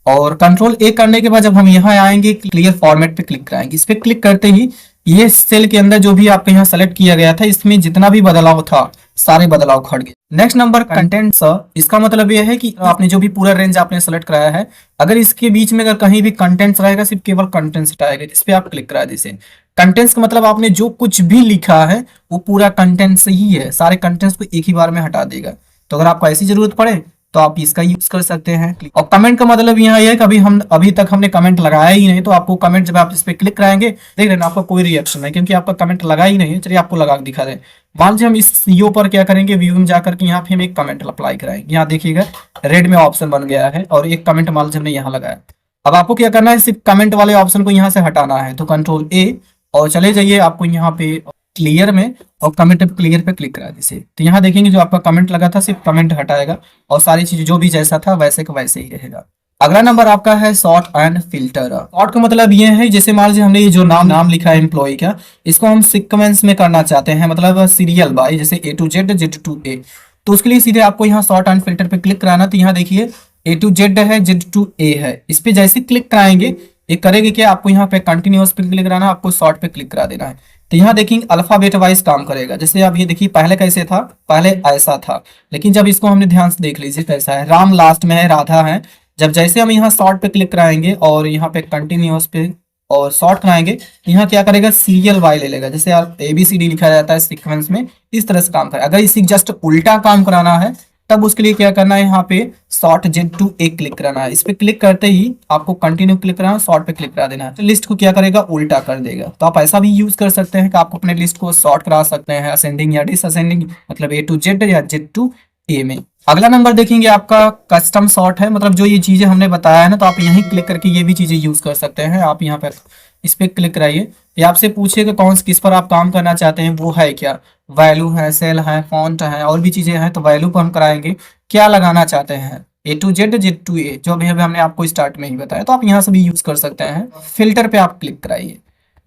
और कंट्रोल 1 करने के बाद जब हम यहाँ आएंगे क्लियर फॉर्मेट पे क्लिक कराएंगे, इस पे क्लिक करते ही ये सेल के अंदर जो भी आपके यहाँ सेलेक्ट किया गया था इसमें जितना भी बदलाव था सारे बदलाव खड़ गए। नेक्स्ट नंबर कंटेंट्स, इसका मतलब यह है कि आपने जो भी पूरा रेंज आपने सेलेक्ट कराया है, अगर इसके बीच में अगर कहीं भी कंटेंट्स रहेगा सिर्फ केवल कंटेंट्स हटाएगा, इस पे आप क्लिक करा दीजिए। कंटेंट्स का मतलब आपने जो कुछ भी लिखा है वो पूरा कंटेंट्स ही है, सारे कंटेंट्स को एक ही बार में हटा देगा। तो अगर आपको ऐसी जरूरत पड़े तो आप इसका यूज कर सकते हैं। और कमेंट का मतलब यहाँ यह है कि अभी तक हमने कमेंट लगाया ही नहीं, तो आपको कमेंट जब आप इस पे क्लिक कराएंगे देख रहे हैं आपका कोई रिएक्शन है क्योंकि आपका कमेंट लगा ही नहीं है। चलिए आपको लगा दिखा दें। मान लीजिए हम इस सीओ पर क्या करेंगे, व्यू में जाकर के यहाँ पे हम एक कमेंट अप्लाई कराएंगे। यहाँ देखिएगा रेड में ऑप्शन बन गया है और एक कमेंट मान लीजिए हमने यहाँ लगाया। अब आपको क्या करना है, सिर्फ कमेंट वाले ऑप्शन को यहाँ से हटाना है, तो कंट्रोल ए और चले जाइए आपको यहाँ पे क्लियर में और कमेंट क्लियर पे क्लिक करा दीजिए। तो यहाँ देखेंगे जो आपका कमेंट लगा था सिर्फ कमेंट हटाएगा और सारी चीजें जो भी जैसा था वैसे का वैसे ही रहेगा। अगला नंबर आपका है सॉर्ट एंड फिल्टर। सॉर्ट का मतलब ये है जैसे मान लीजिए हमने ये जो नाम लिखा है एम्प्लॉय का, इसको हम सीक्वेंस में करना चाहते हैं, मतलब सीरियल बाय, जैसे A to Z Z to A। तो उसके लिए सीधे आपको यहाँ सॉर्ट एंड फिल्टर पे क्लिक कराना। तो यहाँ देखिए A to Z है, Z to A है, इस पे जैसे क्लिक कराएंगे ये करेगी क्या, आपको यहाँ पे कंटिन्यूअस पे क्लिक कराना, आपको शॉर्ट पे क्लिक करा देना है। तो यहाँ देखिए अल्फाबेट वाइज काम करेगा। जैसे आप ये देखिए पहले कैसे था, पहले ऐसा था, लेकिन जब इसको हमने ध्यान से देख लीजिए कैसा है, राम लास्ट में है, राधा है। जब जैसे हम यहाँ शॉर्ट पे क्लिक कराएंगे और यहाँ पे कंटिन्यूअस पे और शॉर्ट कराएंगे, यहाँ क्या करेगा सीरियल वाई ले लेगा। जैसे आप ABCD लिखा जाता है सीक्वेंस में, इस तरह से काम करेगा। अगर इसी जस्ट उल्टा काम कराना है तब उसके लिए क्या करना है, यहाँ पे short Z to A click कराना है। इस पे क्लिक करते ही आपको कंटिन्यू क्लिक कराना है, शॉर्ट पे क्लिक करा देना है। तो लिस्ट को क्या करेगा, उल्टा कर देगा। तो आप ऐसा भी यूज कर सकते हैं कि आप अपने लिस्ट को शॉर्ट करा सकते हैं असेंडिंग या डिसअसेंडिंग, मतलब A to Z या Z to A में। अगला नंबर देखेंगे आपका कस्टम शॉर्ट है, मतलब जो ये चीजें हमने बताया है ना, तो आप यहीं क्लिक करके ये भी चीजें यूज कर सकते हैं। आप यहाँ पर इस पे क्लिक कराइए, ये आपसे पूछेगा कौन किस पर आप काम करना चाहते हैं, वो है क्या, वैल्यू है, सेल है, फॉन्ट है और भी चीजें हैं। तो वैल्यू पर हम कराएंगे, क्या लगाना चाहते हैं A to Z Z to A, जो अभी हमने आपको स्टार्ट में ही बताया। तो आप यहाँ से भी यूज कर सकते हैं। फिल्टर पे आप क्लिक कराइए।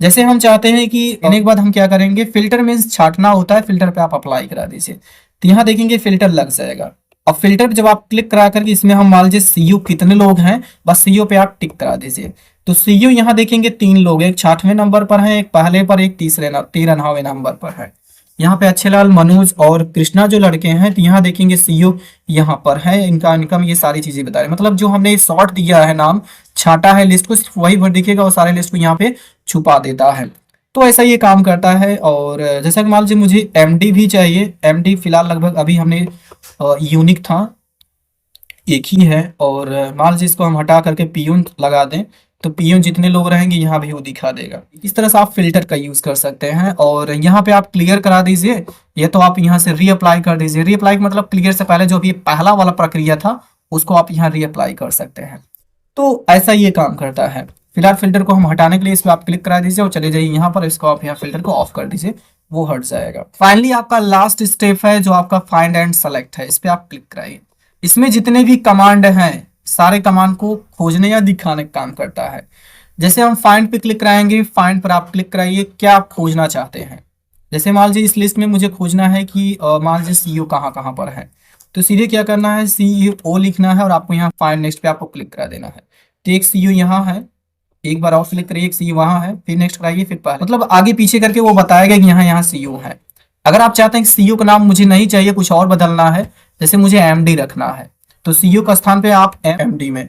जैसे हम चाहते हैं कि लेने के बाद हम क्या करेंगे, फिल्टर मीन्स छाटना होता है, फिल्टर पे आप अप्लाई करा दीजिए। तो यहाँ देखेंगे फिल्टर लग जाएगा। अब फिल्टर जब आप क्लिक करा करके इसमें हम मान लीजिए सीयू कितने लोग हैं, बस सीयू पे आप टिक करा दीजिए। तो सीयू यहाँ देखेंगे 3 लोग, एक 60वें नंबर पर है, एक पहले पर, एक 13वें नंबर पर है। यहाँ पे अच्छे लाल, मनोज और कृष्णा जो लड़के हैं, तो यहाँ देखेंगे सीयू यहाँ पर है, इनका इनकम, ये सारी चीजें बता रहे हैं। मतलब जो हमने शॉर्ट दिया है, नाम छाटा है लिस्ट को, सिर्फ वही भर दिखेगा और सारे लिस्ट को यहाँ पे छुपा देता है। तो ऐसा ये काम करता है। और जैसा कि मान लीजिए मुझे एमडी भी चाहिए, एमडी फिलहाल लगभग अभी हमने यूनिक था, एक ही है। और मान लीजिए इसको हम हटा करके पीयून लगा दें, तो पीयून जितने लोग रहेंगे यहाँ भी वो दिखा देगा। इस तरह से आप फिल्टर का यूज कर सकते हैं। और यहाँ पे आप क्लियर करा दीजिए, या तो आप यहाँ से रीअप्लाई कर दीजिए। रीअप्लाई मतलब क्लियर से पहले जो भी पहला वाला प्रक्रिया था उसको आप यहाँ रीअप्लाई कर सकते हैं। तो ऐसा ये काम करता है। फिलहाल फिल्टर को हम हटाने के लिए इस पर आप क्लिक करा दीजिए और चले जाइए यहाँ पर, इसको आप यहाँ फिल्टर को ऑफ कर दीजिए, वो हट जाएगा। फाइनली आपका लास्ट स्टेप है जो आपका फाइंड एंड सेलेक्ट है, इस पर आप क्लिक कराइए। इसमें जितने भी कमांड हैं सारे कमांड को खोजने या दिखाने का काम करता है। जैसे हम फाइंड पे क्लिक कराएंगे, फाइंड पर आप क्लिक कराइए, क्या आप खोजना चाहते हैं। जैसे मान लीजिए इस लिस्ट में मुझे खोजना है कि मान लीजिए सीईओ कहाँ कहाँ पर है, तो सीधे क्या करना है, सीईओ लिखना है और आपको यहाँ फाइंड नेक्स्ट पे आपको क्लिक करा देना है। तो एक सीईओ यहाँ है, एक बार और क्लिक करिए, एक सीईओ वहाँ है, फिर नेक्स्ट कराइए, फिर पहले, मतलब आगे पीछे करके वो बताएगा कि यहाँ यहाँ सीईओ है। अगर आप चाहते हैं कि सीईओ का नाम मुझे नहीं चाहिए, कुछ और बदलना है, जैसे मुझे एमडी रखना है, तो सीईओ का स्थान पे आप एमडी में,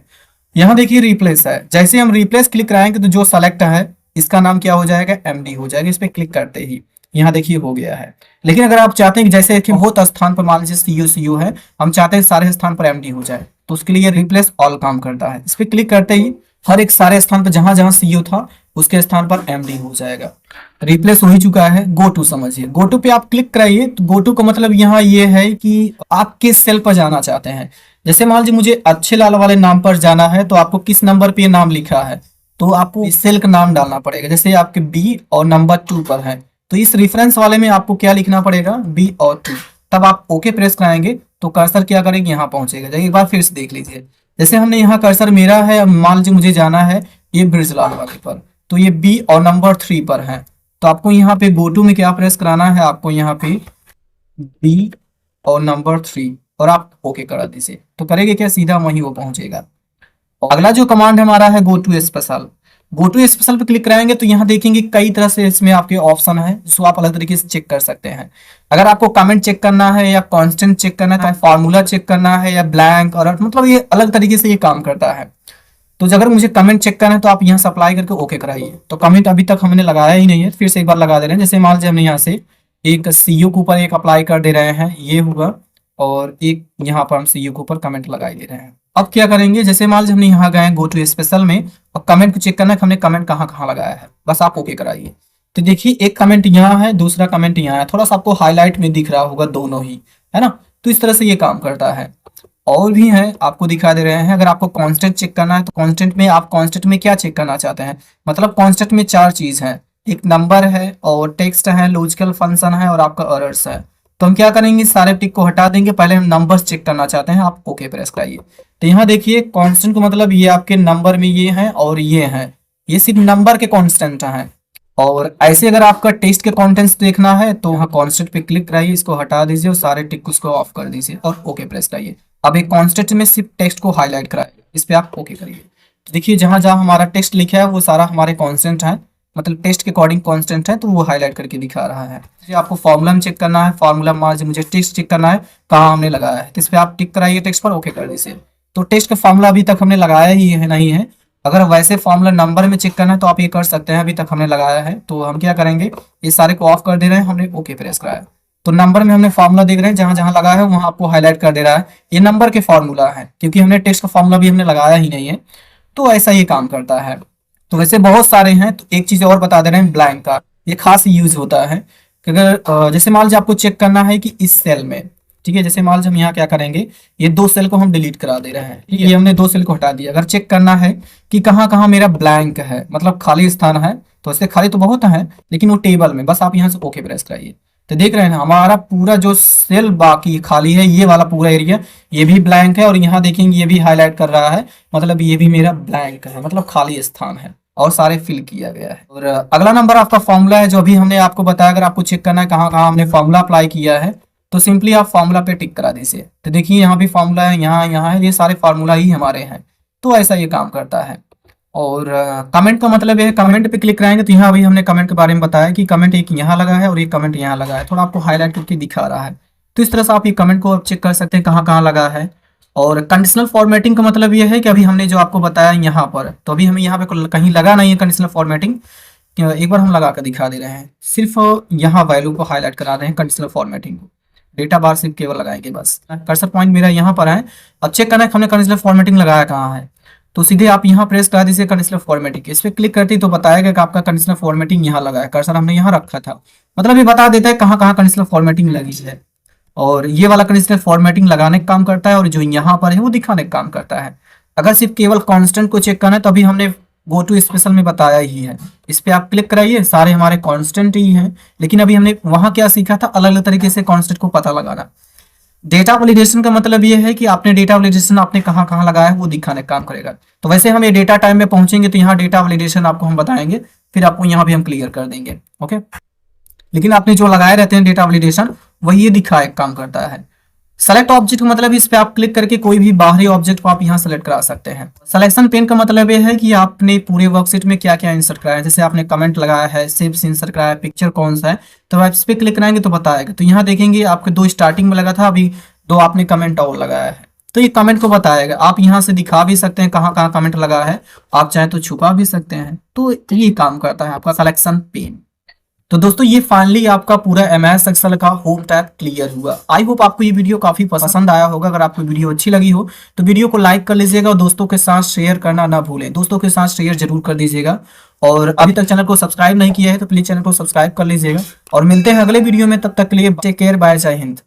यहाँ देखिए रिप्लेस है। जैसे हम रिप्लेस क्लिक कराएंगे तो जो सेलेक्ट है इसका नाम क्या हो जाएगा, एमडी हो जाएगा। इस पे क्लिक करते ही यहाँ देखिए हो गया है। लेकिन अगर आप चाहते हैं कि जैसे कि बहुत स्थान पर मान लीजिए सीईओ है, हम चाहते हैं सारे स्थान पर एमडी हो जाए, तो उसके लिए रिप्लेस ऑल काम करता है। इस पे क्लिक करते ही हर एक सारे स्थान पर जहां जहां सीईओ था उसके स्थान पर एमडी हो जाएगा। रिप्लेस हो ही चुका है। गो टू समझिए, गो टू पे आप क्लिक कराइए। तो गो टू का मतलब यहाँ ये है कि आप किस सेल पर जाना चाहते हैं। जैसे मान लीजिए मुझे अच्छे लाल वाले नाम पर जाना है, तो आपको किस नंबर पे नाम लिखा है, तो आपको इस सेल का नाम डालना पड़ेगा। जैसे आपके बी और नंबर 2 पर है, तो इस रेफरेंस वाले में आपको क्या लिखना पड़ेगा, बी और 2। तब आप ओके प्रेस कराएंगे तो कर्सर क्या करेंगे, यहाँ पहुंचेगा। एक बार फिर से देख लीजिए, जैसे हमने यहाँ कर्सर मेरा है, मान लीजिए मुझे जाना है ये ब्रिजलाल वाले पर, तो ये बी और नंबर 3 पर है, तो आपको यहाँ पे गो टू में क्या प्रेस कराना है, आपको यहाँ पे बी और नंबर 3 और आप ओके करा दीजिए। तो करेंगे क्या, सीधा वहीं वो पहुंचेगा। अगला जो कमांड हमारा है go to special. Go to special पे क्लिक कराएंगे तो यहाँ देखेंगे कई तरह से इसमें आपके ऑप्शन है, जिसको आप अलग तरीके से चेक कर सकते हैं। अगर आपको कमेंट चेक करना है या कांस्टेंट चेक करना है, फार्मूला चेक करना है या ब्लैंक, और मतलब ये अलग तरीके से ये काम करता है। तो अगर मुझे कमेंट चेक करना है तो आप यहाँ से अप्लाई करके ओके कराइए। तो कमेंट अभी तक हमने लगाया ही नहीं है, फिर से एक बार लगा दे रहे हैं। जैसे मान लीजिए हमने यहाँ से एक सीईओ के ऊपर एक अप्लाई कर दे रहे हैं, ये होगा, और एक यहाँ पर हम सीईओ के ऊपर कमेंट लगाई दे रहे हैं। अब क्या करेंगे, जैसे मान लीजिए हमने यहाँ गए गो टू स्पेशल में और कमेंट को चेक करना है कि हमने कमेंट कहाँ कहाँ लगाया है, बस आप ओके कराइए। तो देखिए एक कमेंट यहाँ है, दूसरा कमेंट यहाँ है, थोड़ा सा आपको हाईलाइट में दिख रहा होगा दोनों ही, है ना। तो इस तरह से ये काम करता है। और भी है आपको दिखा दे रहे हैं। अगर आपको कांस्टेंट चेक करना है तो कांस्टेंट में आप कांस्टेंट में क्या चेक करना चाहते हैं, मतलब कांस्टेंट में 4 चीज है, एक नंबर है और टेक्स्ट है, लॉजिकल फंक्शन है और आपका एरर्स है। तो हम क्या करेंगे, सारे टिक को हटा देंगे, पहले हम नंबर्स चेक करना चाहते हैं, आप ओके प्रेस कराइए। तो यहाँ देखिए कांस्टेंट को मतलब ये आपके नंबर में ये है और ये है, ये सिर्फ नंबर के कांस्टेंट हैं। और ऐसे अगर आपका टेक्स्ट के कंटेंट्स देखना है तो वहाँ कांस्टेंट पे क्लिक कराइए, इसको हटा दीजिए और सारे टिक को ऑफ कर दीजिए और ओके प्रेस कराइए। अब एक कांस्टेंट में सिर्फ टेक्स्ट को हाईलाइट कराइए, इस पे आप ओके करिए। तो देखिए जहां जहां हमारा टेक्स्ट लिखा है वो सारा हमारे कांस्टेंट है, मतलब टेक्स्ट के अकॉर्डिंग कांस्टेंट है, तो वो हाईलाइट करके दिखा रहा है। जैसे आपको फॉर्मूला में चेक करना है, फॉर्मूला मान मुझे टेक्स्ट चेक करना है कहाँ हमने लगाया है, तो इस पर आप टिक कराइए, टेक्स्ट पर ओके कर दीजिए। तो टेक्स्ट का फॉर्मूला अभी तक हमने लगाया ही है नहीं है। अगर वैसे फॉर्मूला नंबर में चेक करना है तो आप ये कर सकते हैं, अभी तक हमने लगाया है। तो हम क्या करेंगे, ये सारे को ऑफ कर दे रहे हैं, हमने ओके प्रेस कराया। तो नंबर में हमने फार्मूला देख रहे हैं, जहां जहां लगा है वहां आपको हाईलाइट कर दे रहा है, ये नंबर के फार्मूला है, क्योंकि हमने टेक्स्ट का फार्मूला भी हमने लगाया ही नहीं है। तो ऐसा ये काम करता है। तो वैसे बहुत सारे हैं। तो एक चीज और बता दे रहे हैं, ब्लैंक का ये खास यूज होता है कि अगर जैसे मान लीजिए आपको चेक करना है कि इस सेल में, ठीक है, जैसे मान लीजिए हम यहाँ क्या करेंगे, ये 2 सेल को हम डिलीट करा दे रहे हैं, ठीक है, ये हमने 2 सेल को हटा दिया। अगर चेक करना है कि कहाँ कहाँ मेरा ब्लैंक है, मतलब खाली स्थान है, तो ऐसे खाली तो बहुत है लेकिन वो टेबल में, बस आप यहाँ से ओके प्रेस कराइए। तो देख रहे हैं हमारा पूरा जो सेल बाकी खाली है, ये वाला पूरा एरिया ये भी ब्लैंक है, और यहाँ देखेंगे ये भी हाईलाइट कर रहा है, मतलब ये भी मेरा ब्लैंक है, मतलब खाली स्थान है। और सारे फिल किया गया है। और अगला नंबर आपका फॉर्मूला है, जो अभी हमने आपको बताया। अगर आपको चेक करना है कहाँ कहाँ हमने फॉर्मूला अप्लाई किया है, तो सिंपली आप फॉर्मूला पे टिक करा दीजिए। तो देखिए यहाँ भी फॉर्मूला है, यहाँ है, ये सारे फार्मूला ही हमारे हैं। तो ऐसा ये काम करता है। और कमेंट का मतलब ये है, कमेंट पे क्लिक कराएंगे तो यहाँ अभी हमने कमेंट के बारे में बताया कि कमेंट एक यहाँ लगा है और एक कमेंट यहाँ लगा है, थोड़ा आपको हाईलाइट करके दिखा रहा है। तो इस तरह से आप ये कमेंट को चेक कर सकते हैं कहाँ कहाँ लगा है। और कंडीशनल फॉर्मेटिंग का मतलब ये है कि अभी हमने जो आपको बताया यहाँ पर, तो अभी हमें यहाँ पे कहीं लगा नहीं है कंडीशनल फॉर्मेटिंग। एक बार हम लगा कर दिखा दे रहे हैं, सिर्फ यहाँ वैल्यू को हाईलाइट करा रहे हैं कंडीशनल फॉर्मेटिंग को। डेटा बार सिर्फ केवल लगाएंगे बस। कर्सर पॉइंट मेरा यहाँ पर है। अब चेक करना है हमने कंडीशनल फॉर्मेटिंग लगाया कहाँ है, तो सीधे आप यहाँ प्रेस करा दीजिए कंडीशनल फॉर्मेटिंग। इस पर क्लिक करते ही तो बताएगा कि आपका कंडीशनल फॉर्मेटिंग यहाँ लगा है। कर्सर हमने यहाँ रखा था, मतलब ये बता देता है कहाँ कहाँ कंडीशनल फॉर्मेटिंग लगी है। और ये वाला कंडीशनल फॉर्मेटिंग लगाने का काम करता है, और जो यहाँ पर है वो दिखाने का काम करता है। अगर सिर्फ केवल कांस्टेंट को चेक करना है तो अभी हमने गो टू स्पेशल में बताया ही है। इस पे आप क्लिक कराइए, सारे हमारे कांस्टेंट ही हैं। लेकिन अभी हमने वहां क्या सीखा था, अलग अलग तरीके से कांस्टेंट को पता लगाना। डेटा वैलिडेशन का मतलब ये है कि आपने डेटा वैलिडेशन आपने कहाँ कहाँ लगाया है वो दिखाने का काम करेगा। तो वैसे हम ये डेटा टाइम में पहुंचेंगे तो यहाँ डेटा वैलिडेशन आपको हम बताएंगे, फिर आपको यहाँ भी हम क्लियर कर देंगे। ओके, लेकिन आपने जो लगाए रहते हैं डेटा वैलिडेशन, वही ये दिखाए काम करता है। सेलेक्ट ऑब्जेक्ट का मतलब इस पे आप क्लिक करके कोई भी बाहरी ऑब्जेक्ट को आप यहाँ सेलेक्ट करा सकते हैं। सिलेक्शन पेन का मतलब ये है कि आपने पूरे वर्कशीट में क्या क्या इंसर्ट कराया है। जैसे आपने कमेंट लगाया है, शेप्स इंसर्ट कराया है, पिक्चर कौन सा है, तो आप इस पे क्लिक कराएंगे तो बताएगा। तो यहाँ देखेंगे आपके 2 स्टार्टिंग में लगा था, अभी 2 आपने कमेंट और लगाया है, तो ये कमेंट को बताएगा। आप यहाँ से दिखा भी सकते हैं कहाँ कहाँ कमेंट लगा है, आप चाहे तो छुपा भी सकते हैं। तो ये काम करता है आपका सिलेक्शन पेन। तो दोस्तों ये फाइनली आपका पूरा MS एक्सेल का होम टैब क्लियर हुआ। आई होप आपको ये वीडियो काफी पसंद आया होगा। अगर आपको वीडियो अच्छी लगी हो तो वीडियो को लाइक कर लीजिएगा और दोस्तों के साथ शेयर करना ना भूलें। दोस्तों के साथ शेयर जरूर कर दीजिएगा। और अभी तक चैनल को सब्सक्राइब नहीं किया है तो प्लीज चैनल को सब्सक्राइब कर लीजिएगा। और मिलते हैं अगले वीडियो में, तब तक के लिए टेक केयर, बाय, जय हिंद।